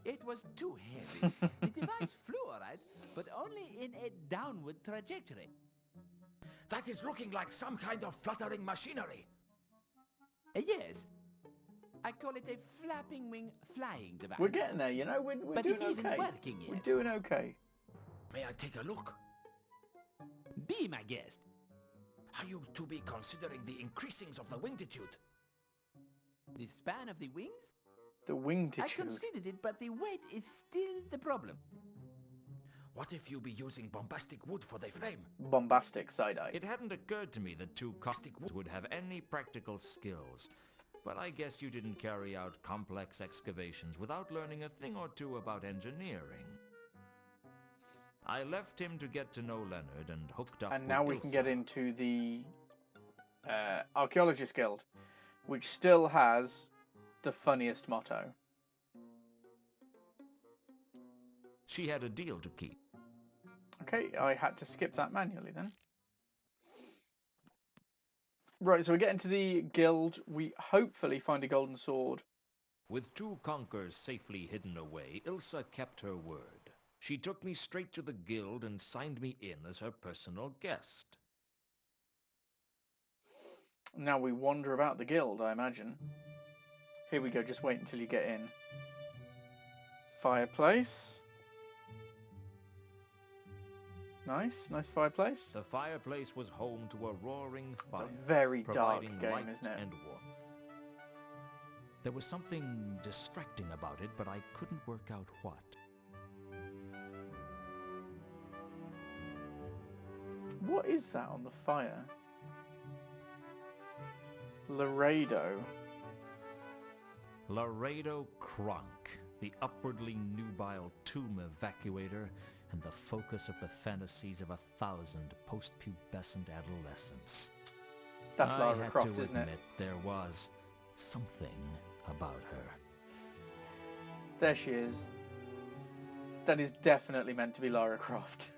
It was too heavy. The device flew all right, but only in a downward trajectory. That is looking like some kind of fluttering machinery. Yes. I call it a flapping wing flying device. We're getting there, you know. We're But doing it isn't okay. working yet. We're doing okay. May I take a look? Be my guest. Are you to be considering the increasings of the wingtitude? The span of the wings? The I wingtitude. considered it, but the weight is still the problem. What if you be using bombastic wood for the frame? Bombastic side-eye. It hadn't occurred to me that two caustic would have any practical skills. But I guess you didn't carry out complex excavations without learning a thing or two about engineering. I left him to get to know Leonard and hooked up And with now we can get Ilsa. into the Archaeologist Guild, which still has the funniest motto. She had a deal to keep. Okay, I had to skip that manually then. Right, so we get into the guild. We hopefully find a golden sword. With 2 conkers safely hidden away, Ilsa kept her word. She took me straight to the guild and signed me in as her personal guest. Now we wander about the guild, I imagine. Here we go, just wait until you get in. Fireplace. Nice fireplace. The fireplace was home to a roaring fire, It's a very dark providing game, light isn't it? and warmth. There was something distracting about it, but I couldn't work out what. What is that on the fire? Laredo. Laredo Kronk, the upwardly nubile tomb evacuator and the focus of the fantasies of 1,000 post-pubescent adolescents. That's I Lara had Croft, to isn't admit it? there was something about her. There she is. That is definitely meant to be Lara Croft.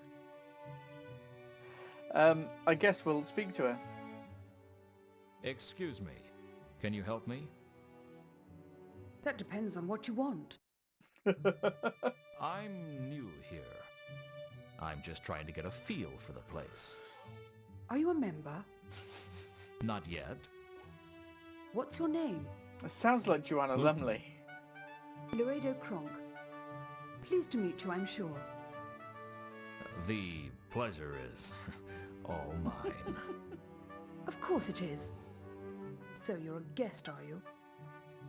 I guess we'll speak to her. Excuse me, can you help me? That depends on what you want. I'm new here. I'm just trying to get a feel for the place. Are you a member? Not yet. What's your name? It sounds like Joanna Lumley. Laredo Kronk. Pleased to meet you, I'm sure. The pleasure is all mine. Of course it is. So you're a guest, are you?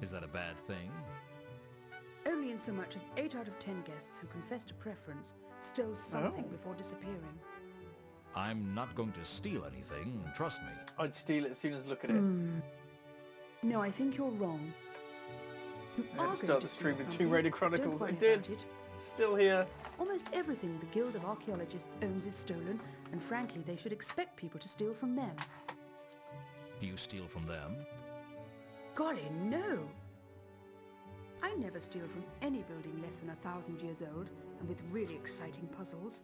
Is that a bad thing? Only in so much as 8 out of 10 guests who confess to preference stole something before disappearing. I'm not going to steal anything, trust me. I'd steal it as soon as I look at it. No, I think you're wrong. You I had are to going start to the stream steal with something, Tomb Raider but Chronicles. don't I worry did. about it. Still here. Almost everything the Guild of Archaeologists owns is stolen, and frankly, they should expect people to steal from them. Do you steal from them? Golly, no! I never steal from any building less than 1,000 years old, and with really exciting puzzles.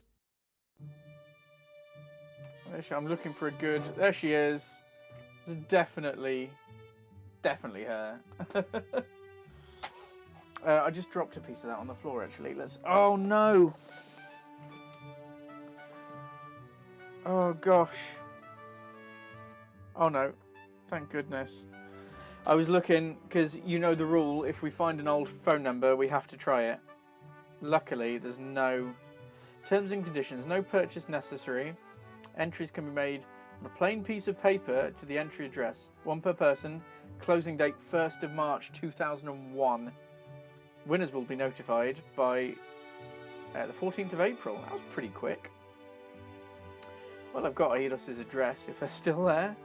I'm looking for a good... There she is. It's definitely her. I just dropped a piece of that on the floor, actually. Let's... Oh, no! Oh, gosh. Oh, no. Thank goodness. I was looking, because you know the rule, if we find an old phone number, we have to try it. Luckily, there's no... Terms and conditions. No purchase necessary. Entries can be made on a plain piece of paper to the entry address. 1 per person. Closing date 1st of March 2001. Winners will be notified by the 14th of April. That was pretty quick. Well, I've got Aidos's address if they're still there.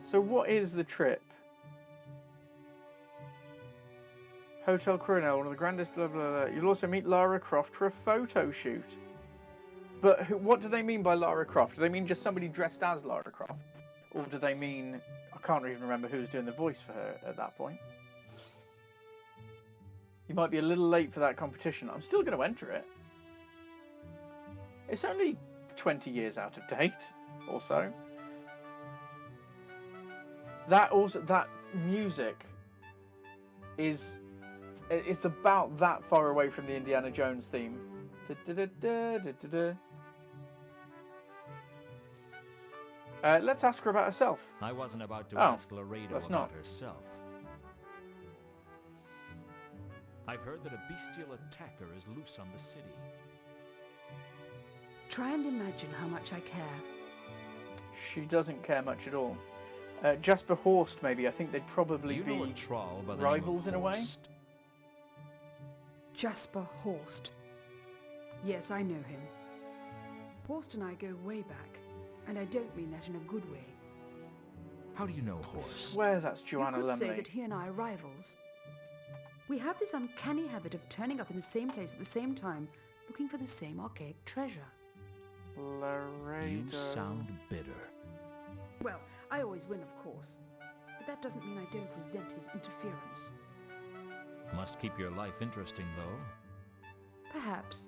So what is the trip? Hotel Coronel, one of the grandest blah blah blah. You'll also meet Lara Croft for a photo shoot. But what do they mean by Lara Croft? Do they mean just somebody dressed as Lara Croft? Or do they mean... I can't even remember who was doing the voice for her at that point. You might be a little late for that competition. I'm still going to enter it. It's only 20 years out of date, or so. That music is... It's about that far away from the Indiana Jones theme. Let's ask her about herself. I wasn't about to Oh, ask Laredo let's about not. herself. I've heard that a bestial attacker is loose on the city. Try and imagine how much I care. She doesn't care much at all. Jasper Horst, maybe. I think they'd probably Do you know a be troll by the rivals name in of a way. Horst? Jasper Horst. Yes, I know him. Horst and I go way back, and I don't mean that in a good way. How do you know I Horst? swear that's Joanna You could say Lumley. that he and I are rivals. We have this uncanny habit of turning up in the same place at the same time, looking for the same archaic treasure. Laredo. You sound bitter. Well, I always win, of course. But that doesn't mean I don't resent his interference. Must keep your life interesting, though. Perhaps.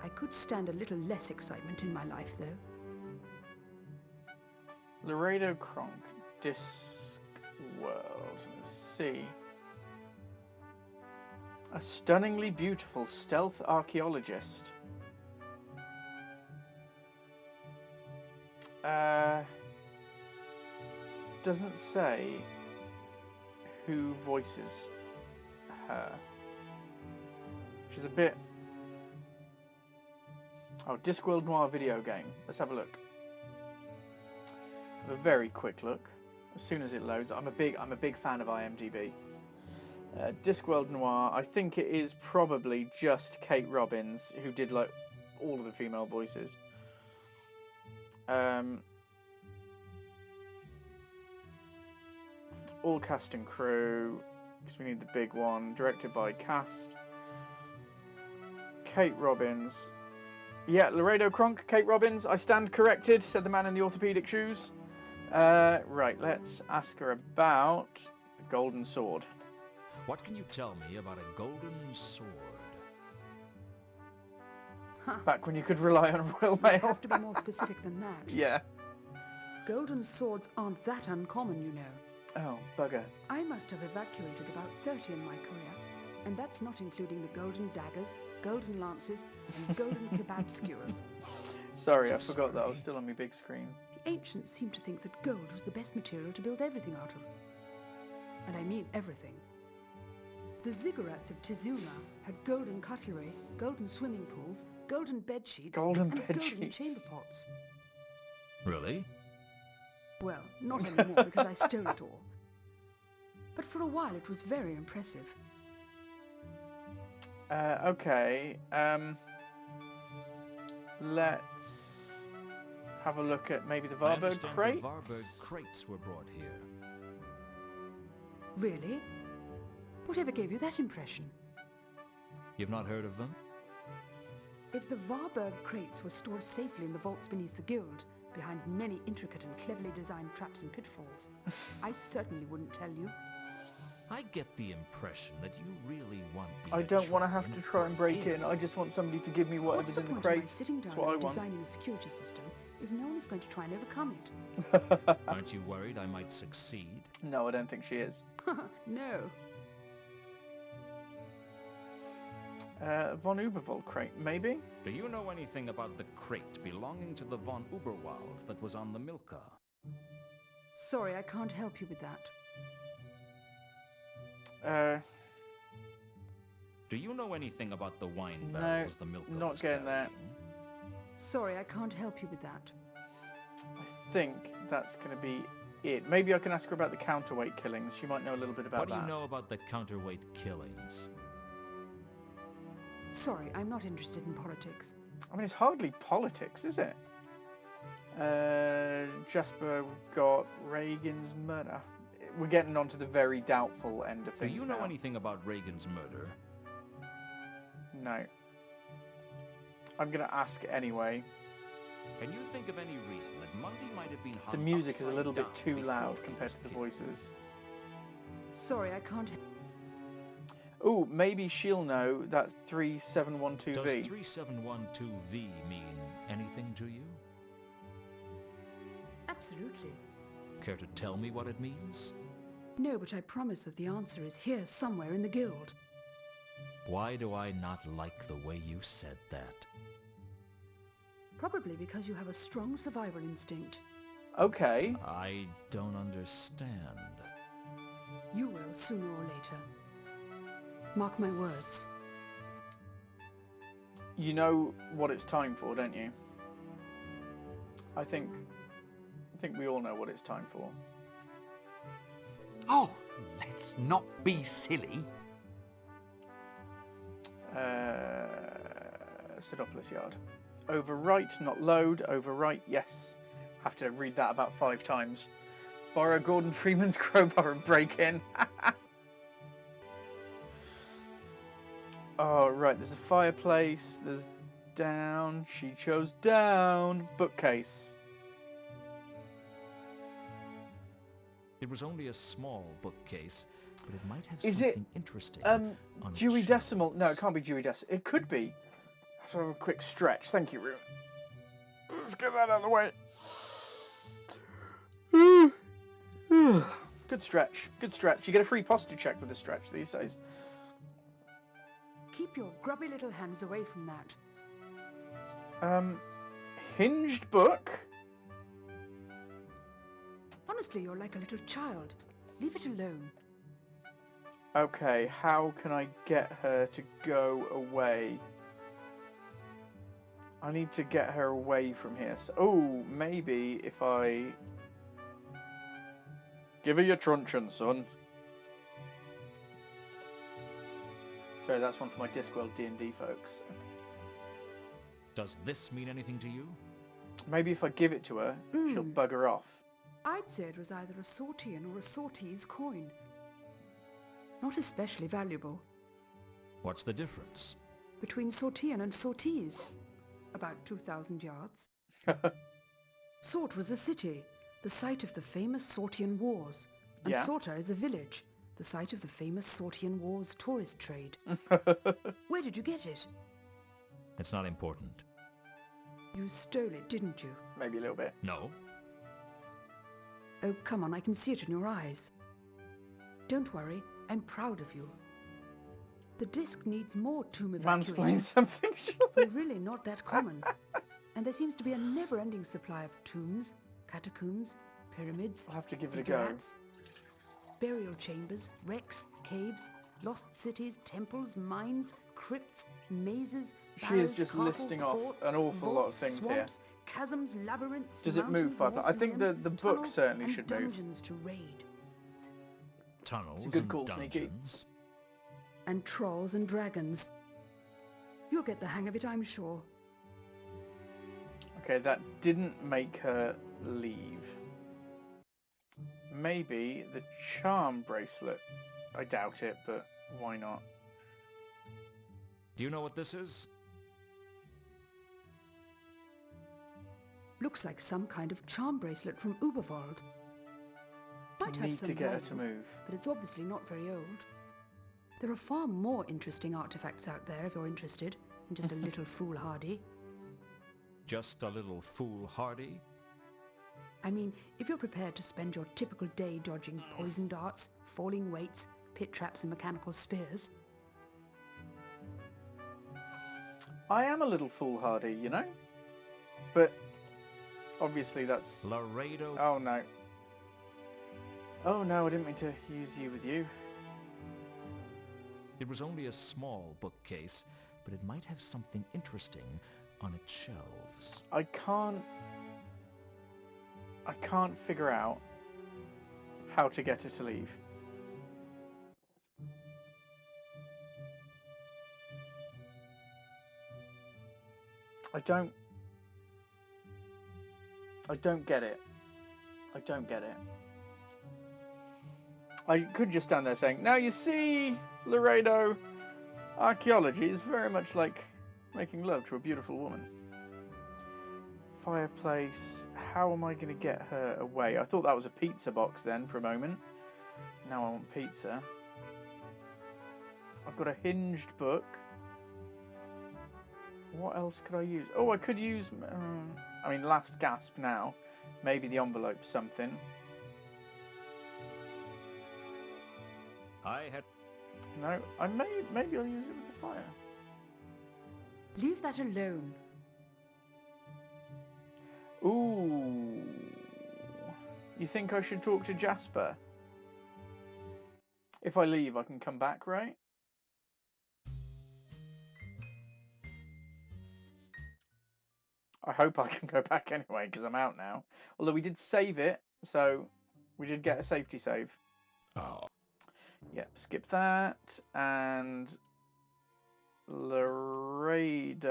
I could stand a little less excitement in my life, though. Laredo Kronk. Discworld. Let's see. A stunningly beautiful stealth archaeologist. Doesn't say who voices her. Which is a bit... Oh, Discworld Noir video game. Let's have a look. Have a very quick look. As soon as it loads. I'm a big fan of IMDb. Discworld Noir. I think it is probably just Kate Robbins who did like all of the female voices. All cast and crew, because we need the big one. Directed by cast. Kate Robbins. Yeah, Laredo Kronk, Kate Robbins. I stand corrected, said the man in the orthopedic shoes. Right, let's ask her about the golden sword. What can you tell me about a golden sword? Back when you could rely on Royal Mail. You have to be more specific than that. Yeah. Golden swords aren't that uncommon, you know. Oh, bugger. I must have evacuated about 30 in my career, and that's not including the golden daggers, golden lances, and golden kebab skewers. Sorry, I forgot that I was still on my big screen. The ancients seemed to think that gold was the best material to build everything out of. And I mean everything. The ziggurats of Tizula had golden cutlery, golden swimming pools, golden bed sheets, Golden and bed golden sheets. chamber pots. Really? Well, not anymore because I stole it all. But for a while it was very impressive. Okay. Let's have a look at maybe the I Varberg understand crates. the Varberg crates were brought here. Really? Whatever gave you that impression? You've not heard of them? If the Varberg crates were stored safely in the vaults beneath the guild, behind many intricate and cleverly designed traps and pitfalls, I certainly wouldn't tell you. I get the impression that you really want me I don't want to try have to try and break in. I just want somebody to give me whatever's in the crate. What's the point of my sitting That's down what I and want. designing a security system if no one's going to try and overcome it? Aren't you worried I might succeed? No, I don't think she is. No. Von Ubervoll crate, maybe? Do you know anything about the crate belonging to the von Uberwalds that was on the Milka? Sorry, I can't help you with that. Do you know anything about the wine No, barrels the Milka not was getting that. carrying? Sorry, I can't help you with that. I think that's going to be it. Maybe I can ask her about the counterweight killings. She might know a little bit about What do that. you know about the counterweight killings? Sorry, I'm not interested in politics. I mean, it's hardly politics, is it? Jasper got Reagan's murder. We're getting on to the very doubtful end of Do things you know now. anything about Reagan's murder? No. I'm going to ask anyway. Can you think of any reason that Monday might have been hung The music is a upside little bit down too before loud he compared was to the killed? voices. Sorry, I can't... Oh, maybe she'll know that 3712V. Does 3712V mean anything to you? Absolutely. Care to tell me what it means? No, but I promise that the answer is here somewhere in the guild. Why do I not like the way you said that? Probably because you have a strong survival instinct. Okay. I don't understand. You will sooner or later. Mark my words. You know what it's time for, don't you? I think we all know what it's time for. Oh, let's not be silly. Sidopolis Yard. Overwrite, not load. Overwrite, yes. Have to read that about 5 times. Borrow Gordon Freeman's crowbar and break in. Oh, right, there's a fireplace, there's down, she chose down, bookcase. It was only a small bookcase, but it might have Is something it, interesting on its Dewey Decimal? shelves. No, it can't be Dewey Decimal. It could be. I have to have a quick stretch. Thank you, Rune. Let's get that out of the way. Good stretch. Good stretch. You get a free posture check with a stretch these days. Keep your grubby little hands away from that. Hinged book. Honestly, you're like a little child. Leave it alone. Okay, how can I get her to go away? I need to get her away from here. So, oh, maybe if I... Give her your truncheon, son. Sorry, that's one for my Discworld D&D folks. Does this mean anything to you? Maybe if I give it to her, she'll bugger off. I'd say it was either a Sortian or a Sortese coin. Not especially valuable. What's the difference? Between Sortian and Sortese. About 2,000 yards. Sort was a city, the site of the famous Sortian Wars. And Yeah. Sorta is a village, the site of the famous Sortian Wars tourist trade. Where did you get it? It's not important. You stole it, didn't you? Maybe a little bit. No. Oh, come on, I can see it in your eyes. Don't worry, I'm proud of you. The disc needs more tomb Mansplain evacuations. something, They're really not that common. And there seems to be a never-ending supply of tombs, catacombs, pyramids, I'll have to give it a go. ziggurats, burial chambers, wrecks, caves, lost cities, temples, mines, crypts, mazes. She is barrows, just castles, listing off forts, an awful lot of vaults, things here. swamps, chasms, labyrinths, Does it move, mountains, Piper? I think mausoleums, the book tunnels, certainly and should move. dungeons to raid, Tunnels good and call, Sneaky. dungeons. and trolls and dragons. You'll get the hang of it, I'm sure. Okay, that didn't make her leave. Maybe the charm bracelet. I doubt it, but why not? Do you know what this is? Looks like some kind of charm bracelet from Uberwald. Might have Need to some get her to value, move. but it's obviously not very old. There are far more interesting artifacts out there if you're interested, than just a little foolhardy. Just a little foolhardy? I mean, if you're prepared to spend your typical day dodging poison darts, falling weights, pit traps and mechanical spears. I am a little foolhardy, you know? But obviously that's... Laredo. Oh no. Oh no, I didn't mean to use you with you. It was only a small bookcase, but it might have something interesting on its shelves. I can't figure out how to get her to leave. I don't get it. I don't get it. I could just stand there saying, now you see, Laredo, archaeology is very much like making love to a beautiful woman. Fireplace, how am I going to get her away? I thought that was a pizza box then for a moment. Now I want pizza. I've got a hinged book. What else could I use? Oh, I could use... I mean, last gasp now. Maybe the envelope something. I had... No, maybe I'll use it with the fire. Leave that alone. Ooh. You think I should talk to Jasper? If I leave, I can come back, right? I hope I can go back anyway, because I'm out now. Although we did save it, so we did get a safety save. Oh. Yep, skip that. And Laredo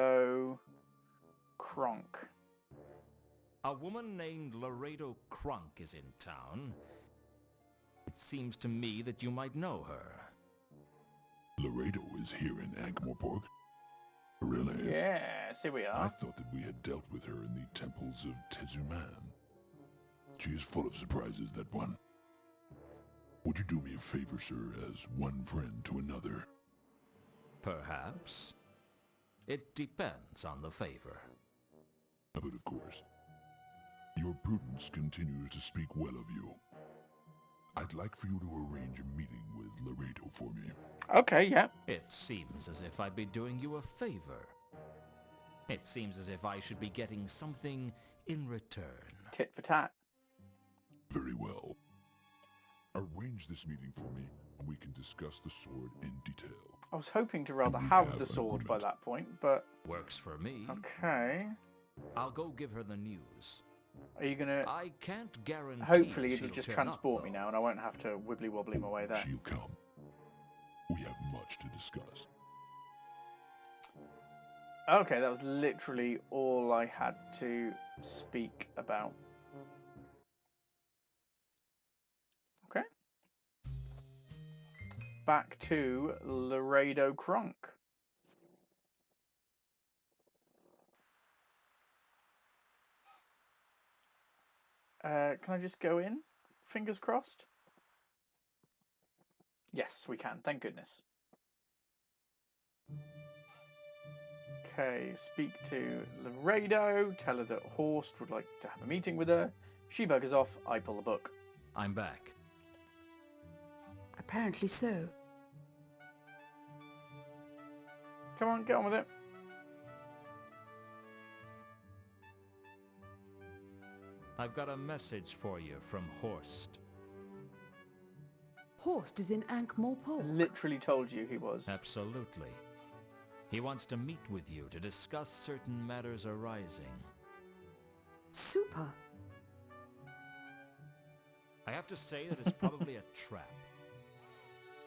Kronk. A woman named Laredo Kronk is in town. It seems to me that you might know her. Laredo is here in Ankh-Morpork. Really? Yes, here we I are. thought that we had dealt with her in the temples of Tezuman. She is full of surprises, that one. Would you do me a favor, sir, as one friend to another? Perhaps. It depends on the favor. But of course, your prudence continues to speak well of you. I'd like for you to arrange a meeting with Laredo for me. Okay, yeah. It seems as if I'd be doing you a favor. It seems as if I should be getting something in return. Tit for tat. Very well. Arrange this meeting for me, and we can discuss the sword in detail. I was hoping to rather We have have the an sword by agreement. that point, but Works for me. okay. I'll go give her the news. Are you gonna? I can't guarantee. Hopefully, it'll she'll just turn transport up, me though. now, and I won't have to wibbly wobbly my way there. She'll come. We have much to discuss. Okay, that was literally all I had to speak about. Okay. Back to Laredo Kronk. Can I just go in? Fingers crossed? Yes, we can. Thank goodness. Okay, speak to Laredo. Tell her that Horst would like to have a meeting with her. She buggers off. I pull the book. I'm back. Apparently so. Come on, get on with it. I've got a message for you from Horst. Horst is in Ankh-Morpork. Literally told you he was. Absolutely. He wants to meet with you to discuss certain matters arising. Super. I have to say that it's probably a trap.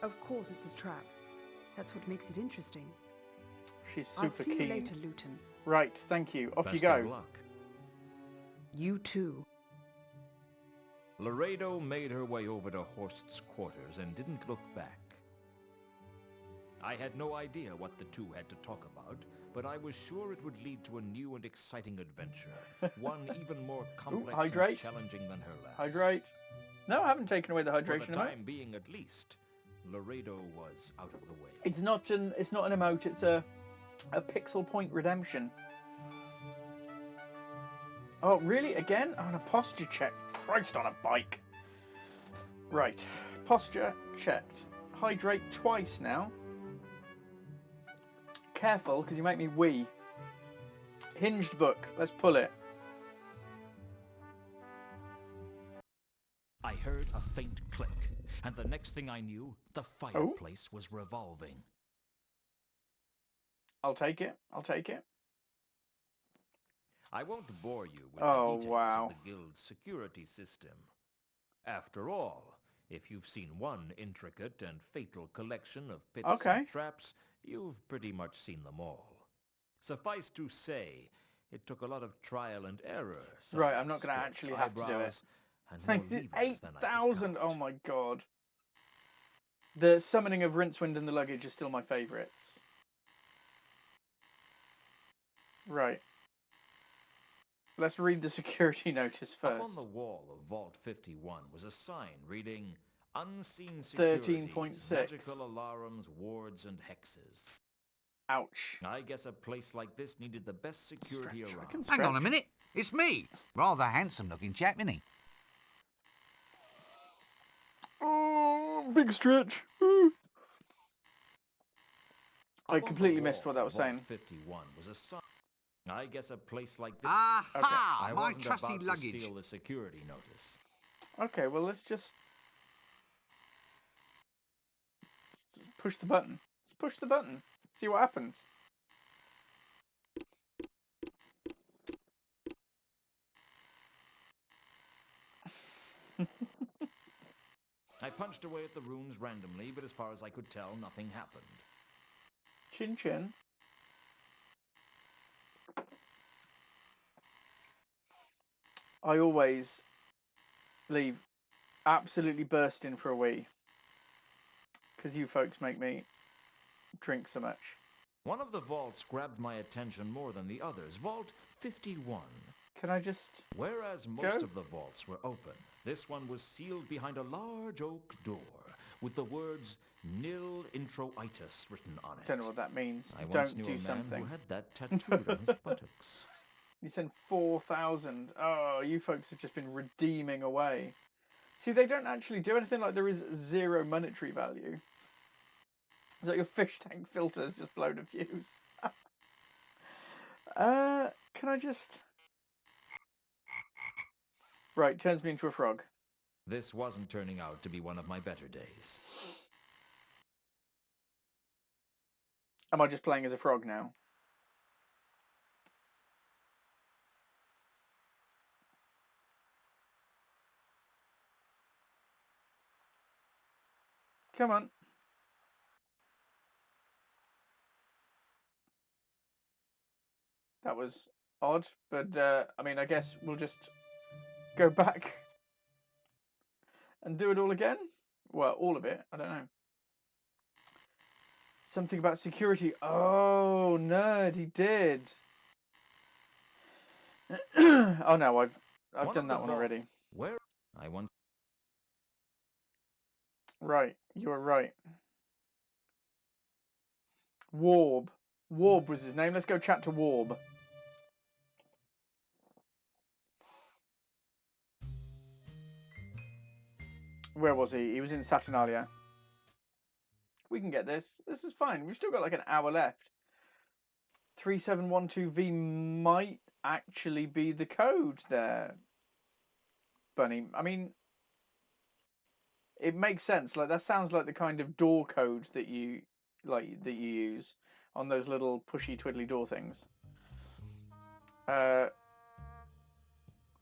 Of course it's a trap. That's what makes it interesting. She's super I'll see keen. you later, Luton. Right, thank you. Off Best you go. of luck. You too. Laredo made her way over to Horst's quarters and didn't look back. I had no idea what the two had to talk about, but I was sure it would lead to a new and exciting adventure. One even more complex hydrate. and challenging than her last. Hydrate. No, I haven't taken away the For hydration the emote. time being, at least, Laredo was out of the way. It's not an emote. It's a pixel point redemption. Oh, really? Again? On a posture check. Christ on a bike. Right. Posture checked. Hydrate twice now. Careful, because you make me wee. Hinged book. Let's pull it. I heard a faint click, and the next thing I knew, the fireplace was revolving. I'll take it. I'll take it. I won't bore you with Oh, the details wow. of the guild's security system. After all, if you've seen one intricate and fatal collection of pits Okay. and traps, you've pretty much seen them all. Suffice to say, it took a lot of trial and error. some Right, I'm not going to scorched actually have to do it. eyebrows, and more levers than I could 8,000! count. Oh my god. The summoning of Rincewind and the luggage is still my favourites. Right. Let's read the security notice Up first. on the wall of Vault 51 was a sign reading, Unseen Securities, 13.6. Magical Alarms, Wards, and Hexes. Ouch. I guess a place like this needed the best security Stretch, I around. can Hang on a stretch. minute. It's me. Rather handsome looking chap, isn't he? Oh, big stretch. I Up on the completely missed wall what that of was Vault saying. 51 was a sign. I guess a place like this. Aha! I My wasn't trusty about to luggage. steal the security notice. Okay, well, let's just push the button. Let's push the button. See what happens. I punched away at the runes randomly, but as far as I could tell, nothing happened. Chin chin. I always leave absolutely bursting for a wee. Because you folks make me drink so much. One of the vaults grabbed my attention more than the others. Vault 51. Can I just... Whereas most of the vaults were open, this one was sealed behind a large oak door with the words "Nil Introitus" written on it. Don't know what that means. I once Don't knew do a man something. who had that tattooed on his buttocks. You sent 4,000. Oh, you folks have just been redeeming away. See, they don't actually do anything. Like, there is 0 monetary value. It's like your fish tank filter's just blown a fuse. Can I just... Right, turns me into a frog. This wasn't turning out to be one of my better days. Am I just playing as a frog now? Come on. That was odd, but I mean, I guess we'll just go back and do it all again. Well, all of it. I don't know. Something about security. Oh, nerd, he did. Oh no, I've done that one already. Where I once. Right, you were right. Warb. Warb was his name. Let's go chat to Warb. Where was he? He was in Saturnalia. We can get this. This is fine. We've still got like an hour left. 3712V might actually be the code there, Bunny. I mean, it makes sense. Like, that sounds like the kind of door code that you use on those little pushy twiddly door things.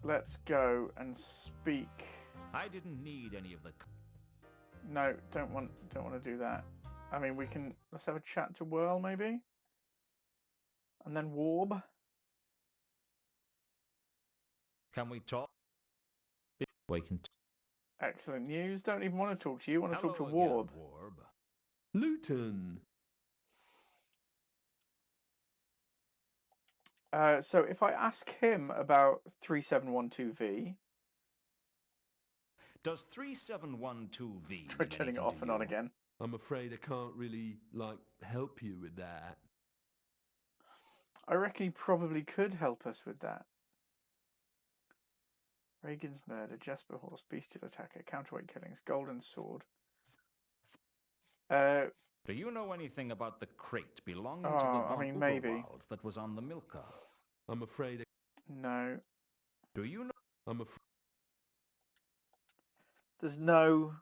Let's go and speak. I didn't need any of the. No, don't want to do that. I mean, let's have a chat to Whirl maybe, and then Warb. Can we talk? We can. Excellent news. Don't even want to talk to you. Want to talk to Hello Warb. again, Warb. Luton. So if I ask him about 3712V, Does 3712V try mean turning it anything off to and on you? again. I'm afraid I can't really, help you with that. I reckon he probably could help us with that. Reagan's murder, Jasper Horse, bestial attacker, counterweight killings, golden sword. Do you know anything about the crate belonging to the von maybe. Uberwalds that was on the Milka? I'm afraid No. Do you know? I'm afraid. There's no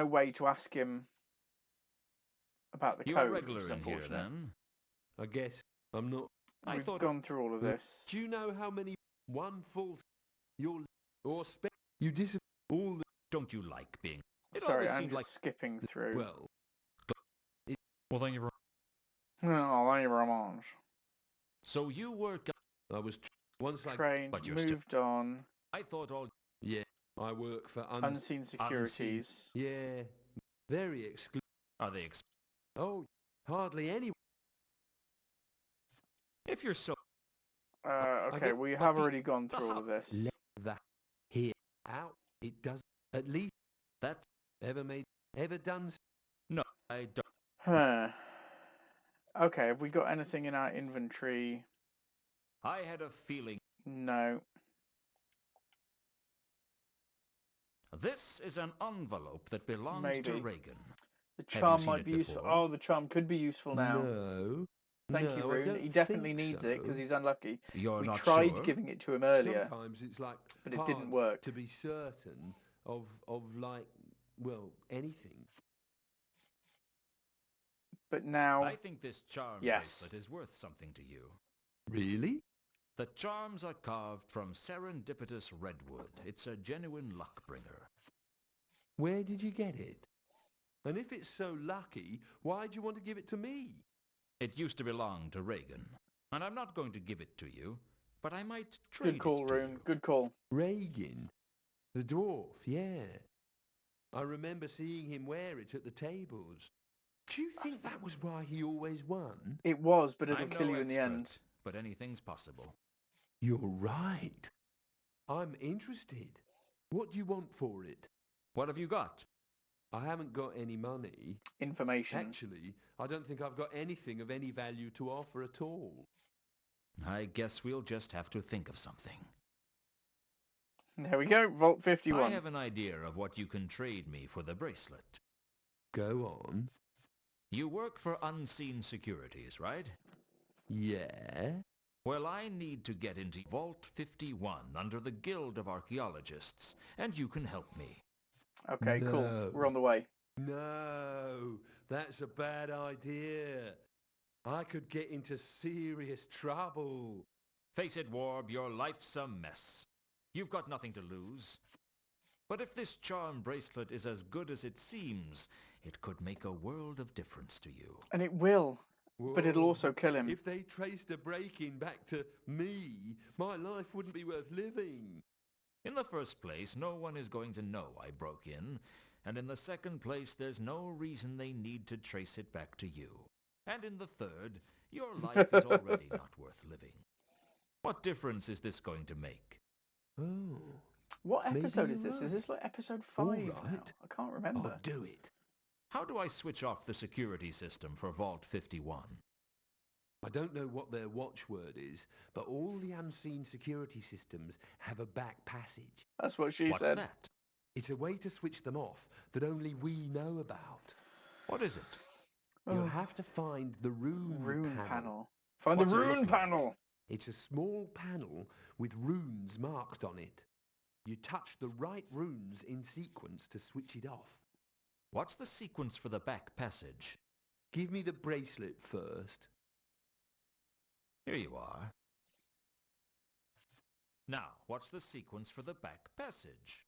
way to ask him about the You're a code, regular which is in here, unfortunate. then? I guess I'm not. I We've thought gone through all of this. Do you know how many one full you'll or spend? You all the. Don't you like being? It Sorry, always I'm seemed just like. skipping through. Well, Well, thank you very. Oh, thank you very much. So you work. I was once I. Trained, but you're moved on, I thought all. Yeah, I work for unseen securities. Yeah, very exclusive. Are they? Oh, hardly any. If you're so. Okay, we have already gone through all of this. Let that here out. It does at least That. ever done. No, I don't. Huh. Okay, have we got anything in our inventory? I had a feeling. No. This is an envelope that belongs to Maybe. Reagan. The you charm seen might it be useful. before? Oh, the charm could be useful now. No. Thank you, no, I Rune. don't He definitely think needs it because so. he's unlucky. You're We not tried sure? giving it to him earlier, Sometimes it's like but it hard didn't work. to be certain of anything. But now, I think this charm Yes. bracelet is worth something to you. Really? The charms are carved from serendipitous redwood. It's a genuine luck bringer. Where did you get it? And if it's so lucky, why do you want to give it to me? It used to belong to Reagan, and I'm not going to give it to you, but I might trade good call, it to Rune. you. Good call. Reagan, the dwarf, yeah. I remember seeing him wear it at the tables. Do you think that was why he always won? It was, but it'll I'm kill no you in the end. expert, but anything's possible. You're right. I'm interested. What do you want for it? What have you got? I haven't got any money. Information. Actually, I don't think I've got anything of any value to offer at all. I guess we'll just have to think of something. There we go. Vault 51. I have an idea of what you can trade me for the bracelet. Go on. You work for Unseen Securities, right? Yeah? Well, I need to get into Vault 51 under the Guild of Archaeologists, and you can help me. Okay, cool. No. We're on the way. No, that's a bad idea. I could get into serious trouble. Face it, Warb, your life's a mess. You've got nothing to lose. But if this charm bracelet is as good as it seems, it could make a world of difference to you. And it will. But it'll Whoa. also kill him. If they traced a break-in back to me, my life wouldn't be worth living. In the first place, no one is going to know I broke in. And in the second place, there's no reason they need to trace it back to you. And in the third, your life is already not worth living. What difference is this going to make? Oh, What maybe episode is you're this? Is right. this like episode 5 All now? right. I can't remember. I'll do it. How do I switch off the security system for Vault 51? I don't know what their watchword is, but all the unseen security systems have a back passage. That's what she What's said. that? It's a way to switch them off that only we know about. What is it? You'll Oh, have to find the rune panel. Find What's the it look rune like? panel. It's a small panel with runes marked on it. You touch the right runes in sequence to switch it off. What's the sequence for the back passage? Give me the bracelet first. Here you are. Now, what's the sequence for the back passage?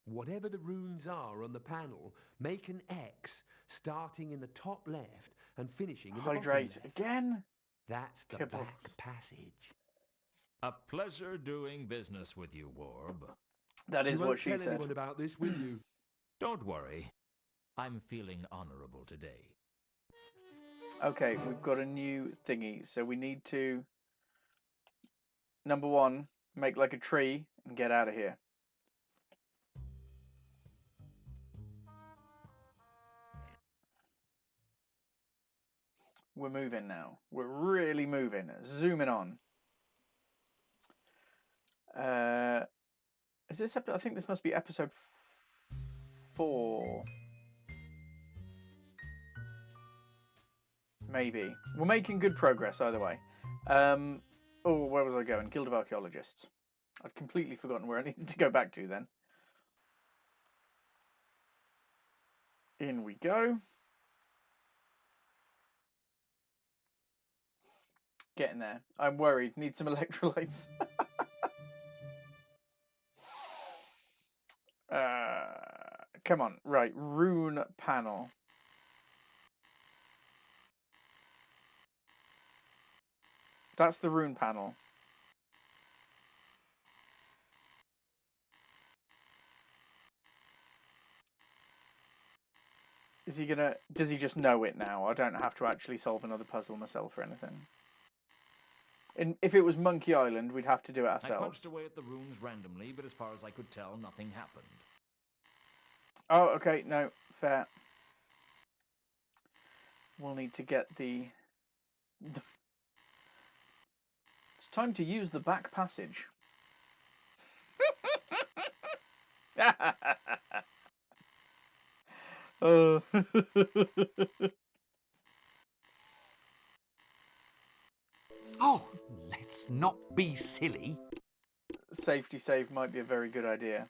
Whatever the runes are on the panel, make an X starting in the top left and finishing in the bottom Hydrate left. again. That's the Kibbles. back passage. A pleasure doing business with you, Warb. That is You what won't she tell said. anyone about this, will you? Don't worry. I'm feeling honorable today. Okay, we've got a new thingy. So we need to, number 1, make like a tree and get out of here. We're moving now. We're really moving. Zooming on. Is this? I think this must be episode 4. Maybe. We're making good progress either way. Oh, where was I going? Guild of Archaeologists. I'd completely forgotten where I needed to go back to then. In we go. Getting there. I'm worried. Need some electrolytes. Come on. Right. Rune panel. That's the rune panel. Is he gonna... Does he just know it now? I don't have to actually solve another puzzle myself or anything. If it was Monkey Island, we'd have to do it I ourselves. punched away at the runes randomly, but as far as I could tell, nothing happened. Oh, okay. No. Fair. We'll need to get the... It's time to use the back passage. Oh. Oh, let's not be silly. Safety save might be a very good idea.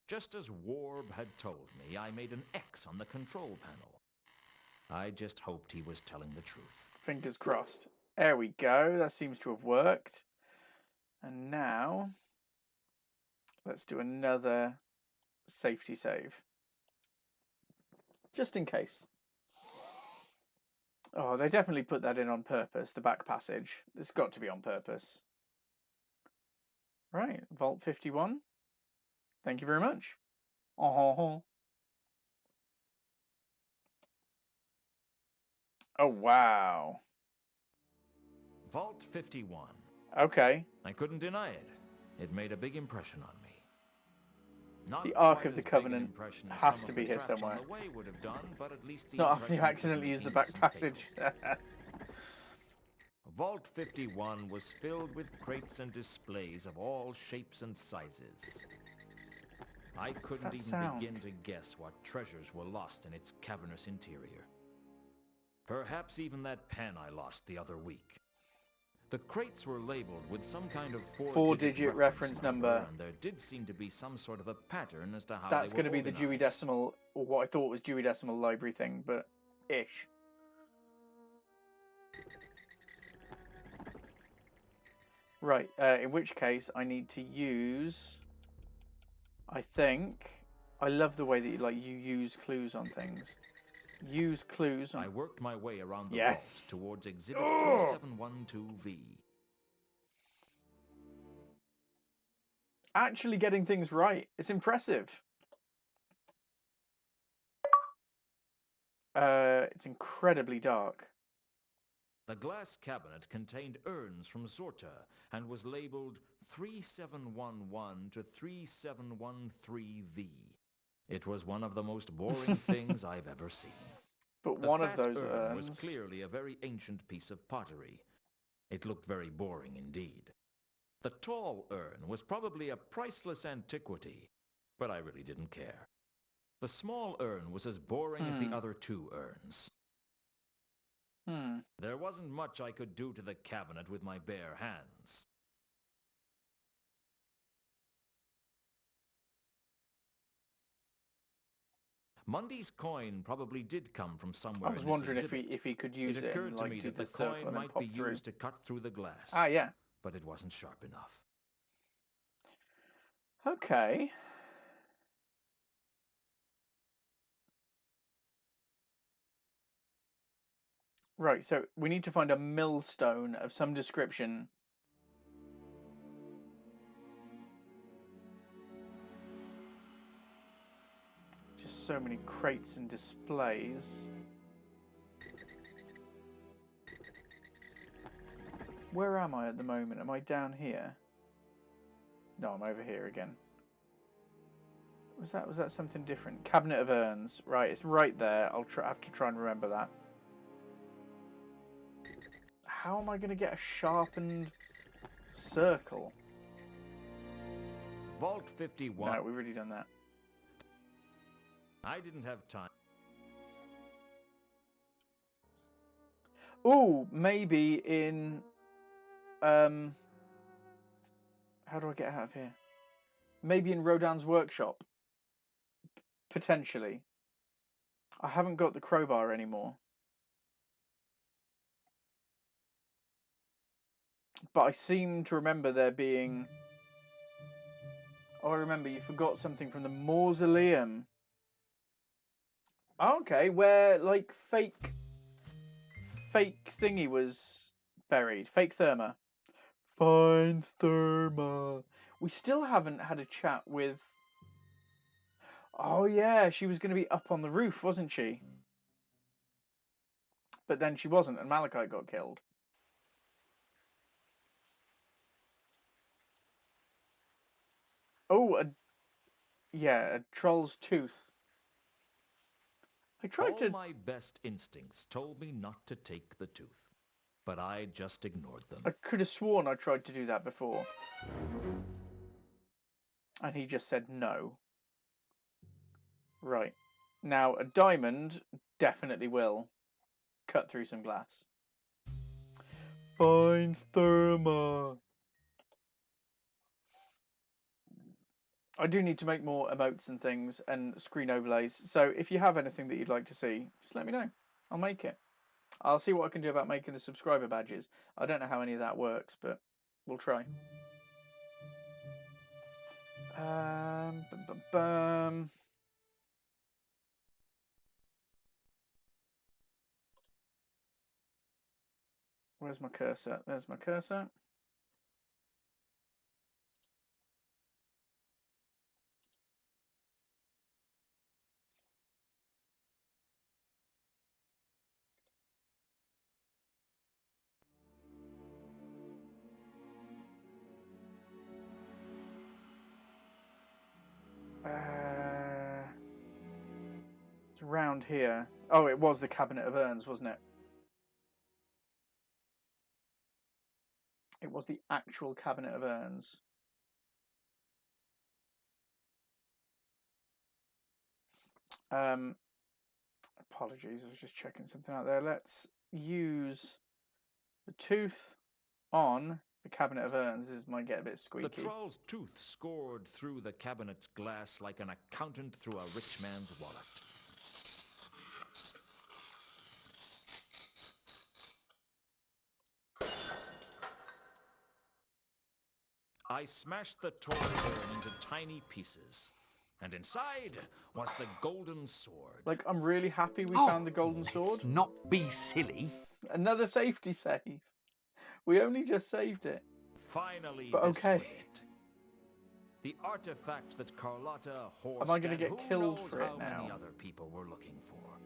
Just as Warb had told me, I made an X on the control panel. I just hoped he was telling the truth. Fingers crossed. There we go. That seems to have worked. And now, let's do another safety save. Just in case. Oh, they definitely put that in on purpose, the back passage. It's got to be on purpose. Right, Vault 51. Thank you very much. Oh. Oh, wow. Vault 51. Okay. I couldn't deny it. It made a big impression on me. Not The Ark quite of the as big an Covenant impression as has some to of be the here traps somewhere. on the way would have done, but at least It's the not often you impression accidentally use couldn't the be back easy passage. fatal. Vault 51 was filled with crates and displays of all shapes and sizes. I couldn't that even sound? begin to guess what treasures were lost in its cavernous interior. Perhaps even that pen I lost the other week. The crates were labeled with some kind of Four-digit reference number. and there did seem to be some sort of a pattern as to how That's they were going to be the Dewey organized. Decimal, or what I thought was Dewey Decimal Library thing, but ish. Right, in which case I need to use, I think, I love the way that you use clues on things. Use clues on... I worked my way around the Yes. vault towards Exhibit 3712V. Actually getting things right. It's impressive. It's incredibly dark. The glass cabinet contained urns from Zorta and was labeled 3711 to 3713V. It was one of the most boring things I've ever seen. But The one of fat those urn urns... was clearly a very ancient piece of pottery. It looked very boring indeed. The tall urn was probably a priceless antiquity, but I really didn't care. The small urn was as boring as the other two urns. There wasn't much I could do to the cabinet with my bare hands. Mundy's coin probably did come from somewhere I was in this wondering exhibit. if he could use It it occurred and to me do that the the circle coin and then might pop be through. used to cut through the glass. Ah, yeah. But it wasn't sharp enough. Okay. Right, so we need to find a millstone of some description. Just so many crates and displays. Where am I at the moment? Am I down here? No, I'm over here again. Was that something different? Cabinet of Urns. Right, it's right there. I'll have to try and remember that. How am I going to get a sharpened circle? Vault 51. No, we've already done that. I didn't have time. Ooh, maybe in... How do I get out of here? Maybe in Rodin's workshop. Potentially. I haven't got the crowbar anymore. But I seem to remember there being... Oh, I remember you forgot something from the mausoleum. Okay, where, like, fake thingy was buried. Fake Therma. Find Therma. We still haven't had a chat with... Oh, yeah, she was going to be up on the roof, wasn't she? But then she wasn't, and Malachite got killed. Oh, a troll's tooth. I tried All my best instincts told me not to take the tooth, but I just ignored them. I could have sworn I tried to do that before. And he just said no. Right. Now, a diamond definitely will cut through some glass. Find Therma. I do need to make more emotes and things and screen overlays. So if you have anything that you'd like to see, just let me know. I'll make it. I'll see what I can do about making the subscriber badges. I don't know how any of that works, but we'll try. Bum, bum, bum. Where's my cursor? There's my cursor. It's around here. Oh, it was the Cabinet of Urns, wasn't it? It was the actual Cabinet of Urns. Apologies, I was just checking something out there. Let's use the tooth on the Cabinet of Urns. This might get a bit squeaky. The troll's tooth scored through the cabinet's glass like an accountant through a rich man's wallet. I smashed the toy urn into tiny pieces, and inside was the golden sword. Like, I'm really happy we found the golden sword. Let's not be silly. Another safety save. We only just saved it. Finally, But this okay. was it. The artifact that Carlotta, Horst, Am I gonna and get who killed knows for it how many now? other people were looking for.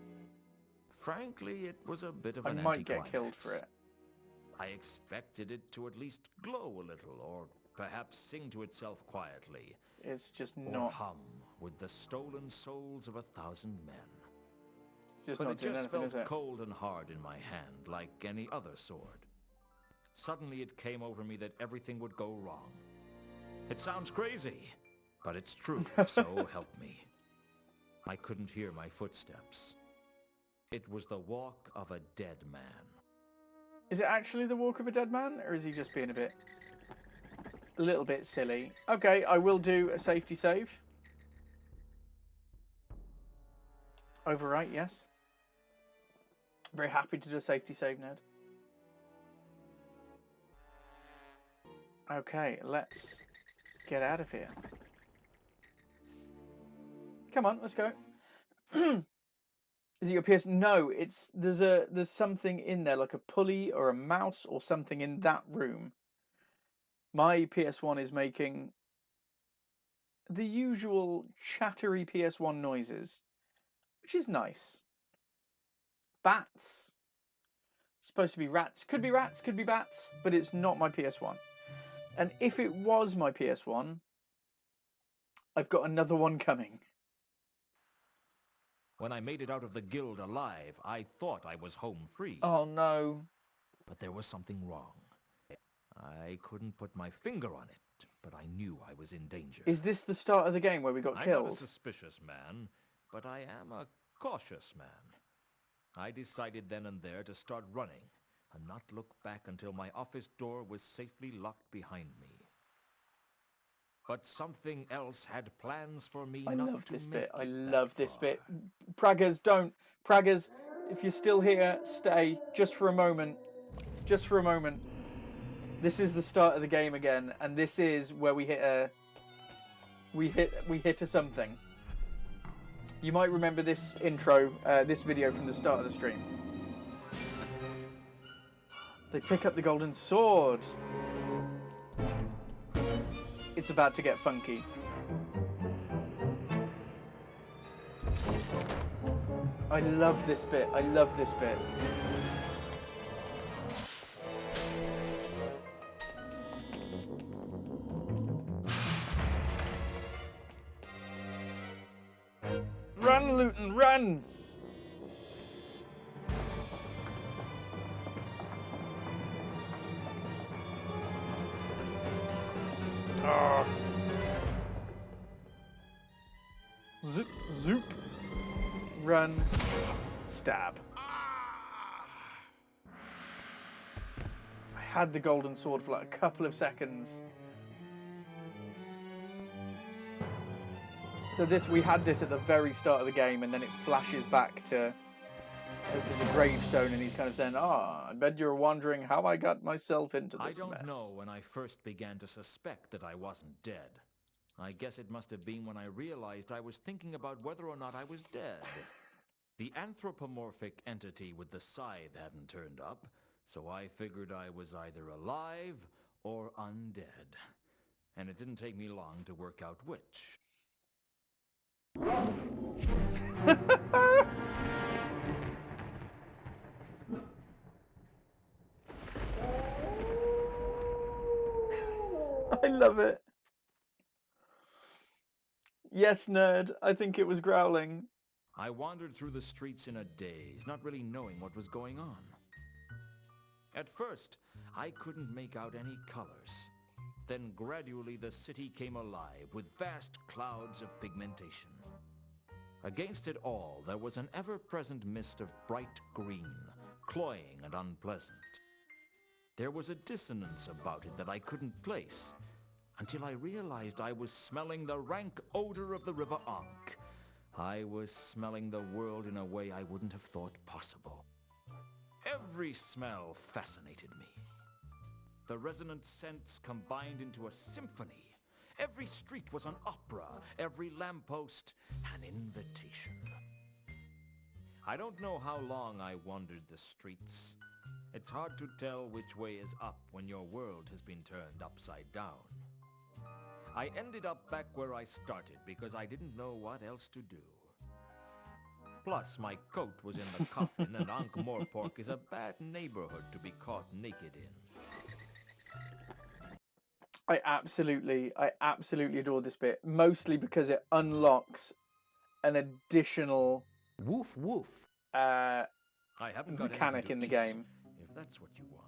Frankly, it was a bit of I an might get killed anticlimax. for it. I expected it to at least glow a little, or perhaps sing to itself quietly, It's just or not. hum with the stolen souls of 1,000 men. It's just But not it doing just anything, felt is it? cold and hard in my hand, like any other sword. Suddenly it came over me that everything would go wrong. It sounds crazy, but it's true, so help me. I couldn't hear my footsteps. It was the walk of a dead man. Is it actually the walk of a dead man, or is he just being a little bit silly? Okay, I will do a safety save. Overwrite, yes. Very happy to do a safety save, Ned. Okay, let's get out of here. Come on, let's go. Is it your PS? No, it's there's something in there, like a pulley or a mouse or something in that room. My PS1 is making the usual chattery PS1 noises, which is nice. Bats. Supposed to be rats. Could be rats, could be bats, but it's not my PS1. And if it was my PS1, I've got another one coming. When I made it out of the guild alive, I thought I was home free. Oh no. But there was something wrong. I couldn't put my finger on it, but I knew I was in danger. Is this the start of the game where we got I'm killed? not a suspicious man, but I am a cautious man. I decided then and there to start running and not look back until my office door was safely locked behind me. But something else had plans for me. I not love to this make bit. I it that love this far. bit. Praggers, don't. Praggers, if you're still here, stay. Just for a moment. Just for a moment. This is the start of the game again, and this is where we hit a... We hit a something. You might remember this intro, this video from the start of the stream. They pick up the golden sword. It's about to get funky. I love this bit. I love this bit. Run, Luton, run! Oh. Zoop, zoop. Run. Stab. I had the golden sword for like a couple of seconds. So we had this at the very start of the game, and then it flashes back to there's a gravestone, and he's kind of saying, I bet you're wondering how I got myself into this I don't mess. know when I first began to suspect that I wasn't dead. I guess it must have been when I realized I was thinking about whether or not I was dead. The anthropomorphic entity with the scythe hadn't turned up, so I figured I was either alive or undead. And it didn't take me long to work out which. I love it. Yes, nerd. I think it was growling. I wandered through the streets in a daze, not really knowing what was going on. At first, I couldn't make out any colors. Then gradually the city came alive with vast clouds of pigmentation. Against it all, there was an ever-present mist of bright green, cloying and unpleasant. There was a dissonance about it that I couldn't place, until I realized I was smelling the rank odor of the River Ankh. I was smelling the world in a way I wouldn't have thought possible. Every smell fascinated me. The resonant scents combined into a symphony. Every street was an opera, every lamppost an invitation. I don't know how long I wandered the streets. It's hard to tell which way is up when your world has been turned upside down. I ended up back where I started because I didn't know what else to do. Plus, my coat was in the coffin, and Ankh-Morpork is a bad neighborhood to be caught naked in. I absolutely adore this bit, mostly because it unlocks an additional Woof woof. I haven't got mechanic anything in the to game. eat, if that's what you want.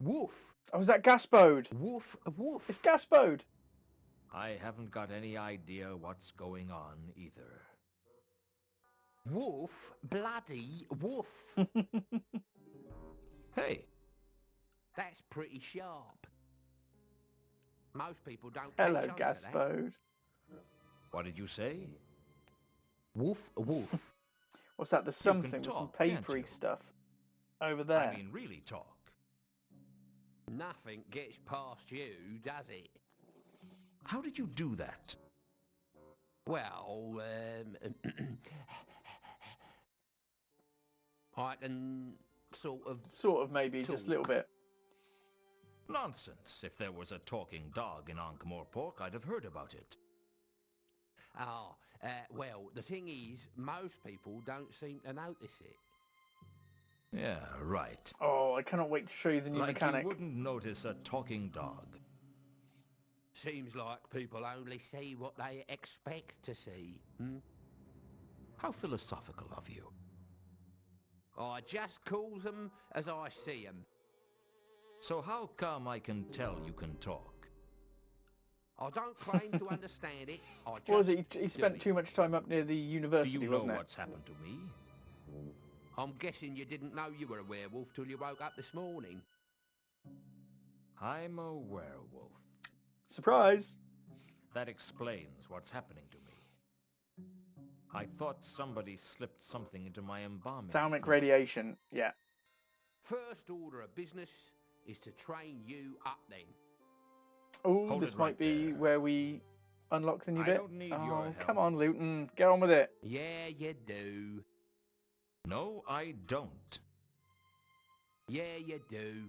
Woof. Oh, is that Gaspode? Woof woof. It's Gaspode. I haven't got any idea what's going on either. Woof. Bloody woof. Hey, That's pretty sharp. Most people don't Hello, catch on to that. Gaspode. what did you say? Woof woof. What's that? There's You can something, there's some talk, can't papery you? stuff over there. I mean, really talk. Nothing gets past you, does it? How did you do that? Well, I can sort of... Maybe, just a talk. little bit. Nonsense. If there was a talking dog in Ankh-Morpork, I'd have heard about it. Well, the thing is, most people don't seem to notice it. Yeah, right. Oh, I cannot wait to show you the new Like mechanic. you wouldn't notice a talking dog. Seems like people only see what they expect to see. Hmm? How philosophical of you. I just calls them as I see them. So how come I can tell you can talk? I don't claim to understand it. I just What was it? He do spent it. too much time up near the Do university, you know wasn't it? what's happened to me? I'm guessing you didn't know you were a werewolf till you woke up this morning. I'm a werewolf. Surprise! That explains what's happening to me. I thought somebody slipped something into my embalming. Thalamic fluid. radiation. Yeah. First order of business is to train you up then. Oh, Hold this it might right be there. where we unlock the new I bit. don't need oh, your come help. on, Luton. Get on with it. Yeah, you do. No, I don't. Yeah, you do.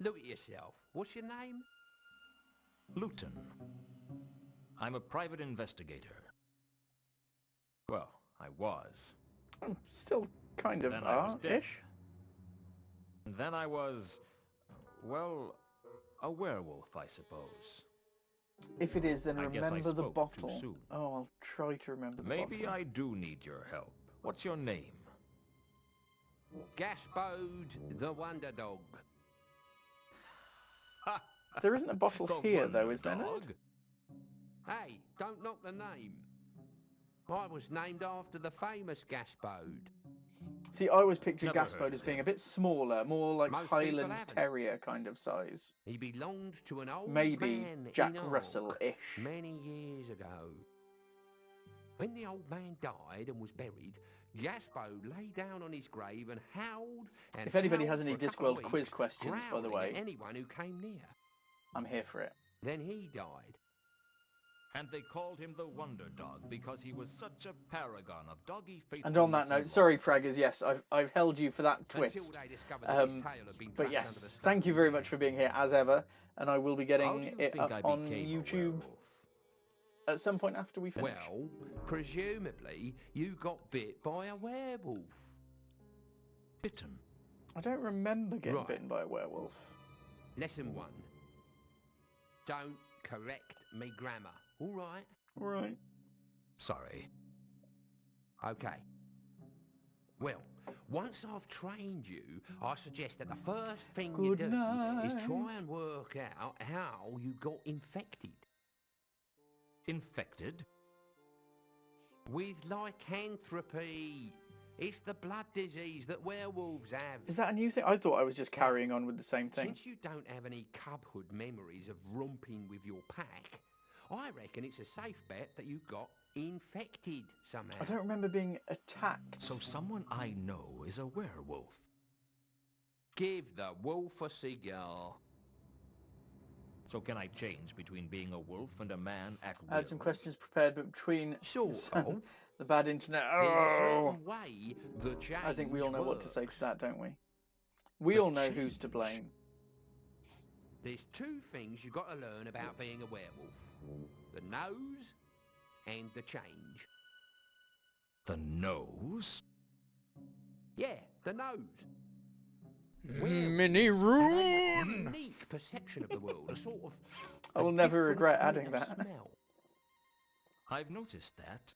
Look at yourself. What's your name? Luton. I'm a private investigator. Well, I was. I'm still kind of Then I was dead. are-ish. And then I was, well, a werewolf, I suppose. If it is, then I guess I remember the spoke too bottle. soon. Oh, I'll try to remember the Maybe bottle. I do need your help. What's your name? Gaspode the Wonder Dog. There isn't a bottle The here, though, Wonder is there? Ned? Dog? Hey, don't knock the name. I was named after the famous Gaspode. See, I always pictured Never heard Gaspode of as being him. a bit smaller, more like Most people Highland haven't. Terrier kind of size. He belonged to an old Maybe man Jack in Ark Russell-ish. many years ago. When the old man died and was buried, Gaspode lay down on his grave and howled and If anybody howled has any for a couple of Discworld quiz weeks, questions, by the growling at way, anyone who came near. I'm here for it. Then he died. And they called him the Wonder Dog because he was such a paragon of doggy faithfulness. And on that note, and sorry, love. Praggers, yes, I've held you for that Until twist. they discovered that his tail had been But trapped yes, under the thank you very much for being here, as ever, and I will be How do getting you it think up I on became a YouTube werewolf? at some point after we finish. Well, presumably, you got bit by a werewolf. Bitten. I don't remember getting Right. bitten by a werewolf. Lesson 1. Don't correct me grammar. All right? Right. Sorry. Okay. Well, once I've trained you, I suggest that the first thing you Good do night. is try and work out how you got infected. Infected? With lycanthropy. It's the blood disease that werewolves have. Is that a new thing? I thought I was just carrying on with the same thing. Since you don't have any cubhood memories of romping with your pack, I reckon it's a safe bet that you got infected somehow. I don't remember being attacked. So someone I know is a werewolf. Give the wolf a cigar. So can I change between being a wolf and a man at will? I had some questions prepared, but between Sort of. the bad internet. There's a Oh, certain way the change I think we all know what to say works. to that, don't we? We The all know who's to change. blame. There's two things you've got to learn about being a werewolf. The nose and the change. The nose? Yeah, the nose. Mini Have a room. unique perception of the world, a sort of... I will a never different regret kind adding of that. smell. I've noticed that.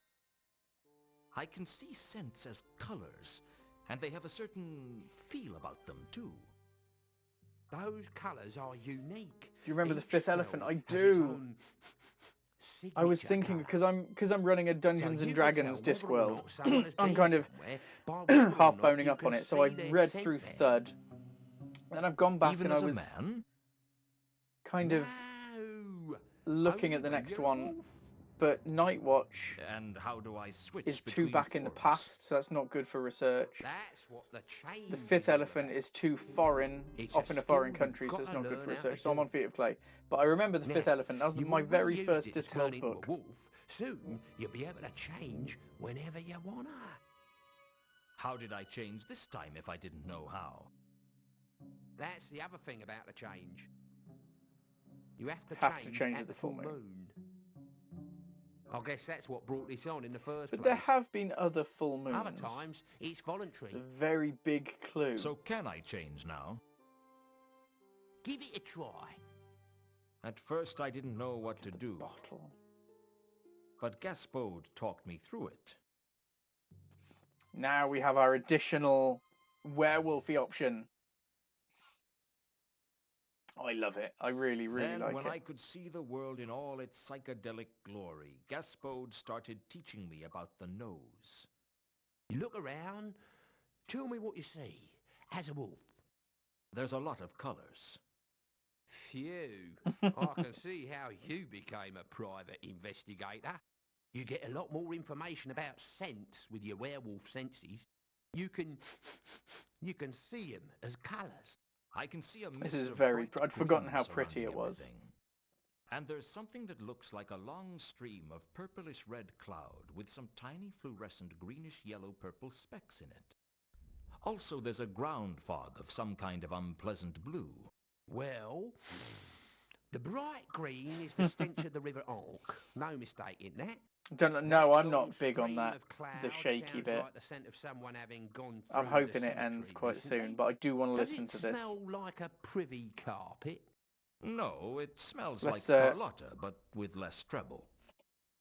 I can see scents as colors, and they have a certain feel about them, too. Those colours are unique. Do you remember the Each fifth smell elephant? I has its do. own I was signature thinking colour. because I'm running a Dungeons So and you can Dragons tell whether or Discworld. not someone has I'm been kind of somewhere by whether or half not boning you up on can it, so I see their read scent through there. Thud, and I've gone back Even and I as was a man? kind of No. looking Only at the when next you're a one, wolf. but Night Watch And how do I switch is too between back in the forms? past, so that's not good for research. That's what the change The fifth is all elephant about. is too foreign, It's off a in a foreign skill country, you've so it's gotta not good for learn how to research. So I'm do. on Feet of Clay. But I remember the Now, fifth elephant. That was you've my very already first used it to turn Discworld into a book. wolf. Soon you'll be able to change whenever you wanna. How did I change this time if I didn't know how? That's the other thing about the change. You have to Change at at the the full full moon. moon. I guess that's what brought this on in the first But place. there have been other full moons. Other times it's voluntary. It's a very big clue. So can I change now? Give it a try. At first I didn't know what to do, Bottle. but Gaspode talked me through it. Now we have our additional werewolfy option. I love it. I really, really Then, like when it. I could see the world in all its psychedelic glory, Gaspode started teaching me about the nose. You look around, tell me what you see as a wolf. There's a lot of colors. Phew, I can see how you became a private investigator. You get a lot more information about scents with your werewolf senses. You can see them as colours. I can see a This mist is of very... bright I'd forgotten how green pretty it surrounding was. everything. And there's something that looks like a long stream of purplish red cloud with some tiny fluorescent greenish yellow purple specks in it. Also, there's a ground fog of some kind of unpleasant blue. Well, the bright green is the stench of the River Ark. No mistake in that. No, That I'm long not big on stream that. of cloud The shaky sounds bit. like the scent of someone having gone I'm through the hoping it ends cemetery quite recently. soon, but I do want to Does listen it to this. smell like a privy carpet? No, it smells Let's, like Carlotta, but with less treble.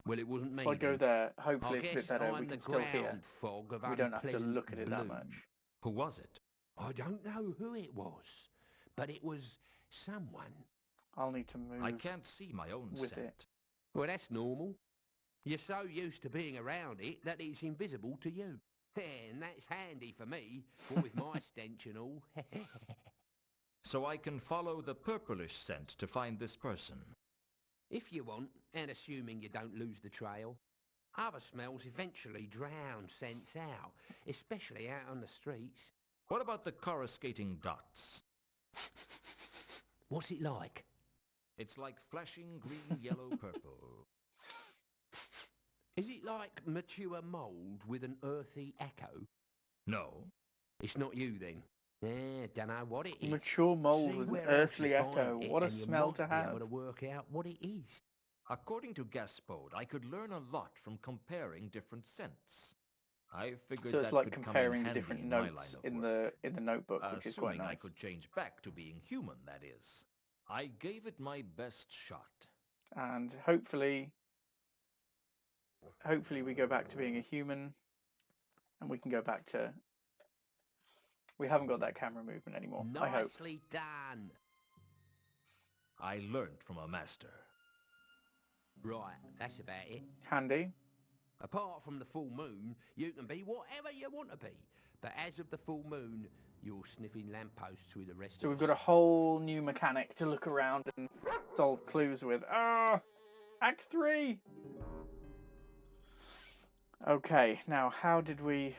Well, it wasn't me. If I go then. there, I hopefully it's a bit guess better. I'm We the can still hear. ground fog of We don't have to unpleasant look at it that blue. much. Who was it? I don't know who it was, but it was someone. I'll need to move I can't see my own with scent. it. Well, that's normal. You're so used to being around it that it's invisible to you. And that's handy for me, what with my stench and all. So I can follow the purplish scent to find this person. If you want, and assuming you don't lose the trail. Other smells eventually drown scents out, especially out on the streets. What about the coruscating dots? What's it like? It's like flashing green, yellow, purple. Is it like mature mould with an earthy echo? No. It's not you then. Dunno what it is. Mature mould See with an where else earthly you find echo. it, What a and you smell might to be have. able to work out what it is. According to Gaspode, I could learn a lot from comparing different scents. I figured So it's that like could come comparing in the handy different in my line notes of in work. the notebook, which is quite Assuming I nice. could change back to being human, that is. I gave it my best shot. And hopefully we go back to being a human, and we can go back to... We haven't got that camera movement anymore, I hope. Nicely done. I learnt from a master. Right, that's about it. Handy. Apart from the full moon, you can be whatever you want to be. But as of the full moon, you're sniffing lampposts with the rest So of we've got a whole new mechanic to look around and solve clues with. Ah! Act 3! Okay, now how did we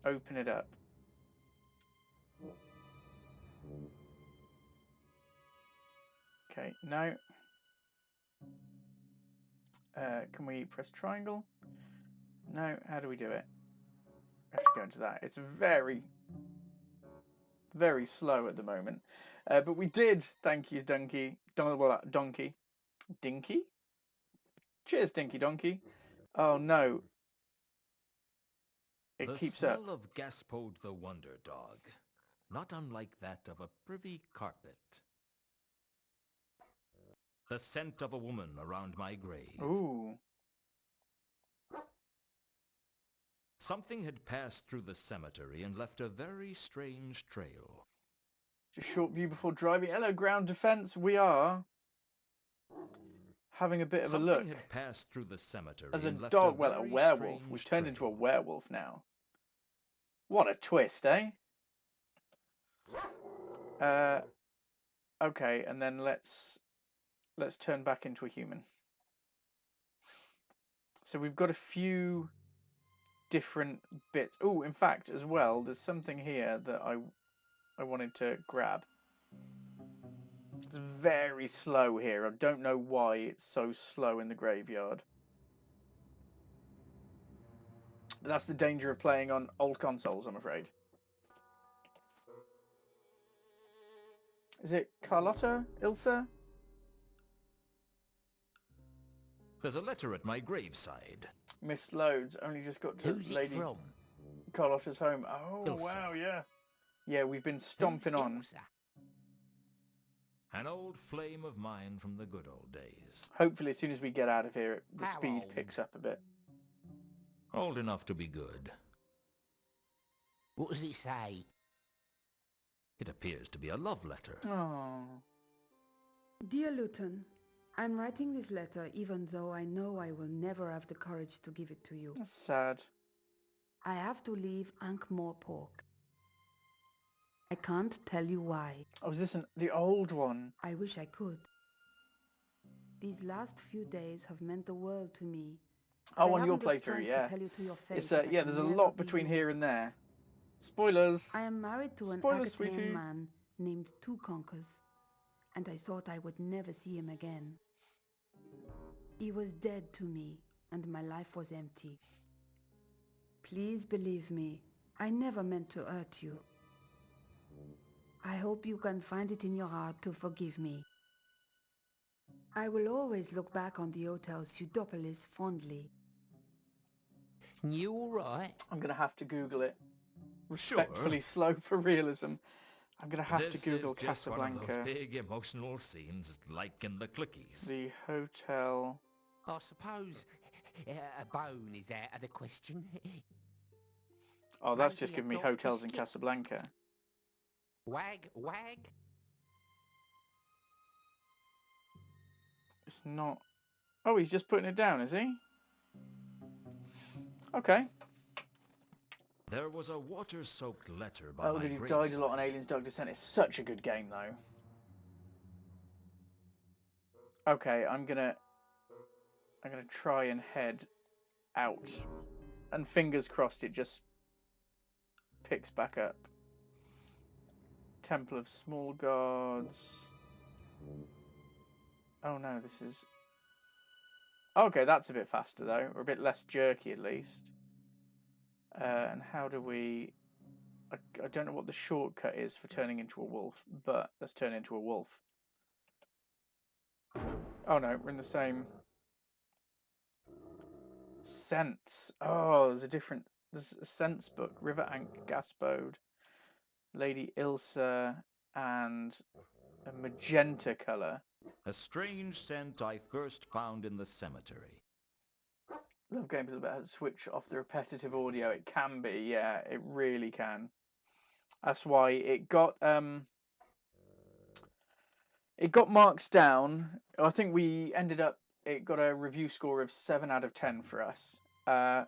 open it up? Okay, no. Can we press triangle? No, how do we do it? I have to go into that. It's very, very slow at the moment. But we did, thank you, Donkey. Donkey. Dinky? Cheers, Dinky Donkey. Oh no. It The keeps smell up. of Gaspode the Wonder Dog, not unlike that of a privy carpet. The scent of a woman around my grave. Ooh. Something had passed through the cemetery and left a very strange trail. Just short view before driving. Hello, ground defense. We are having a bit of a look. Something had passed through the cemetery As a and left dog, well, a very werewolf. strange We've turned into a trail. werewolf now. What a twist, eh? Okay, and then let's turn back into a human. So we've got a few different bits. Oh, in fact, as well, there's something here that I wanted to grab. It's very slow here. I don't know why it's so slow in the graveyard. But that's the danger of playing on old consoles, I'm afraid. Is it Carlotta? Ilsa? There's a letter at my graveside. Missed loads. Only just got to Who's Lady it from? Carlotta's home. Oh, Ilsa. wow, yeah. Yeah, we've been stomping Who's on. Ilsa? An old flame of mine from the good old days. Hopefully, as soon as we get out of here, the How speed old? picks up a bit. Old enough to be good. What does it say? It appears to be a love letter. Oh. Dear Luton, I'm writing this letter even though I know I will never have the courage to give it to you. That's sad. I have to leave Ankh-Morpork. I can't tell you why. Oh, is this the old one? I wish I could. These last few days have meant the world to me. Oh, I on your haven't the playthrough, strength yeah. to tell you to your face It's that I yeah, can there's a never lot be between here and yours. there. Spoilers. I am married to an Spoilers, Agatean sweetie. man named Two Conkers, and I thought I would never see him again. He was dead to me, and my life was empty. Please believe me, I never meant to hurt you. I hope you can find it in your heart to forgive me. I will always look back on the Hotel Pseudopolis fondly. You all right? I'm going to have to Google it. Respectfully slow for realism. I'm going to have to This Google is just one of Casablanca. those big emotional scenes like in the Clickies. The hotel. I suppose a bone is out of the question. Oh, that's Maybe just a giving me doctor's hotels in kit. Casablanca. Wag. It's not... Oh, he's just putting it down, is he? Okay. There was a water-soaked letter by Oh, my but you've graveside. died a lot on Aliens Dark Descent. It's such a good game, though. Okay, I'm gonna try and head out. And fingers crossed it just picks back up. Temple of Small Gods. Oh no, this is... Okay, that's a bit faster though, or a bit less jerky at least. And how do we... I don't know what the shortcut is for turning into a wolf, but let's turn into a wolf. Oh no, we're in the same... Scents. Oh, there's a scents book. River Ankh, Gaspode, Lady Ilsa, and a magenta colour. A strange scent I first found in the cemetery. Love Game People about to switch off the repetitive audio. It can be, yeah, it really can. That's why it got marked down. I think we ended up, it got a review score of 7 out of 10 for us. I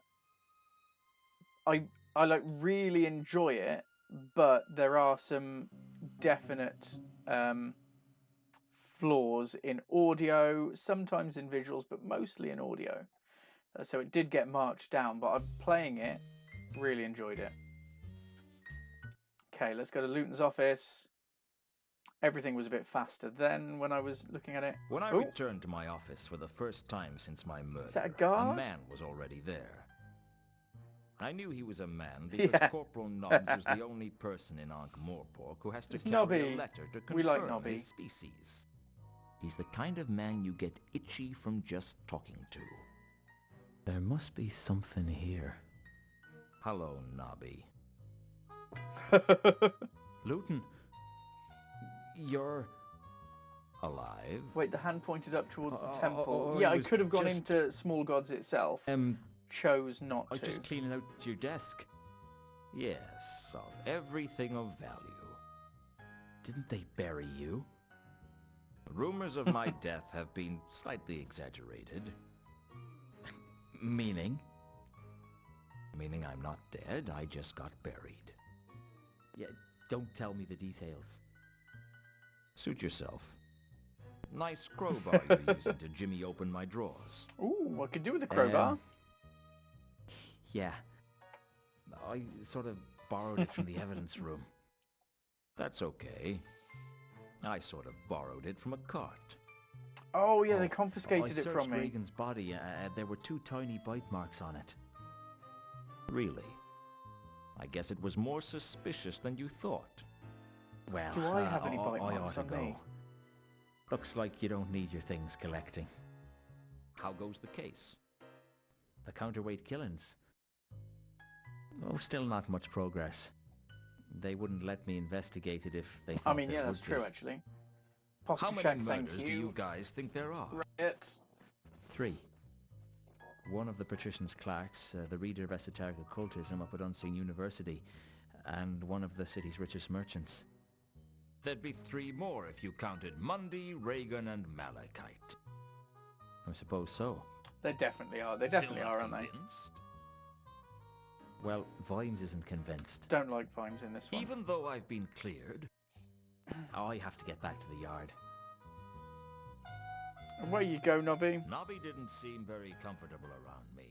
like really enjoy it, but there are some definite flaws in audio, sometimes in visuals, but mostly in audio. So it did get marked down, but I'm playing it, really enjoyed it. Okay, let's go to Luton's office. Everything was a bit faster then when I was looking at it. When I Oh, returned to my office for the first time since my murder, is that a guard? man was already there. I knew he was a man because Yeah. Corporal Nobbs was the only person in Ankh-Morpork who has to It's carry Nobby. a letter to confirm We like Nobby. his species. He's the kind of man you get itchy from just talking to. There must be something here. Hello, Nobby. Luton, you're alive? Wait, the hand pointed up towards the Oh, temple. oh, Yeah, it I was could have gone just- into Small Gods itself. Chose not I was to. just cleaning out your desk. Yes, of everything of value. Didn't they bury you? Rumors of my death have been slightly exaggerated. Meaning? Meaning I'm not dead, I just got buried. Yeah, don't tell me the details. Suit yourself. Nice crowbar you're using to jimmy open my drawers. Ooh, what could do with a crowbar? Yeah. I sort of borrowed it from the evidence room. That's okay. I sort of borrowed it from a cart. Oh, yeah, they confiscated I it searched from me. Reagan's body. There were 2 tiny bite marks on it. Really? I guess it was more suspicious than you thought. Well, Do I have any bite I marks ought on to go. me? Looks like you don't need your things collecting. How goes the case? The counterweight killings. Oh, still not much progress. They wouldn't let me investigate it if they thought I mean, there yeah, that's would be. true, actually. How Posture many check, murders thank do you you. guys think there are? Right. 3. One of the patrician's clerks, the reader of esoteric occultism up at Unseen University, and one of the city's richest merchants. There'd be 3 more if you counted Mundy, Reagan, and Malachite. I suppose so. They definitely are. They Still definitely not are, aren't they? convinced? Well, Vimes isn't convinced. Don't like Vimes in this one. Even though I've been cleared, I have to get back to the yard. Away you go, Nobby. Nobby didn't seem very comfortable around me.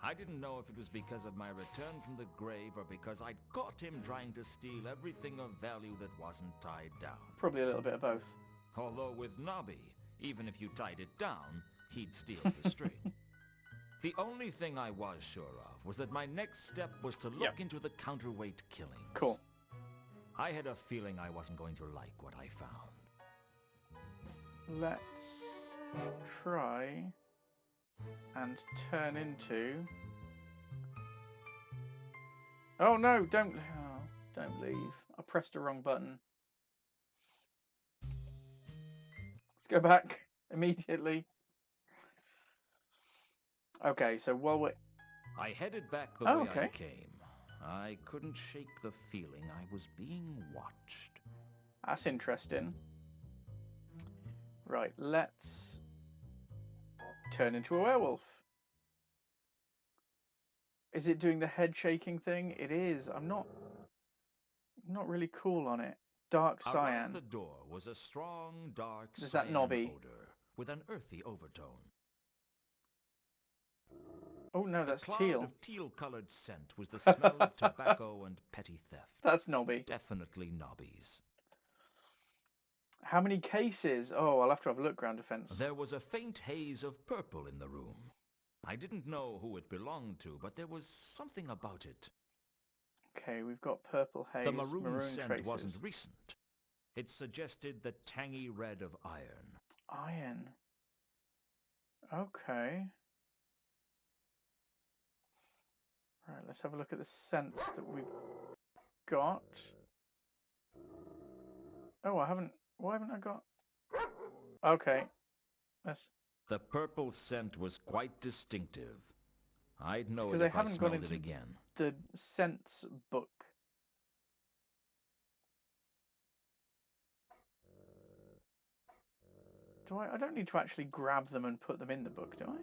I didn't know if it was because of my return from the grave or because I'd caught him trying to steal everything of value that wasn't tied down. Probably a little bit of both. Although with Nobby, even if you tied it down, he'd steal the string. The only thing I was sure of was that my next step was to look into the counterweight killings. Cool. I had a feeling I wasn't going to like what I found. Let's try and turn into... Oh no, don't leave. I pressed the wrong button. Let's go back immediately. Okay, so while we're... I headed back the way I came. I couldn't shake the feeling I was being watched. That's interesting. Right, let's turn into a werewolf. Is it doing the head shaking thing? It is. I'm not really cool on it. Dark cyan. Around the door was a strong, dark Is that cyan Nobby? odor with an earthy overtone. Oh no, that's The cloud teal. of teal-colored scent was the smell of tobacco and petty theft. That's Nobby. Definitely Nobby's. How many cases? Oh, I'll have to have a look, ground defense. There was a faint haze of purple in the room. I didn't know who it belonged to, but there was something about it. Okay, we've got purple haze, The maroon scent traces. wasn't recent. It suggested the tangy red of iron. Iron. Okay. Right, let's have a look at the scents that we've got. Oh, why haven't I got... Okay. That's The purple scent was quite distinctive. I'd know because it I if I haven't gone smelled it into again. the scents book. Do I? I don't need to actually grab them and put them in the book, do I?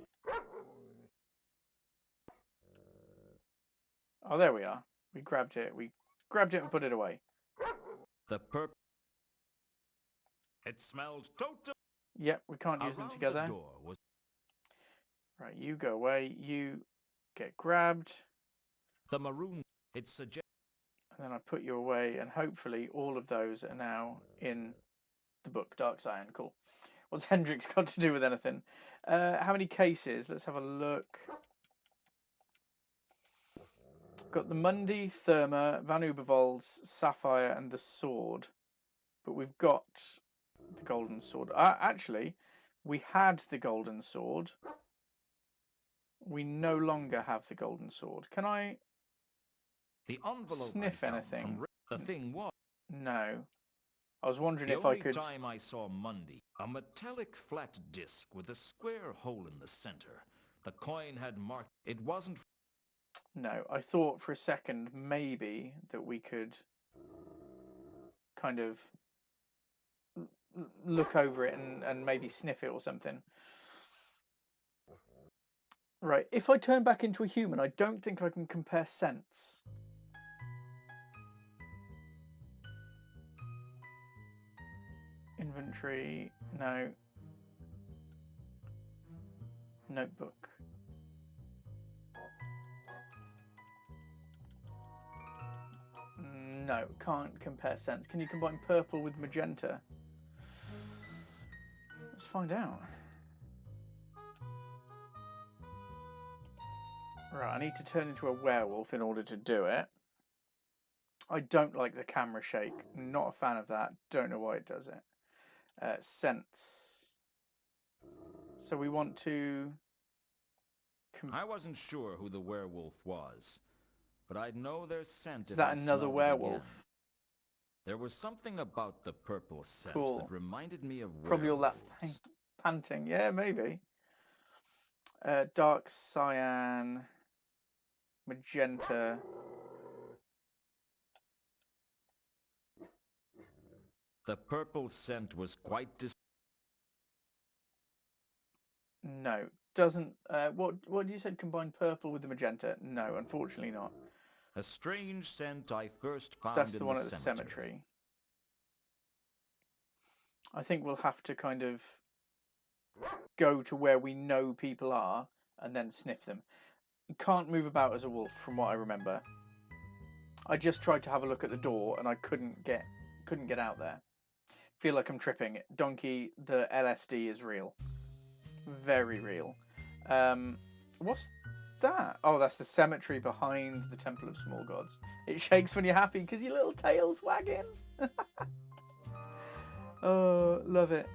Oh, there we are. We grabbed it. We grabbed it and put it away. The purple... It smells total... Yep, we can't use them Around together. the door was... Right, you go away. You get grabbed. The maroon... It suggests... And then I put you away, and hopefully all of those are now in the book. Dark Cyan, cool. What's Hendrix got to do with anything? How many cases? Let's have a look. Got the Mundi, Therma, Van Ubervold's, Sapphire, and the Sword. But we've got the Golden Sword. Actually, we had the Golden Sword. We no longer have the Golden Sword. Can I The envelope sniff I found anything? from the thing was... No. I was wondering The if I only could... time I saw Mundi, a metallic flat disc with a square hole in the center. The coin had marked... It wasn't... No, I thought for a second maybe that we could kind of look over it and maybe sniff it or something. Right, if I turn back into a human, I don't think I can compare scents. Inventory, no. Notebook. No, can't compare scents. Can you combine purple with magenta? Let's find out. Right, I need to turn into a werewolf in order to do it. I don't like the camera shake. Not a fan of that. Don't know why it does it. Scents. So we want to... I wasn't sure who the werewolf was, but I'd know their scent Is if that I another smelled it werewolf? again. There was something about the purple scent Cool. that reminded me of Probably all that werewolves. panting. Yeah, maybe. Dark cyan, magenta. The purple scent was quite No, doesn't. What you said? Combine purple with the magenta? No, unfortunately not. a strange scent I first found That's in the one at the cemetery. cemetery. I think we'll have to kind of go to where we know people are and then sniff them. You can't move about as a wolf, from what I remember. I just tried to have a look at the door and I couldn't get out there. Feel like I'm tripping. Donkey, the LSD is real. Very real. What's that? Oh, that's the cemetery behind the Temple of Small Gods. It shakes when you're happy because your little tail's wagging. Oh, love it.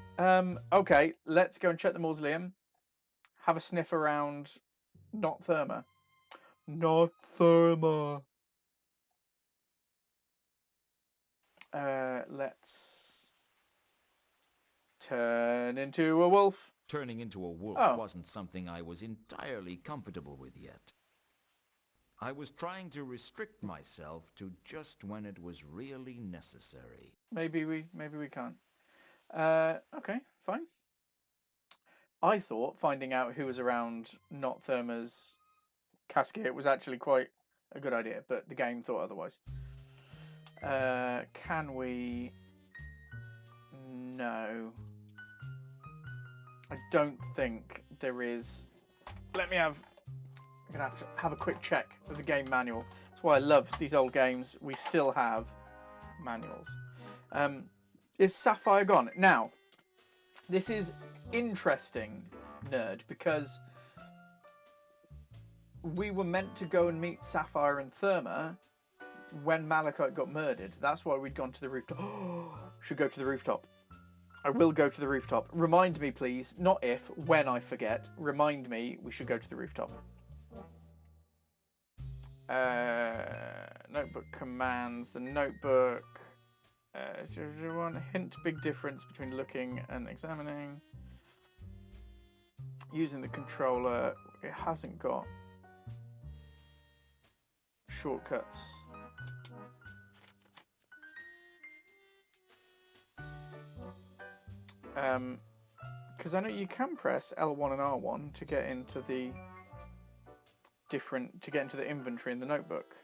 Okay, let's go and check the mausoleum. Have a sniff around. Not Therma. Not Therma. Let's turn into a wolf. Turning into a wolf wasn't something I was entirely comfortable with yet. I was trying to restrict myself to just when it was really necessary. Maybe we can't. Okay, fine. I thought finding out who was around Not Therma's casket was actually quite a good idea, but the game thought otherwise. Can we? No. I don't think there is. I'm gonna have to have a quick check of the game manual. That's why I love these old games. We still have manuals. Is Sapphire gone? Now, this is interesting, nerd, because we were meant to go and meet Sapphire and Therma when Malachite got murdered. That's why we'd gone to the rooftop. Should go to the rooftop. I will go to the rooftop. Remind me, please. Not if, when I forget. Remind me we should go to the rooftop. Notebook commands. The notebook. One hint, big difference between looking and examining. Using the controller, it hasn't got shortcuts. Because I know you can press L1 and R1 to get into the inventory in the notebook.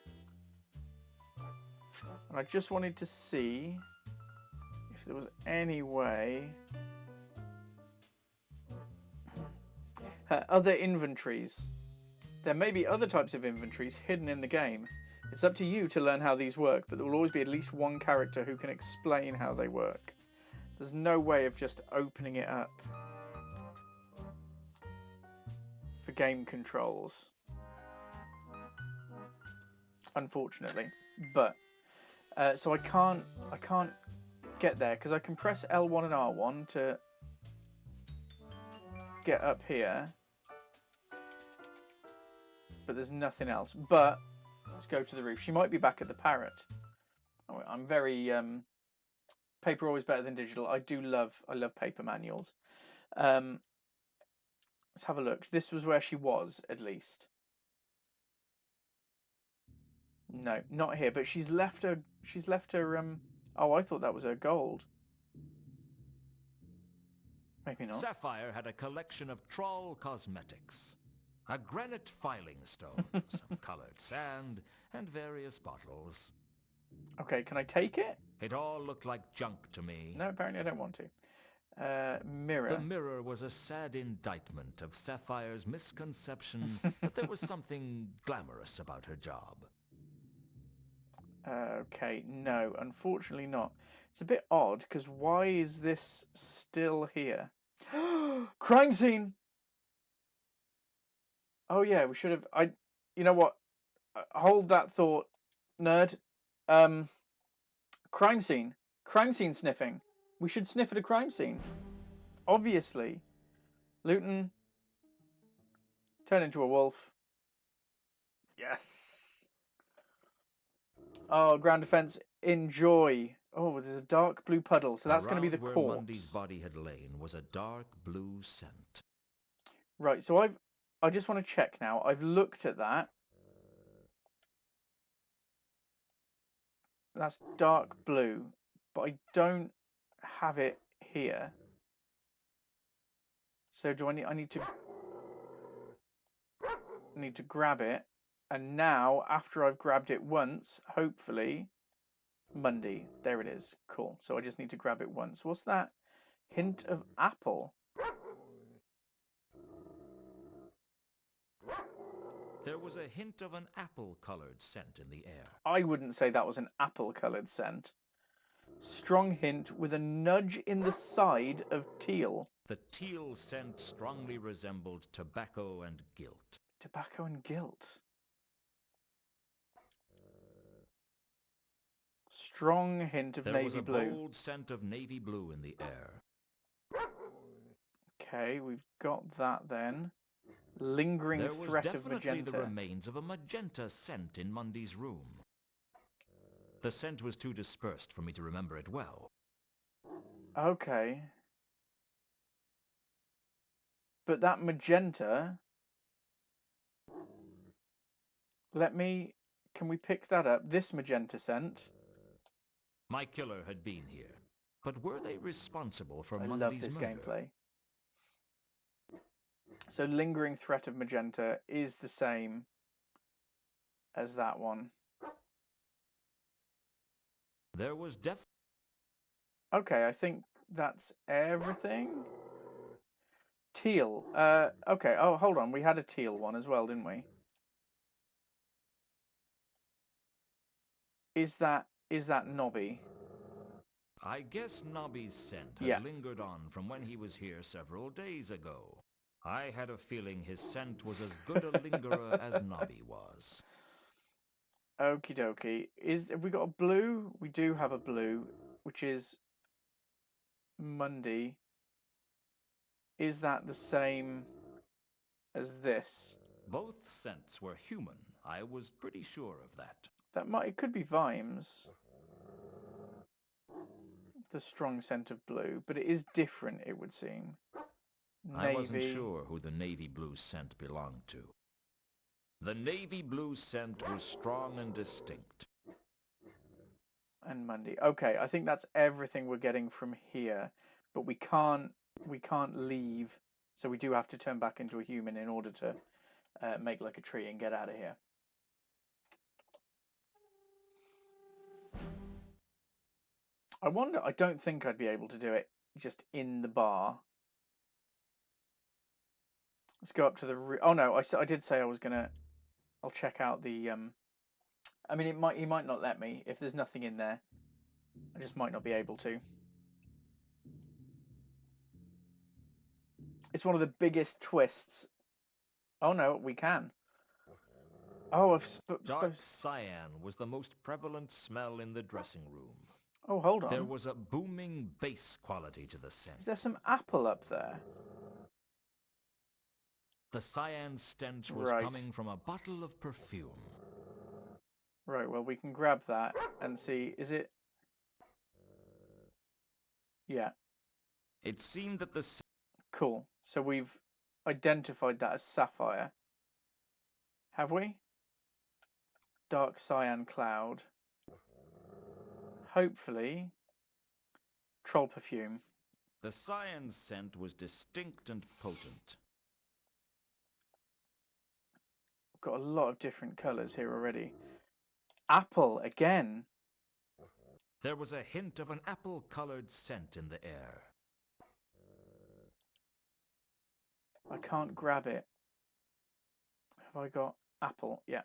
And I just wanted to see if there was any way other inventories. There may be other types of inventories hidden in the game. It's up to you to learn how these work, but there will always be at least one character who can explain how they work. There's no way of just opening it up for game controls, unfortunately. But so I can't get there because I can press L1 and R1 to get up here, but there's nothing else. But let's go to the roof. She might be back at the parrot. Oh, I'm very paper always better than digital. I love paper manuals. Let's have a look. This was where she was, at least. No, not here. But she's left her. Oh, I thought that was her gold. Maybe not. Sapphire had a collection of Troll cosmetics. A granite filing stone, some colored sand, and various bottles. Okay, can I take it? It all looked like junk to me. No, apparently I don't want to. Mirror. The mirror was a sad indictment of Sapphire's misconception that there was something glamorous about her job. Okay, no, unfortunately not. It's a bit odd, because why is this still here? Crime scene! Oh yeah, we should have... You know what? Hold that thought, nerd. Crime scene. Crime scene sniffing. We should sniff at a crime scene. Obviously. Luton. Turn into a wolf. Yes. Oh, ground defense. Enjoy. Oh, there's a dark blue puddle, so that's going to be the Around corpse. where Mundy's body had lain was a dark blue scent. Right, so I just want to check now. I've looked at that. That's dark blue, but I don't have it here. So do I need to grab it, and now after I've grabbed it once, hopefully Mundy. There it is. Cool. So I just need to grab it once. What's that? Hint of apple. There was a hint of an apple-colored scent in the air. I wouldn't say that was an apple-coloured scent. Strong hint with a nudge in the side of teal. The teal scent strongly resembled tobacco and guilt. Tobacco and guilt. Strong hint of navy blue. There was a bold scent of navy blue in the air. Okay, we've got that then. Lingering threat of magenta. There was definitely the remains of a magenta scent in Mundy's room. The scent was too dispersed for me to remember it well. Okay. But that magenta... Can we pick that up? This magenta scent. My killer had been here. But were they responsible for I Mundy's love this murder? gameplay. So lingering threat of magenta is the same as that one. There was Okay, I think that's everything. Teal. Okay, oh, hold on. We had a teal one as well, didn't we? Is that Nobby? I guess Nobby's scent had Yeah. lingered on from when he was here several days ago. I had a feeling his scent was as good a lingerer as Nobby was. Okie dokie. Have we got a blue? We do have a blue, which is Mundy. Is that the same as this? Both scents were human. I was pretty sure of that. It could be Vimes. the strong scent of blue, but it is different, it would seem. Navy. I wasn't sure who the navy blue scent belonged to. The navy blue scent was strong and distinct. And Monday. Okay, I think that's everything we're getting from here, but we can't leave, so we do have to turn back into a human in order to make like a tree and get out of here. I wonder. I don't think I'd be able to do it just in the bar. Let's go up to the. Oh no, I did say I was gonna. I'll check out the. I mean, he might not let me if there's nothing in there. I just might not be able to. It's one of the biggest twists. Oh no, we can. Oh, Dark cyan was the most prevalent smell in the dressing room. Oh, hold on. There was a booming bass quality to the scent. Is there some apple up there? The cyan stench was coming from a bottle of perfume. Right, well, we can grab that and see. Is it? Yeah. It seemed that the... Cool. So we've identified that as sapphire. Have we? Dark cyan cloud. Hopefully. Troll perfume. The cyan scent was distinct and potent. Got a lot of different colours here already. Apple again. There was a hint of an apple-coloured scent in the air. I can't grab it. Have I got apple? Yeah.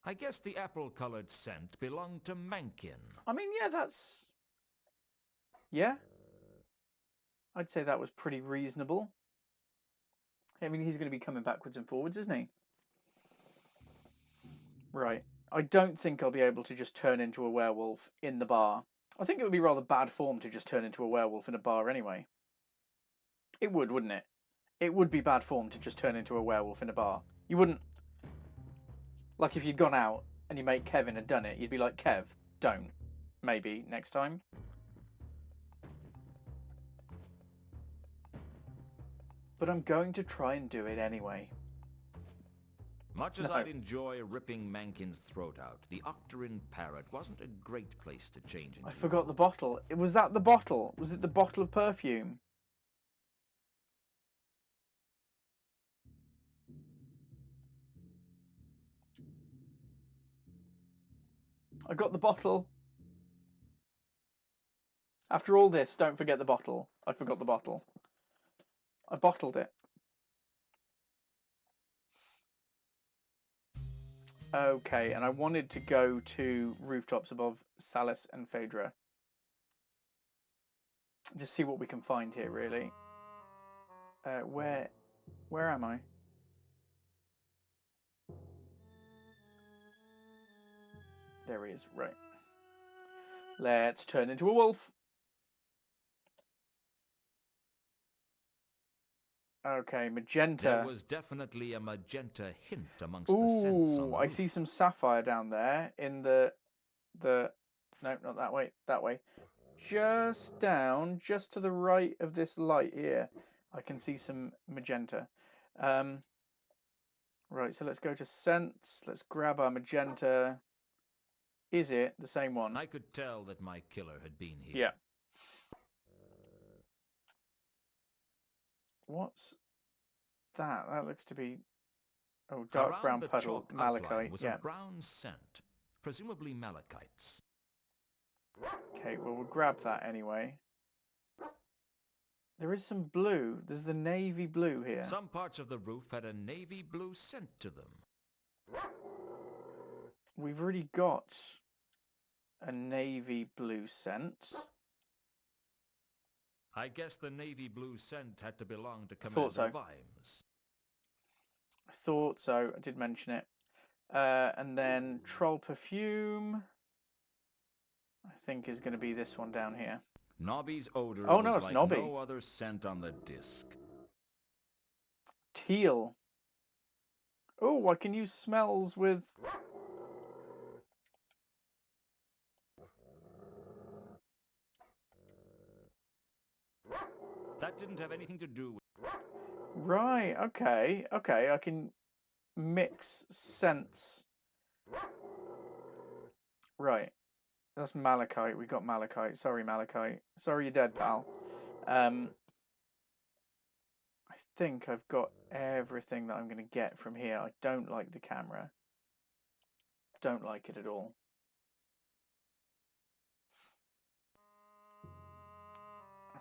I guess the apple-coloured scent belonged to Mankin. I mean, yeah, that's... Yeah. I'd say that was pretty reasonable. I mean, he's going to be coming backwards and forwards, isn't he? Right. I don't think I'll be able to just turn into a werewolf in the bar. I think it would be rather bad form to just turn into a werewolf in a bar anyway. It would, wouldn't it? It would be bad form to just turn into a werewolf in a bar. You wouldn't... Like, if you'd gone out and your mate Kevin had done it, you'd be like, Kev, don't. Maybe next time. But I'm going to try and do it anyway. Much as I'd enjoy ripping Mankin's throat out, the Octarine parrot wasn't a great place to change into. I forgot the bottle. Was that the bottle? Was it the bottle of perfume? I got the bottle. After all this, don't forget the bottle. I forgot the bottle. I bottled it. Okay, and I wanted to go to rooftops above Salis and Phaedra. Just see what we can find here, really. Where am I? There he is, right. Let's turn into a wolf. Okay, magenta. There was definitely a magenta hint amongst the scents on the I roof. see some sapphire down there in the... No, not that way, that way. Just down, just to the right of this light here, I can see some magenta. Right, so let's go to scents. Let's grab our magenta. Is it the same one? I could tell that my killer had been here. Yeah. What's that? That looks to be... Oh, dark Around brown the puddle, chalk outline malachite. was Yeah. a brown scent, presumably malachites. Okay, well, we'll grab that anyway. There is some blue. There's the navy blue here. Some parts of the roof had a navy blue scent to them. We've already got a navy blue scent. I guess the navy blue scent had to belong to thought Commander so. Vimes. I thought so. I did mention it. And then troll perfume, I think, is going to be this one down here. Nobby's odor Oh, no, was it's like Nobby. no other scent on the disc. Teal. Oh, I can use smells with... That didn't have anything to do with... Right, okay, okay, I can mix scents. Right, that's malachite. We got malachite. Sorry, malachite. Sorry, you're dead, pal. I think I've got everything that I'm going to get from here. I don't like the camera. Don't like it at all.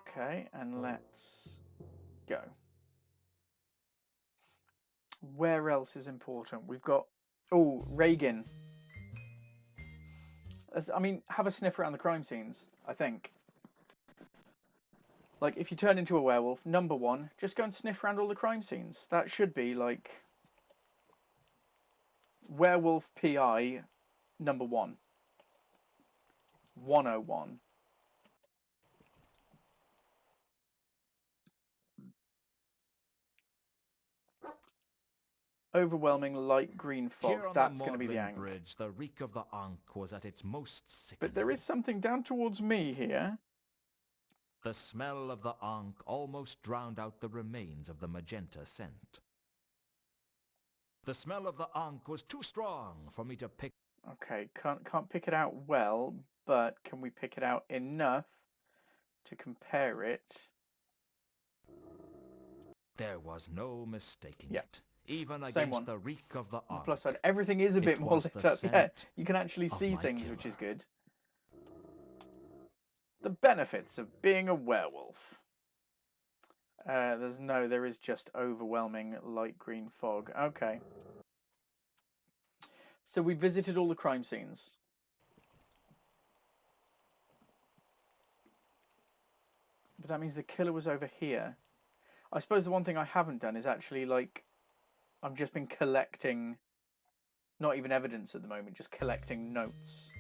Okay, and let's go. Where else is important? We've got... Oh, Reagan. I mean, have a sniff around the crime scenes, I think. Like, if you turn into a werewolf, number one, just go and sniff around all the crime scenes. That should be, like... Werewolf PI number 1. 101. Overwhelming light green fog. Here on That's the going to be the Maudlin Ankh. Bridge, the reek of the Ankh was at its most sickening. But there is something down towards me here. The smell of the Ankh almost drowned out the remains of the magenta scent. The smell of the Ankh was too strong for me to pick... Okay, can't pick it out well, but can we pick it out enough to compare it? There was no mistaking Yeah. it. Even Same one. against the reek of the Ankh. Plus side, everything is a bit It more was lit the up. Yeah, scent you can actually of see my things, which killer. is good. The benefits of being a werewolf. There is just overwhelming light green fog. Okay. So we visited all the crime scenes. But that means the killer was over here. I suppose the one thing I haven't done is actually, like, I've just been collecting, not even evidence at the moment, just collecting notes.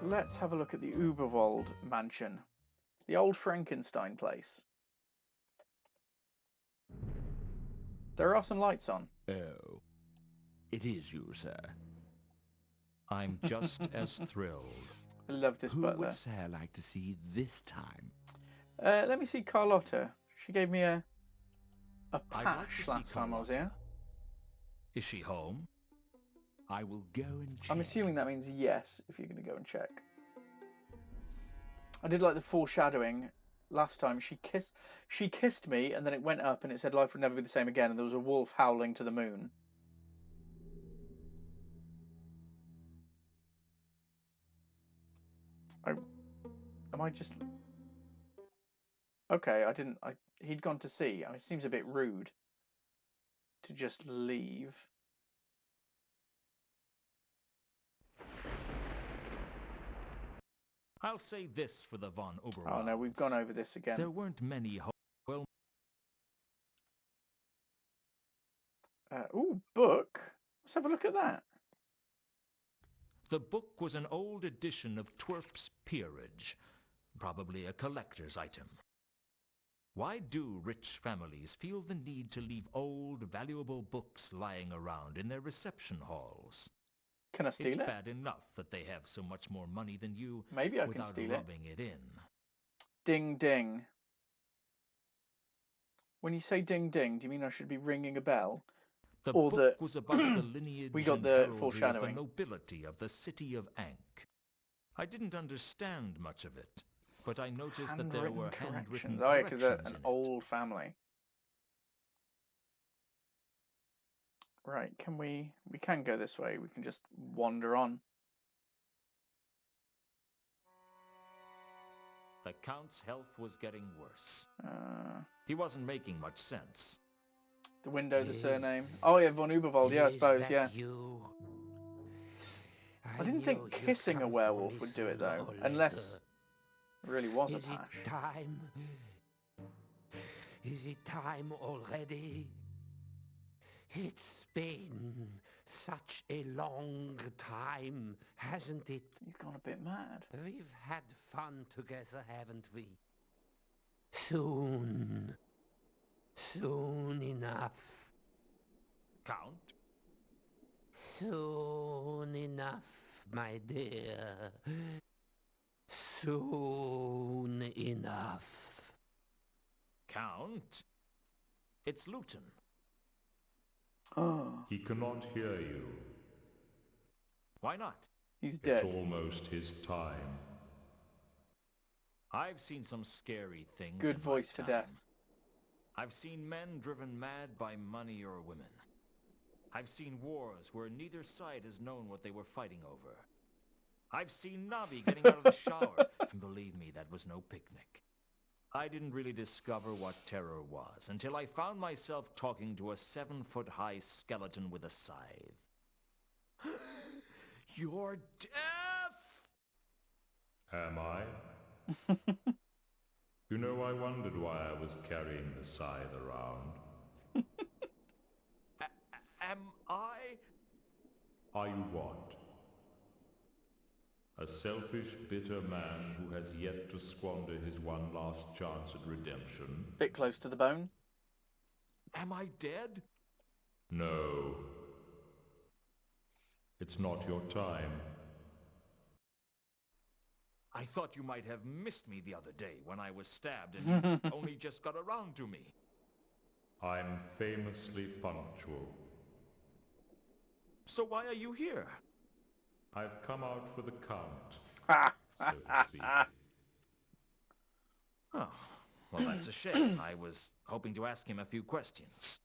Let's have a look at the Uberwald mansion. The old Frankenstein place. There are some lights on. Oh. It is you, sir. I'm just as thrilled. I love this Who butler. would sir like to see this time? Let me see Carlotta. She gave me a I'd like patch to see last time I was Carlotta. here. Is she home? I will go and check. I'm assuming that means yes, if you're going to go and check. I did like the foreshadowing last time. She kissed me, and then it went up, and it said life would never be the same again, and there was a wolf howling to the moon. Am I just... Okay, he'd gone to see. I mean, it seems a bit rude to just leave. I'll say this for the von Oberwalds. Oh no, we've gone over this again. There weren't many well... Ooh, book. Let's have a look at that. The book was an old edition of Twerp's Peerage, probably a collector's item. Why do rich families feel the need to leave old, valuable books lying around in their reception halls? Can I steal It's it? bad enough that they have so much more money than you Maybe I can without steal it. rubbing it in. Ding ding. When you say ding ding, do you mean I should be ringing a bell? The Or book was about the lineage We got and the heraldry foreshadowing. of the nobility of the city of Ankh. I didn't understand much of it, but I noticed that there were handwritten corrections. Oh yeah, because they're corrections an in it. old family. Right, we can go this way. We can just wander on. The Count's health was getting worse. Uh, He wasn't making much sense. the window, the surname. Oh yeah, von Uberwald. Yeah, I suppose. Is Yeah. that you? I didn't knew think you'd kissing a come for werewolf me would do it sooner though, or unless later. it really was a Is patch. it time? Is it time already? It's been such a long time, hasn't it? You've gone a bit mad. We've had fun together, haven't we? Soon. Soon enough. Count? Soon enough, my dear. Soon enough. Count? It's Luton. Oh, He cannot hear you. Why not? he's It's dead. almost his time. I've seen some scary things Good in voice my for death. time. I've seen men driven mad by money or women. I've seen wars where neither side has known what they were fighting over. I've seen Navi getting out of the shower, and believe me, that was no picnic. I didn't really discover what terror was until I found myself talking to a 7-foot-high skeleton with a scythe. You're deaf! Am I? You know, I wondered why I was carrying the scythe around. Am I? Are you what? A selfish, bitter man who has yet to squander his one last chance at redemption? Bit close to the bone. Am I dead? No. It's not your time. I thought you might have missed me the other day when I was stabbed and you only just got around to me. I'm famously punctual. So why are you here? I've come out for the count, Ha! so to speak. Oh, well, that's a shame. I was hoping to ask him a few questions.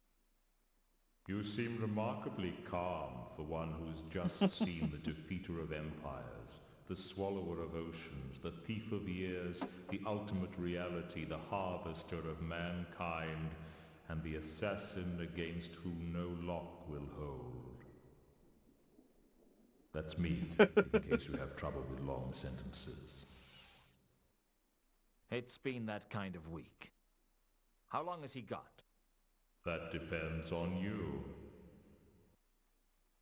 You seem remarkably calm for one who's just seen the defeater of empires, the swallower of oceans, the thief of years, the ultimate reality, the harvester of mankind, and the assassin against whom no lock will hold. That's me, in case you have trouble with long sentences. It's been that kind of week. How long has he got? That depends on you.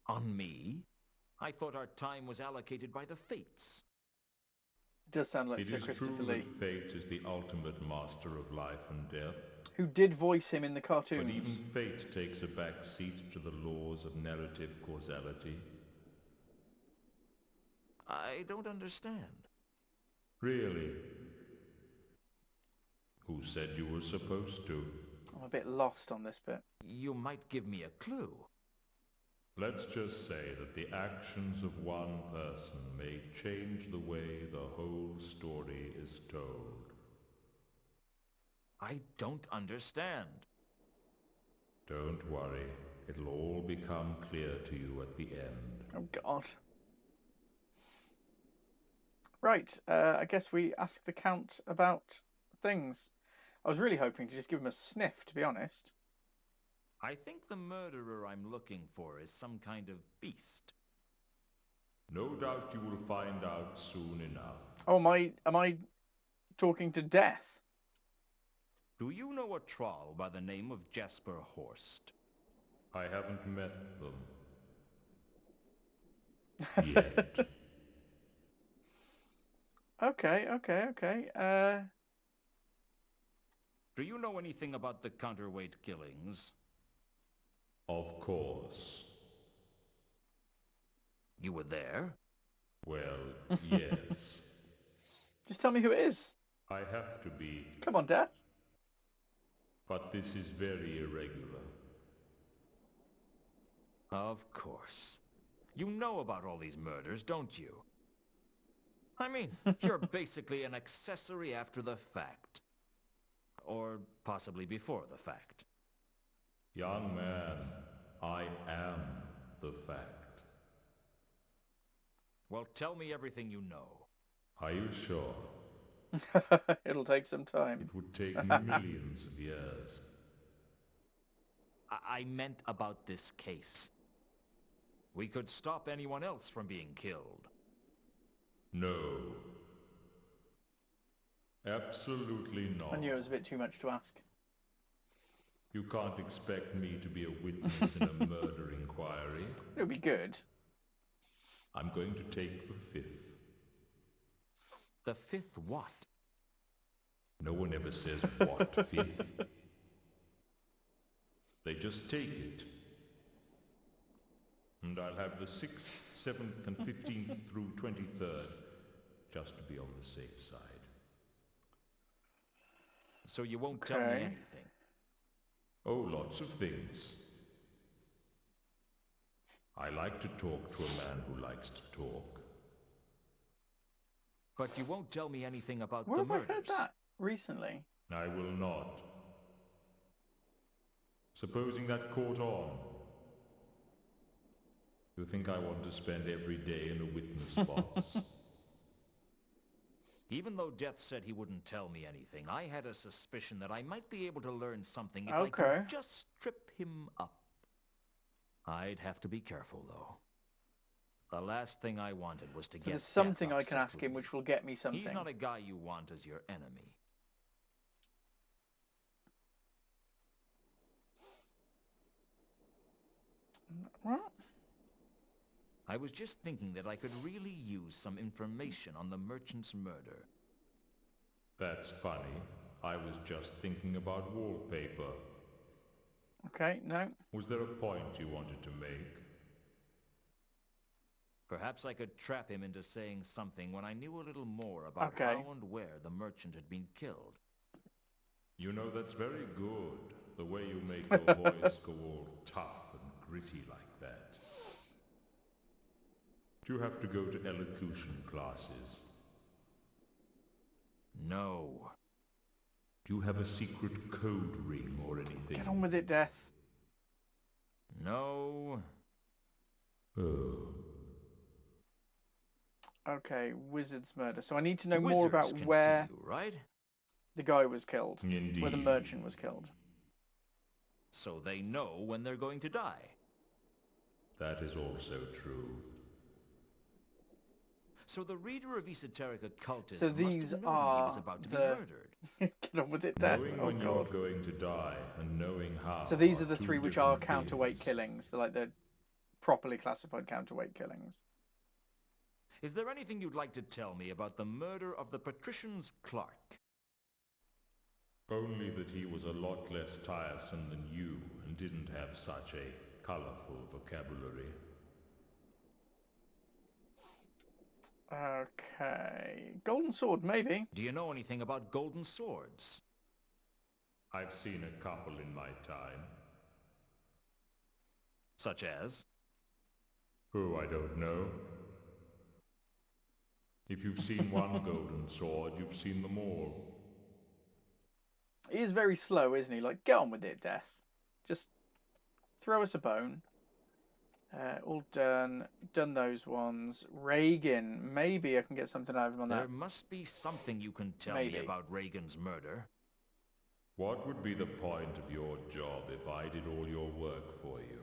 On me? I thought our time was allocated by the fates. Does sound like It Sir is Christopher true Lee, that fate is the ultimate master of life and death. who did voice him in the But cartoons. even fate takes a back seat to the laws of narrative causality. I don't understand. Really? Who said you were supposed to? I'm a bit lost on this bit. You might give me a clue. Let's just say that the actions of one person may change the way the whole story is told. I don't understand. Don't worry, it'll all become clear to you at the end. Oh, God. Right, I guess we ask the Count about things. I was really hoping to just give him a sniff, to be honest. I think the murderer I'm looking for is some kind of beast. No doubt you will find out soon enough. Oh, am I talking to Death? Do you know a troll by the name of Jasper Horst? I haven't met them. Yet. Okay. Do you know anything about the counterweight killings? Of course. You were there? Well, yes. Just tell me who it is. I have to be, Come on, Death. but this is very irregular. Of course. You know about all these murders, don't you? I mean, you're basically an accessory after the fact. Or possibly before the fact. Young man, I am the fact. Well, tell me everything you know. Are you sure? It'll take some time. It would take millions of years. I meant about this case. We could stop anyone else from being killed. No. Absolutely not. I knew it was a bit too much to ask. You can't expect me to be a witness in a murder inquiry. It would be good. I'm going to take the fifth. The fifth what? No one ever says what fifth. They just take it. And I'll have the 6th, 7th, and 15th through 23rd, just to be on the safe side. So you won't tell me Okay. anything. Oh, lots of things. I like to talk to a man who likes to talk. But you won't tell me anything about Where the have I murders. heard that recently? I will not. Supposing that caught on. You think I want to spend every day in a witness box? Even though Death said he wouldn't tell me anything, I had a suspicion that I might be able to learn something if I Okay. could just strip him up. I'd have to be careful, though. The last thing I wanted was to So get there's something Death I can upset ask with him me. which will get me something. He's not a guy you want as your enemy. What? I was just thinking that I could really use some information on the merchant's murder. That's funny. I was just thinking about wallpaper. Okay, no. Was there a point you wanted to make? Perhaps I could trap him into saying something when I knew a little more about Okay. how and where the merchant had been killed. You know, that's very good. The way you make your voice go all tough and gritty like that. Do you have to go to elocution classes? No. Do you have a secret code ring or anything? Get on with it, Death. No. Oh. Okay, wizard's murder. So I need to know more Wizards about can where see you, right? the guy was killed. Indeed. Where the merchant was killed. So they know when they're going to die. That is also true. So the reader of esoteric occultism So must these have known he are was about to be the- murdered. Get on with it, Death. Knowing Oh when you are god. going to die and knowing how. So these are the two three which are different counterweight things. killings. They're like the properly classified counterweight killings. Is there anything you'd like to tell me about the murder of the patrician's clerk? Only that he was a lot less tiresome than you and didn't have such a colorful vocabulary. Okay. Golden sword, maybe. Do you know anything about golden swords? I've seen a couple in my time. Such as? Oh, I don't know. If you've seen one golden sword, you've seen them all. He is very slow, isn't he? Like, get on with it, Death. Just throw us a bone. All done. Done those ones. Reagan. Maybe I can get something out of him on There that. must be something you can tell Maybe. me about Reagan's murder. What would be the point of your job if I did all your work for you?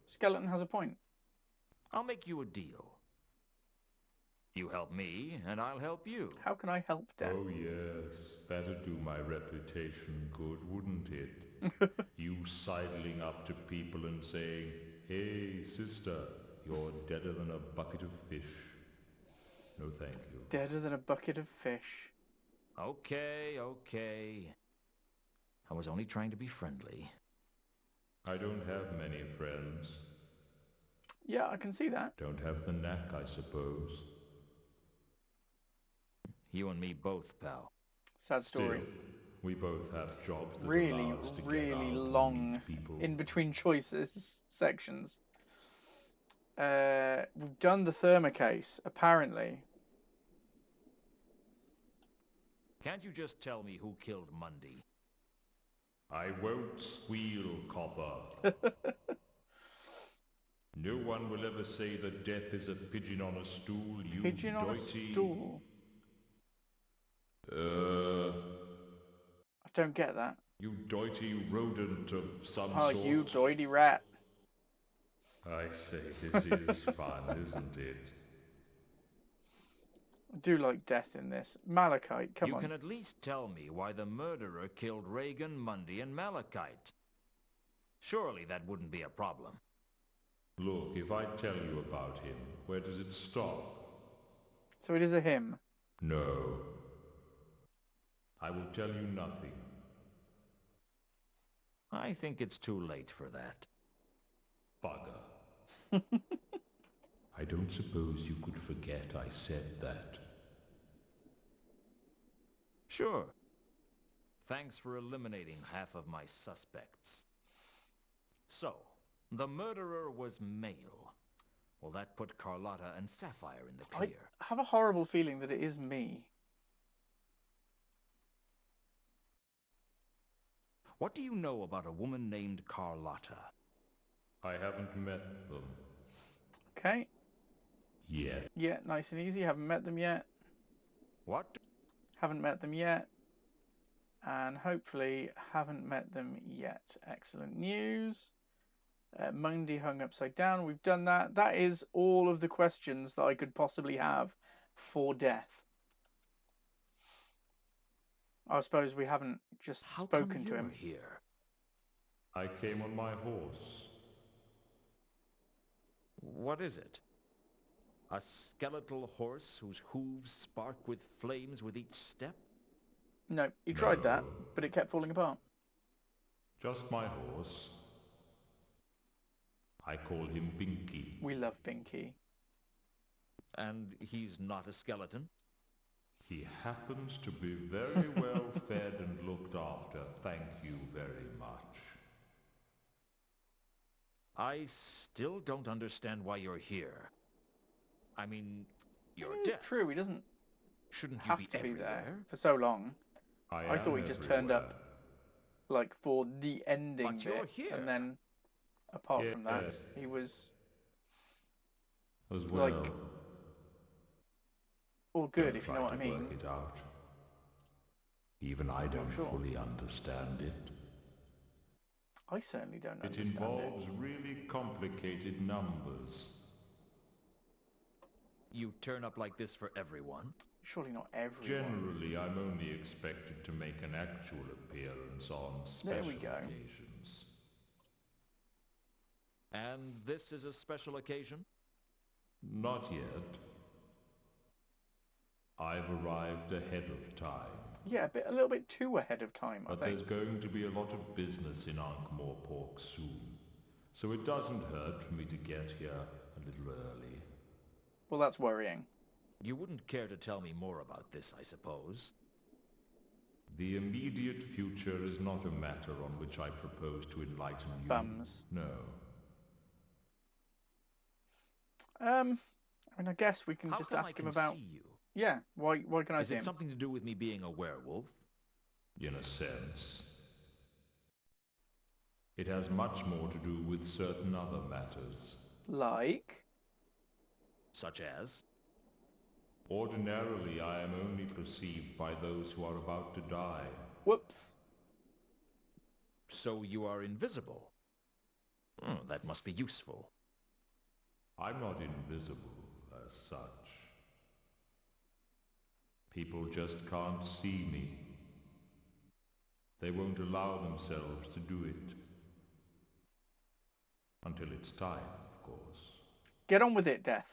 Skeleton has a point. I'll make you a deal. You help me, and I'll help you. How can I help, Death? Oh yes, that'd do my reputation good, wouldn't it? You sidling up to people and saying, "Hey, sister, you're deader than a bucket of fish." No, thank you. Deader than a bucket of fish. Okay, okay. I was only trying to be friendly. I don't have many friends. Yeah, I can see that. Don't have the knack, I suppose. You and me both, pal. Sad story. Still, we both have jobs that Really, allow us to get out really and long meet people. in between choices sections. We've done the Therma case, apparently. Can't you just tell me who killed Mundy? I won't squeal, copper. No one will ever say that death is a pigeon on a stool, you Pigeon on a doity. stool. Uh, I don't get that. you doity rodent of some Oh, sort. you doity rat. I say, this is fun, isn't it? I do like death in this. Malachite, come You on. can at least tell me why the murderer killed Reagan, Mundy, and Malachite. Surely that wouldn't be a problem. Look, if I tell you about him, where does it stop? So it is a him. No. I will tell you nothing. I think it's too late for that. Bugger. I don't suppose you could forget I said that. Sure. Thanks for eliminating half of my suspects. So, the murderer was male. Well, that put Carlotta and Sapphire in the I clear. have a horrible feeling that it is me. What do you know about a woman named Carlotta? I haven't met them Okay. yet. Yeah, nice and easy. Haven't met them yet. What? Haven't met them yet. And hopefully haven't met them yet. Excellent news. Monday hung upside down. We've done that. That is all of the questions that I could possibly have for death. I suppose we haven't just spoken to him. Here? I came on my horse. What is it? A skeletal horse whose hooves spark with flames with each step? No, he tried that, No. but it kept falling apart. Just my horse. I call him Binky. We love Binky. And he's not a skeleton? He happens to be very well fed and looked after, thank you very much. I still don't understand why you're here. I mean, you're It's deaf. true, he doesn't Shouldn't you have be to be there everywhere? for so long. I I thought he just turned up, like, for the ending But you're bit, here. and then, apart from that, Yes. he was as well. like all good, Don't if you try know what I to mean. work it out. Even I don't sure. fully understand it. I certainly don't It understand involves really complicated numbers. You turn up like this for everyone? Surely not everyone. Generally, I'm only expected to make an actual appearance on There special we go. occasions. And this is a special occasion? Not yet. I've arrived ahead of time. Yeah, a little bit too ahead of time, I But think. there's going to be a lot of business in Ankh-Morpork soon. So it doesn't hurt for me to get here a little early. Well, that's worrying. You wouldn't care to tell me more about this, I suppose. The immediate future is not a matter on which I propose to enlighten you. Bums. No. I mean, I guess we can How just come ask I him can about... see you? Yeah, why can I Is see it him? something to do with me being a werewolf? In a sense. It has much more to do with certain other matters. Like? Such as? Ordinarily, I am only perceived by those who are about to die. Whoops. So you are invisible? Oh, that must be useful. I'm not invisible as such. People just can't see me. They won't allow themselves to do it. Until it's time, of course. Get on with it, Death.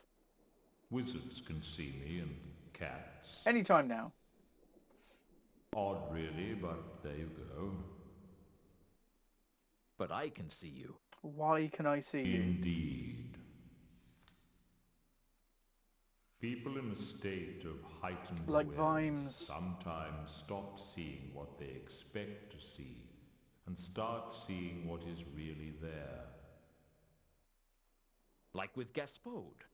Wizards can see me, and cats. Anytime now. Odd, really, but there you go. But I can see you. Why can I see you? Indeed. People in a state of heightened Like awareness Vimes. sometimes stop seeing what they expect to see and start seeing what is really there. Like with Gaspode.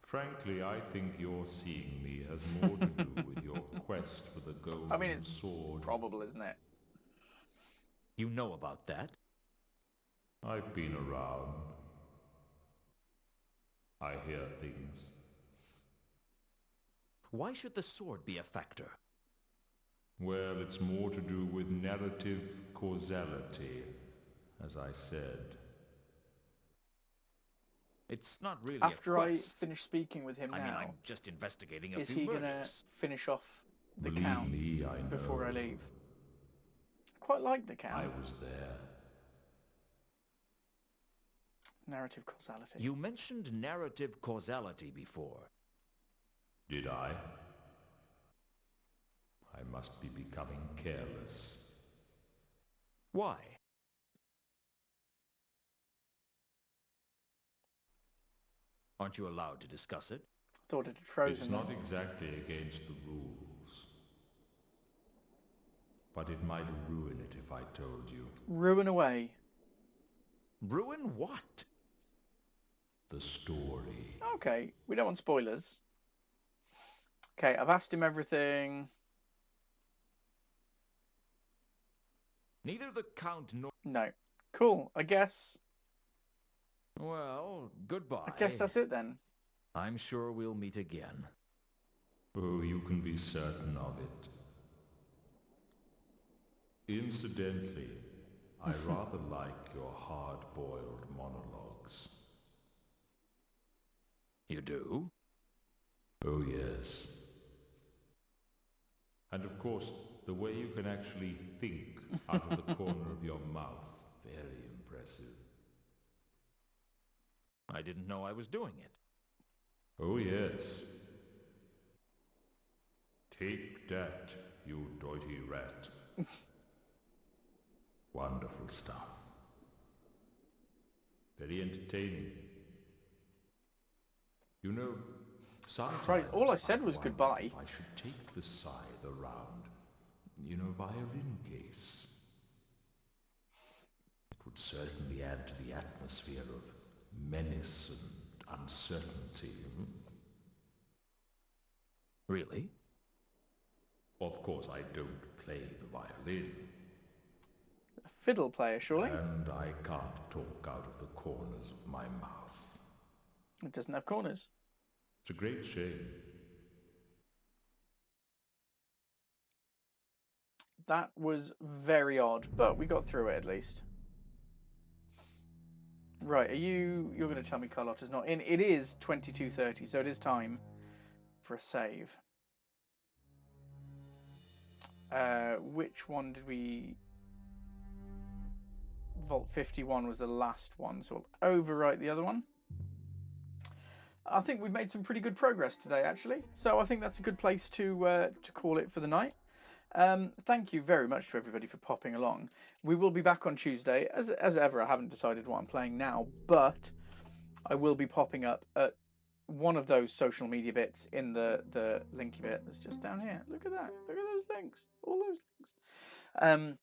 Frankly, I think your seeing me has more to do with your quest for the golden I mean, it's sword. probable, isn't it? You know about that? I've been around. I hear things. Why should the sword be a factor? Well, it's more to do with narrative causality, as I said. It's not really After a I quest. finish speaking with him I mean, now, I'm just investigating a is few he murders. gonna finish off the Believe count me, I know. before I leave? I quite like the count. I was there. Narrative causality. You mentioned narrative causality before. Did I? I must be becoming careless. Why? Aren't you allowed to discuss it? Thought it had frozen. It's not exactly against the rules. But it might ruin it if I told you. Ruin away. Ruin what? The story. Okay, we don't want spoilers. Okay, I've asked him everything. Neither the Count nor... No. Cool, I guess. Well, goodbye. I guess that's it then. I'm sure we'll meet again. Oh, you can be certain of it. Incidentally, I rather like your hard-boiled monologues. You do? Oh, yes. And of course, the way you can actually think out of the corner of your mouth, very impressive. I didn't know I was doing it. Oh, yes. Take that, you doity rat. Wonderful stuff. Very entertaining. You know, sometimes Right, all I said was wonder goodbye. if I should take the scythe around, you know, violin case. It would certainly add to the atmosphere of menace and uncertainty. Really? Of course, I don't play the violin. A fiddle player, surely? And I can't talk out of the corners of my mouth. It doesn't have corners. It's a great shame. That was very odd, but we got through it at least. Right, you're going to tell me Carlotta's not in. It is 22:30, so it is time for a save. Which one did we... Vault 51 was the last one, so I'll overwrite the other one. I think we've made some pretty good progress today, actually. So I think that's a good place to call it for the night. Thank you very much to everybody for popping along. We will be back on Tuesday. As ever, I haven't decided what I'm playing now, but I will be popping up at one of those social media bits in the linky bit that's just down here. Look at that. Look at those links. All those links.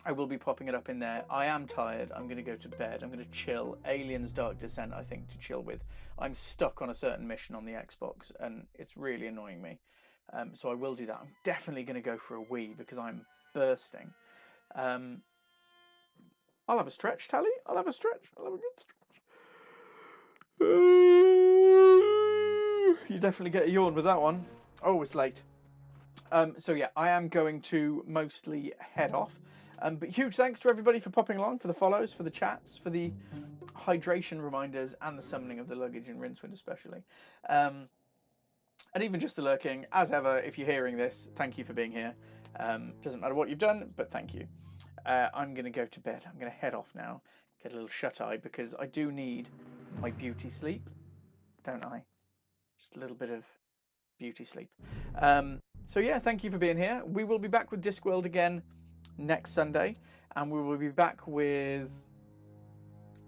I will be popping it up in there. I am tired. I'm going to go to bed. I'm going to chill. Aliens Dark Descent, I think, to chill with. I'm stuck on a certain mission on the Xbox, and it's really annoying me. So I will do that. I'm definitely going to go for a wee because I'm bursting. I'll have a stretch, Tally. I'll have a stretch. I'll have a good stretch. You definitely get a yawn with that one. Oh, it's late. So yeah, I am going to mostly head off. But huge thanks to everybody for popping along, for the follows, for the chats, for the hydration reminders, and the summoning of the luggage in Rincewind especially. And even just the lurking. As ever, if you're hearing this, thank you for being here. Doesn't matter what you've done, but thank you. I'm going to go to bed. I'm going to head off now, get a little shut-eye, because I do need my beauty sleep, don't I? Just a little bit of beauty sleep. So yeah, thank you for being here. We will be back with Discworld again next Sunday, and we will be back with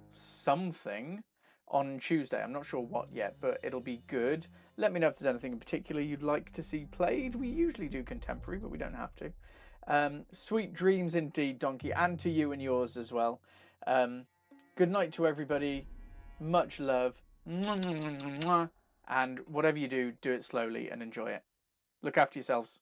something on Tuesday. I'm not sure what yet, but it'll be good. Let me know if there's anything in particular you'd like to see played. We usually do contemporary, but we don't have to. Sweet dreams indeed, Donkey, and to you and yours as well. Good night to everybody. Much love. And whatever you do, do it slowly and enjoy it. Look after yourselves.